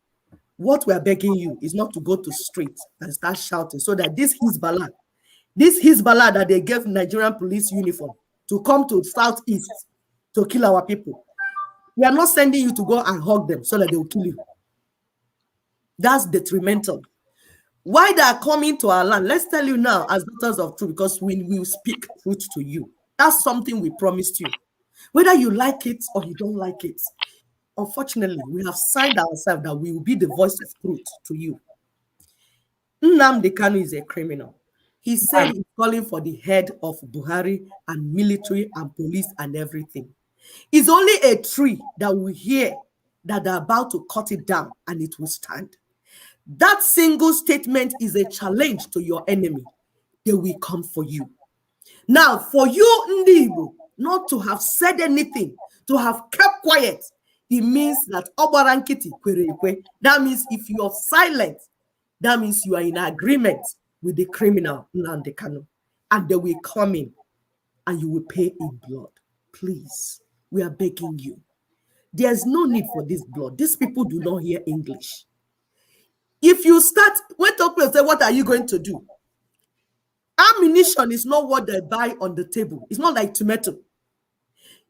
What we are begging you is not to go to street and start shouting so that this Hezbollah that they gave Nigerian police uniform to come to Southeast to kill our people. We are not sending you to go and hug them so that they will kill you. That's detrimental. Why they are coming to our land? Let's tell you now as daughters of truth, because we will speak truth to you. That's something we promised you. Whether you like it or you don't like it, unfortunately, we have signed ourselves that we will be the voice of truth to you. Nnamdi Kanu is a criminal. He said he's calling for the head of Buhari and military and police and everything. It's only a tree that will hear that they're about to cut it down and it will stand. That single statement is a challenge to your enemy. They will come for you. Now, for you, Ndibo, not to have said anything, to have kept quiet, it means that Obarankiti Kwerekwe. That means if you are silent, that means you are in agreement with the criminal Nnamdi Kanu, and they will come in and you will pay in blood. Please, we are begging you. There's no need for this blood. These people do not hear English. If you start, when talk people say, what are you going to do? Ammunition is not what they buy on the table. It's not like tomato.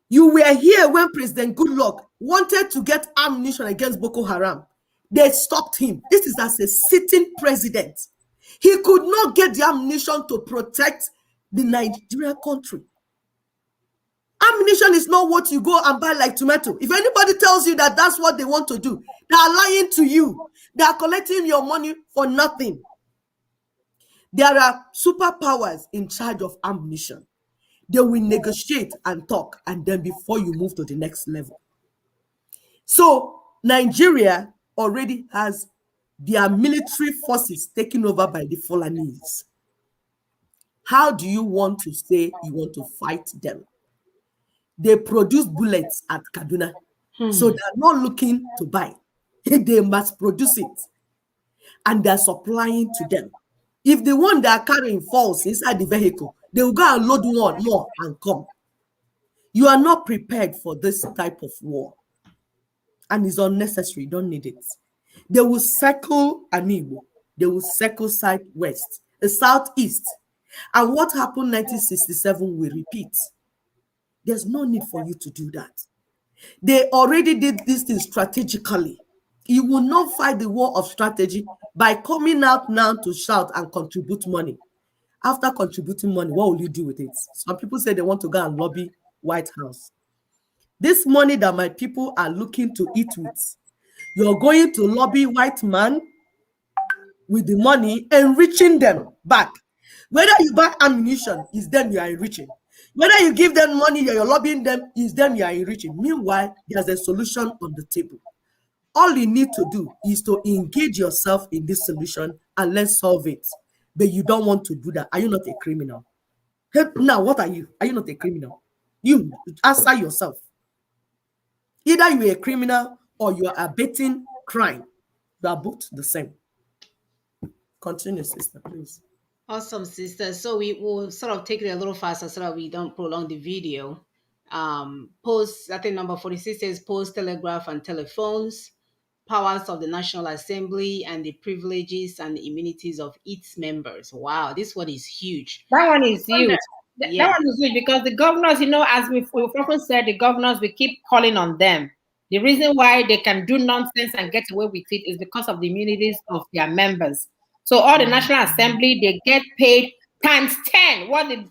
You were here when President Goodluck wanted to get ammunition against Boko Haram. They stopped him. This is as a sitting president. He could not get the ammunition to protect the Nigerian country. Ammunition is not what you go and buy like tomato. If anybody tells you that that's what they want to do, they are lying to you. They are collecting your money for nothing. There are superpowers in charge of ammunition. They will negotiate and talk, and then before you move to the next level. So Nigeria already has their military forces taken over by the Fulanese. How do you want to say you want to fight them? They produce bullets at Kaduna, so they're not looking to buy. They must produce it, and they're supplying to them. If the one they are carrying falls inside the vehicle, they will go and load one more and come. You are not prepared for this type of war, and it's unnecessary. You don't need it. They will circle Anibo. They will circle southwest, the southeast, and what happened in 1967 will repeat. There's no need for you to do that. They already did this thing strategically. You will not fight the war of strategy by coming out now to shout and contribute money. After contributing money, what will you do with it? Some people say they want to go and lobby White House. This money that my people are looking to eat with, you're going to lobby white man with the money, enriching them back. Whether you buy ammunition, is them you are enriching. Whether you give them money, you're lobbying them, is them you are enriching. Meanwhile, there's a solution on the table. All you need to do is to engage yourself in this solution and let's solve it. But you don't want to do that. Are you not a criminal? Now, what are you? Are you not a criminal? You answer yourself. Either you're a criminal or you are abetting crime, you are both the same. Continue, sister, please. Awesome, sister. So we will sort of take it a little faster so that we don't prolong the video. Post, I think number 46 says post, telegraph, and telephones, powers of the National Assembly, and the privileges and immunities of its members. Wow, this one is huge. That one is huge. That Yeah. one is huge because the governors, as we've often said, the governors, we keep calling on them. The reason why they can do nonsense and get away with it is because of the immunities of their members. So all the National Assembly, they get paid times 10 what the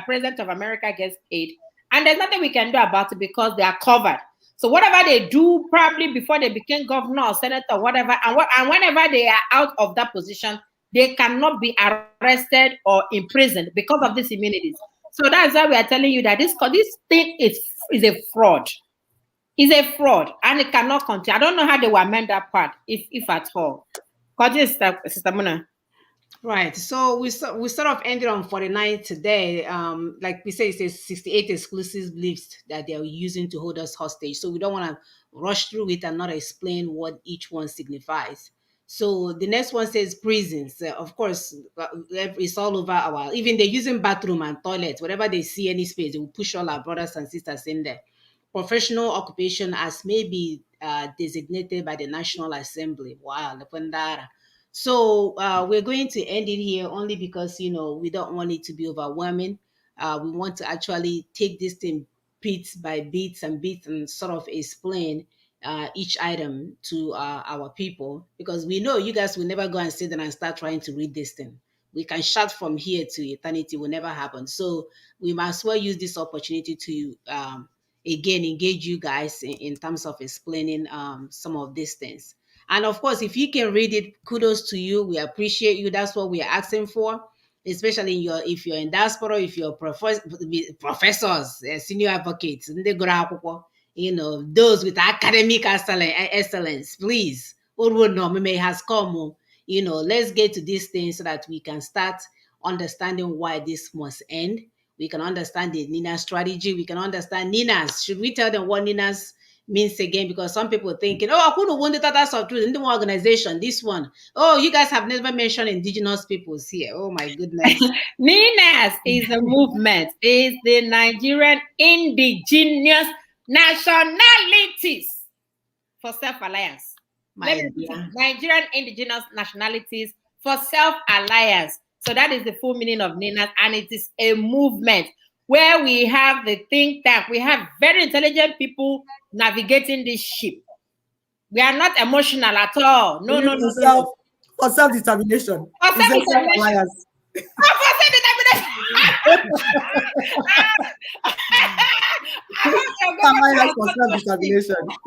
President of America gets paid. And there's nothing we can do about it because they are covered. So whatever they do, probably before they became governor or senator or whatever, and whenever they are out of that position, they cannot be arrested or imprisoned because of these immunities. So that's why we are telling you that this thing is a fraud. It's a fraud, and it cannot continue. I don't know how they will amend that part, if at all. Continue, Sister Mona. Right. So we sort of ended on 49 today. Like we say, it's 68 exclusive lists that they're using to hold us hostage. So we don't want to rush through it and not explain what each one signifies. So the next one says prisons. Of course, it's all over our. Even they're using bathroom and toilets. Wherever they see any space, they will push all our brothers and sisters in there. Professional occupation as may be designated by the National Assembly. Wow, Lepandara. So we're going to end it here only because we don't want it to be overwhelming. We want to actually take this thing bits by bits and sort of explain each item to our people, because we know you guys will never go and sit down and start trying to read this thing. We can shout from here to eternity, will never happen. So we might as well use this opportunity to again engage you guys in terms of explaining some of these things. And of course, if you can read it, kudos to you. We appreciate you. That's what we are asking for, especially if you're in diaspora, if you're professors, senior advocates, those with academic excellence, please. May has come. Let's get to this thing so that we can start understanding why this must end. We can understand the Nina strategy. We can understand Nina's. Should we tell them what Nina's means again? Because some people are thinking, I could have won the Tatars of Truth in the organization. This one. Oh, you guys have never mentioned indigenous peoples here. Oh my goodness. Ninas is a movement. Is the Nigerian indigenous nationalities for self-alliance. Nigerian indigenous nationalities for self-alliance. So that is the full meaning of Ninas, and it is a movement where we have the think tank. We have very intelligent people navigating this ship. We are not emotional at all. No. For self-determination. For self-determination. Self-determination.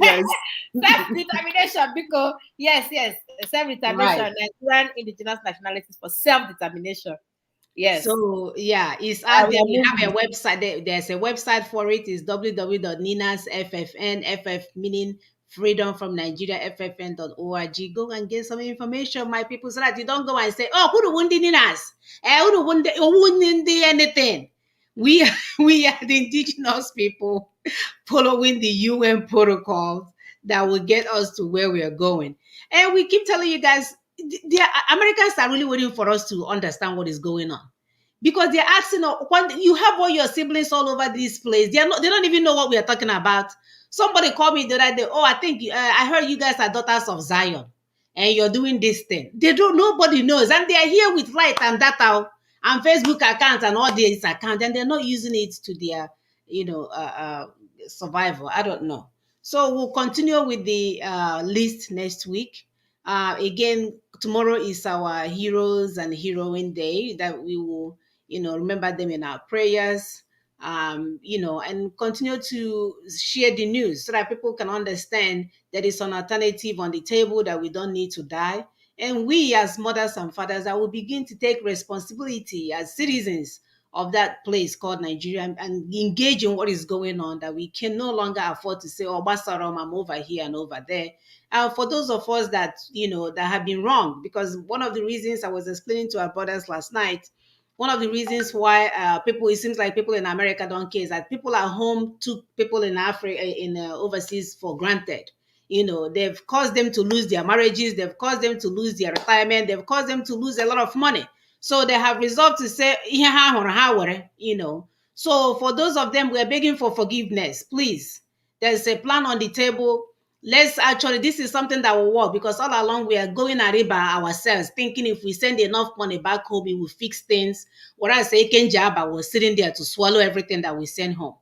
Yes. Self-determination, because yes, self-determination. Nigerian indigenous nationalities for self-determination. Yes. So yeah, it's out there. We have a website. There's a website for it. It's www.ninasffn, FF meaning freedom from Nigeria, ffn.org. Go and get some information, my people, so that you don't go and say, who do wound Ninas? Who wound anything? We are the indigenous people following the UN protocols that will get us to where we are going. And we keep telling you guys, the Americans are really waiting for us to understand what is going on, because they're asking, you have all your siblings all over this place. They don't even know what we are talking about. Somebody called me the other day. I think I heard you guys are daughters of Zion and you're doing this thing. Nobody knows. And they are here with light and data and Facebook accounts and all these accounts, and they're not using it to their, survival. I don't know. So we'll continue with the list next week. Again, tomorrow is our heroes and heroine day, that we will, remember them in our prayers, and continue to share the news so that people can understand that it's an alternative on the table, that we don't need to die. And we as mothers and fathers, I will begin to take responsibility as citizens of that place called Nigeria and engage in what is going on, that we can no longer afford to say, Basaram, I'm over here and over there. For those of us that, that have been wrong, because one of the reasons I was explaining to our brothers last night, one of the reasons why it seems like people in America don't care, is that people at home took people in Africa, in overseas for granted. They've caused them to lose their marriages, they've caused them to lose their retirement, they've caused them to lose a lot of money. So they have resolved to say, So for those of them, we're begging for forgiveness. Please, there's a plan on the table. This is something that will work, because all along we are going Ariba ourselves, thinking if we send enough money back home, it will fix things. Whereas Jaba was sitting there to swallow everything that we send home.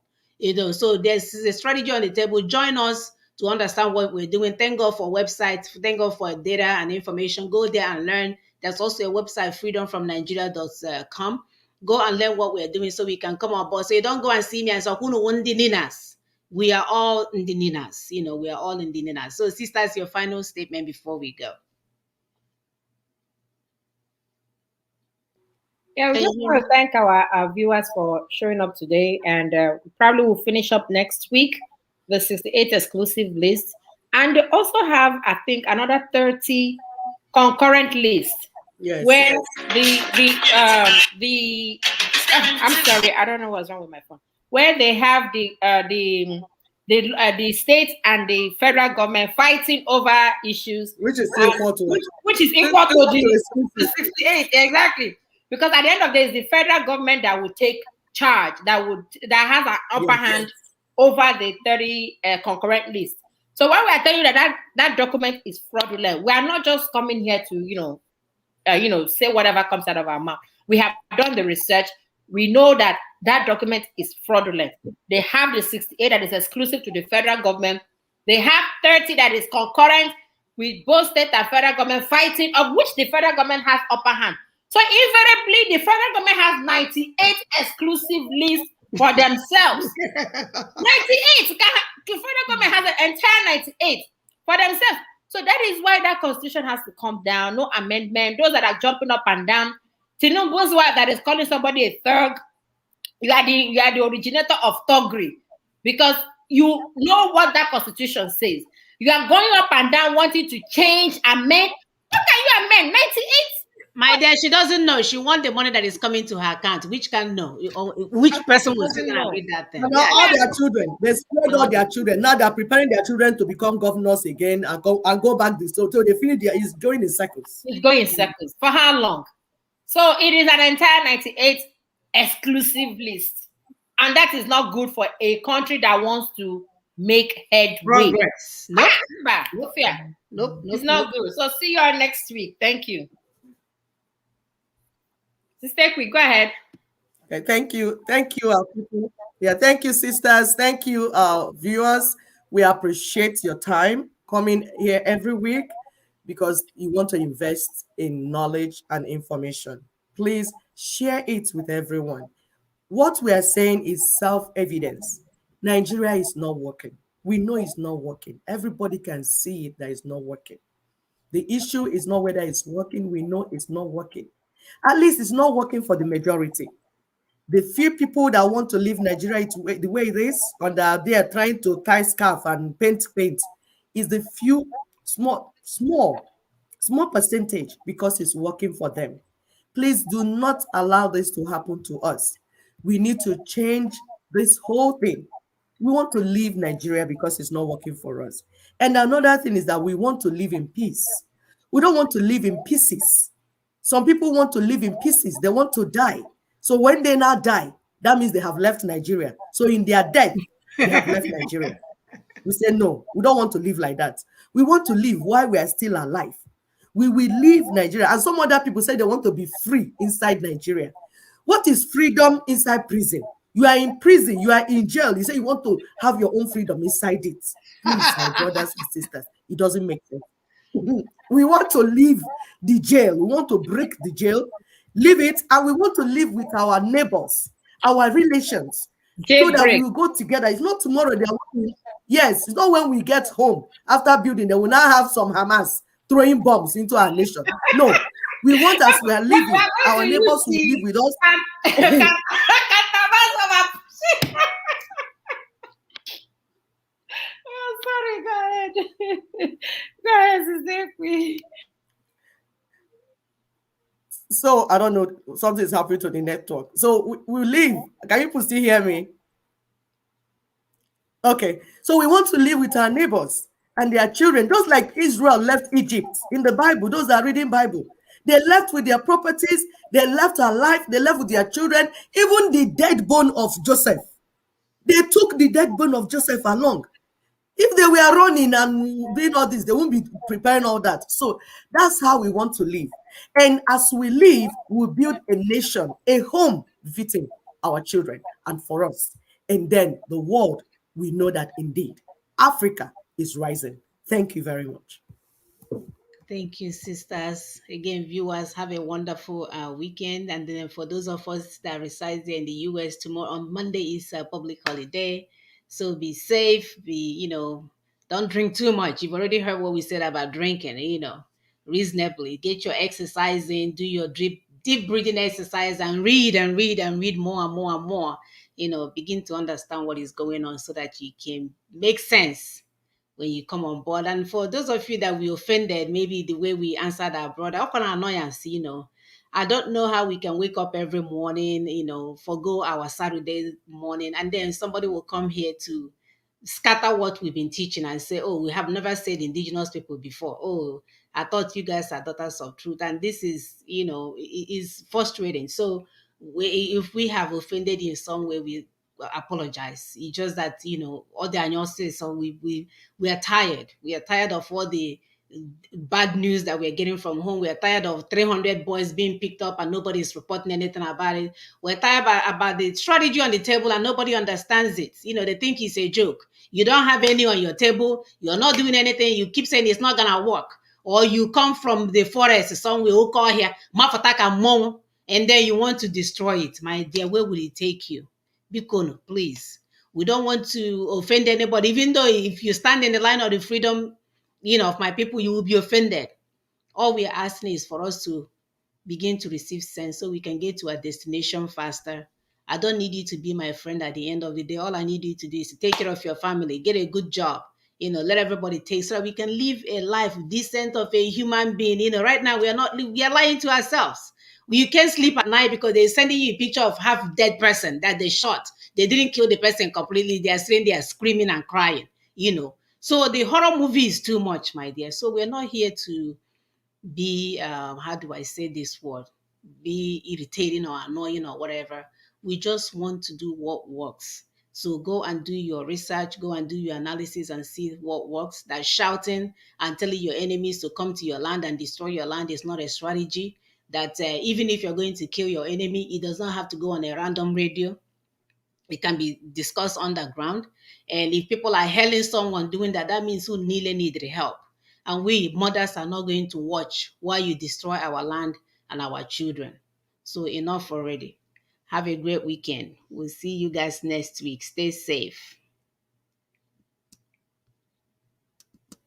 So there's a strategy on the table. Join us to understand what we're doing. Thank God for websites. Thank God for data and information. Go there and learn. There's also a website, freedomfromnigeria.com. Go and learn what we're doing so we can come on board. So you don't go and see me and say, Ninas. We are all in the Ninas. We are all in the Ninas. So, sisters, your final statement before we go. Yeah, we just want to thank our viewers for showing up today, and we probably will finish up next week the 68 exclusive list, and also have, I think, another 30 concurrent lists. Yes. Where I'm sorry, I don't know what's wrong with my phone. Where they have the state and the federal government fighting over issues, which is equal to which is equal to the 68, exactly. Because at the end of the day, it's the federal government that would take charge, that has an upper hand over the 30 concurrent list. So when we are telling you that document is fraudulent, we are not just coming here to say whatever comes out of our mouth. We have done the research. We know that document is fraudulent. They have the 68 that is exclusive to the federal government. They have 30 that is concurrent with both state and federal government fighting, of which the federal government has upper hand. So invariably, the federal government has 98 exclusive lists for themselves. 98. The federal government has an entire 98 for themselves. So that is why that constitution has to come down. No amendment. Those that are jumping up and down. Tinubu's wife that is calling somebody a thug. You are the originator of thuggery, because you know what that constitution says. You are going up and down wanting to change, amend. What can you amend? 98? My dear, she doesn't know. She wants the money that is coming to her account. Which can know? Which person will sit and read that thing? All their children. They spread all their children. Now they're preparing their children to become governors again and go back this. So they finish it's going in circles. It's going in circles. For how long? So it is an entire 98 exclusive list. And that is not good for a country that wants to make headway. Progress. Nope. Nope. It's not good. So see you all next week. Thank you. Sister Quick, go ahead. Okay, thank you. Thank you, our people. Yeah, thank you, sisters. Thank you, viewers. We appreciate your time coming here every week because you want to invest in knowledge and information. Please share it with everyone. What we are saying is self-evidence. Nigeria is not working. We know it's not working. Everybody can see it that it's not working. The issue is not whether it's working. We know it's not working. At least it's not working for the majority. The few people that want to leave Nigeria the way it is, and they are trying to tie scarf and paint, is the few small percentage because it's working for them. Please do not allow this to happen to us. We need to change this whole thing. We want to leave Nigeria because it's not working for us. And another thing is that we want to live in peace. We don't want to live in pieces. Some people want to live in pieces. They want to die. So when they now die, that means they have left Nigeria. So in their death, they have left Nigeria. We say, no, we don't want to live like that. We want to live while we are still alive. We will leave Nigeria. And some other people say they want to be free inside Nigeria. What is freedom inside prison? You are in prison. You are in jail. You say you want to have your own freedom inside it. Please, my brothers and sisters, it doesn't make sense. We want to leave the jail. We want to break the jail, leave it, and we want to live with our neighbors, our relations, so that we will go together. It's not tomorrow. Yes, it's not when we get home after building, they will now have some Hamas throwing bombs into our nation. No, we want, as we are living, our neighbors will live with us. Sorry, go ahead. Go ahead, Sister. So I don't know, something is happening to the network. So we leave. Can you still hear me? Okay, so we want to live with our neighbors. and their children, just like Israel left Egypt in the Bible. Those that are reading Bible, they left with their properties, they left their life, they left with their children, even the dead bone of Joseph. They took the dead bone of Joseph along. If they were running and doing all this, they won't be preparing all that. So that's how we want to live. And as we live, we build a nation, a home fitting our children and for us. And then the world, we know that indeed Africa is rising. Thank you very much. Thank you, sisters. Again, viewers, have a wonderful weekend. And then for those of us that reside there in the US, tomorrow on Monday is a public holiday. So be safe, don't drink too much. You've already heard what we said about drinking, reasonably. Get your exercise in, do your deep breathing exercise, and read and read and read more and more and more. Begin to understand what is going on so that you can make sense when you come on board. And for those of you that we offended, maybe the way we answered our brother, how can annoyance, I don't know how we can wake up every morning, forgo our Saturday morning, and then somebody will come here to scatter what we've been teaching and say, oh, we have never said indigenous people before. Oh, I thought you guys are daughters of truth. And this is, is frustrating. So if we have offended you in some way, we apologize. It's just that, all the annoyances, so we are tired. We are tired of all the bad news that we're getting from home. We're tired of 300 boys being picked up and nobody's reporting anything about it. We're tired about the strategy on the table and nobody understands it. They think it's a joke. You don't have any on your table. You're not doing anything. You keep saying it's not going to work. Or you come from the forest somewhere, who call here, Mafataka Mong, and then you want to destroy it. My dear, where will it take you? Bikono, please. We don't want to offend anybody, even though if you stand in the line of the freedom, of my people, you will be offended. All we are asking is for us to begin to receive sense so we can get to our destination faster. I don't need you to be my friend at the end of the day. All I need you to do is to take care of your family, get a good job, let everybody take so that we can live a life decent of a human being. Right now we are lying to ourselves. You can't sleep at night because they're sending you a picture of half dead person that they shot. They didn't kill the person completely. They are saying they are screaming and crying. So the horror movie is too much, my dear. So we're not here to be how do I say this word, be irritating or annoying or whatever. We just want to do what works. So go and do your research, go and do your analysis and see what works. That shouting and telling your enemies to come to your land and destroy your land is not a strategy. That even if you're going to kill your enemy, it does not have to go on a random radio. It can be discussed underground. And if people are hailing someone doing that, that means who really need the help. And we mothers are not going to watch while you destroy our land and our children. So enough already. Have a great weekend. We'll see you guys next week. Stay safe.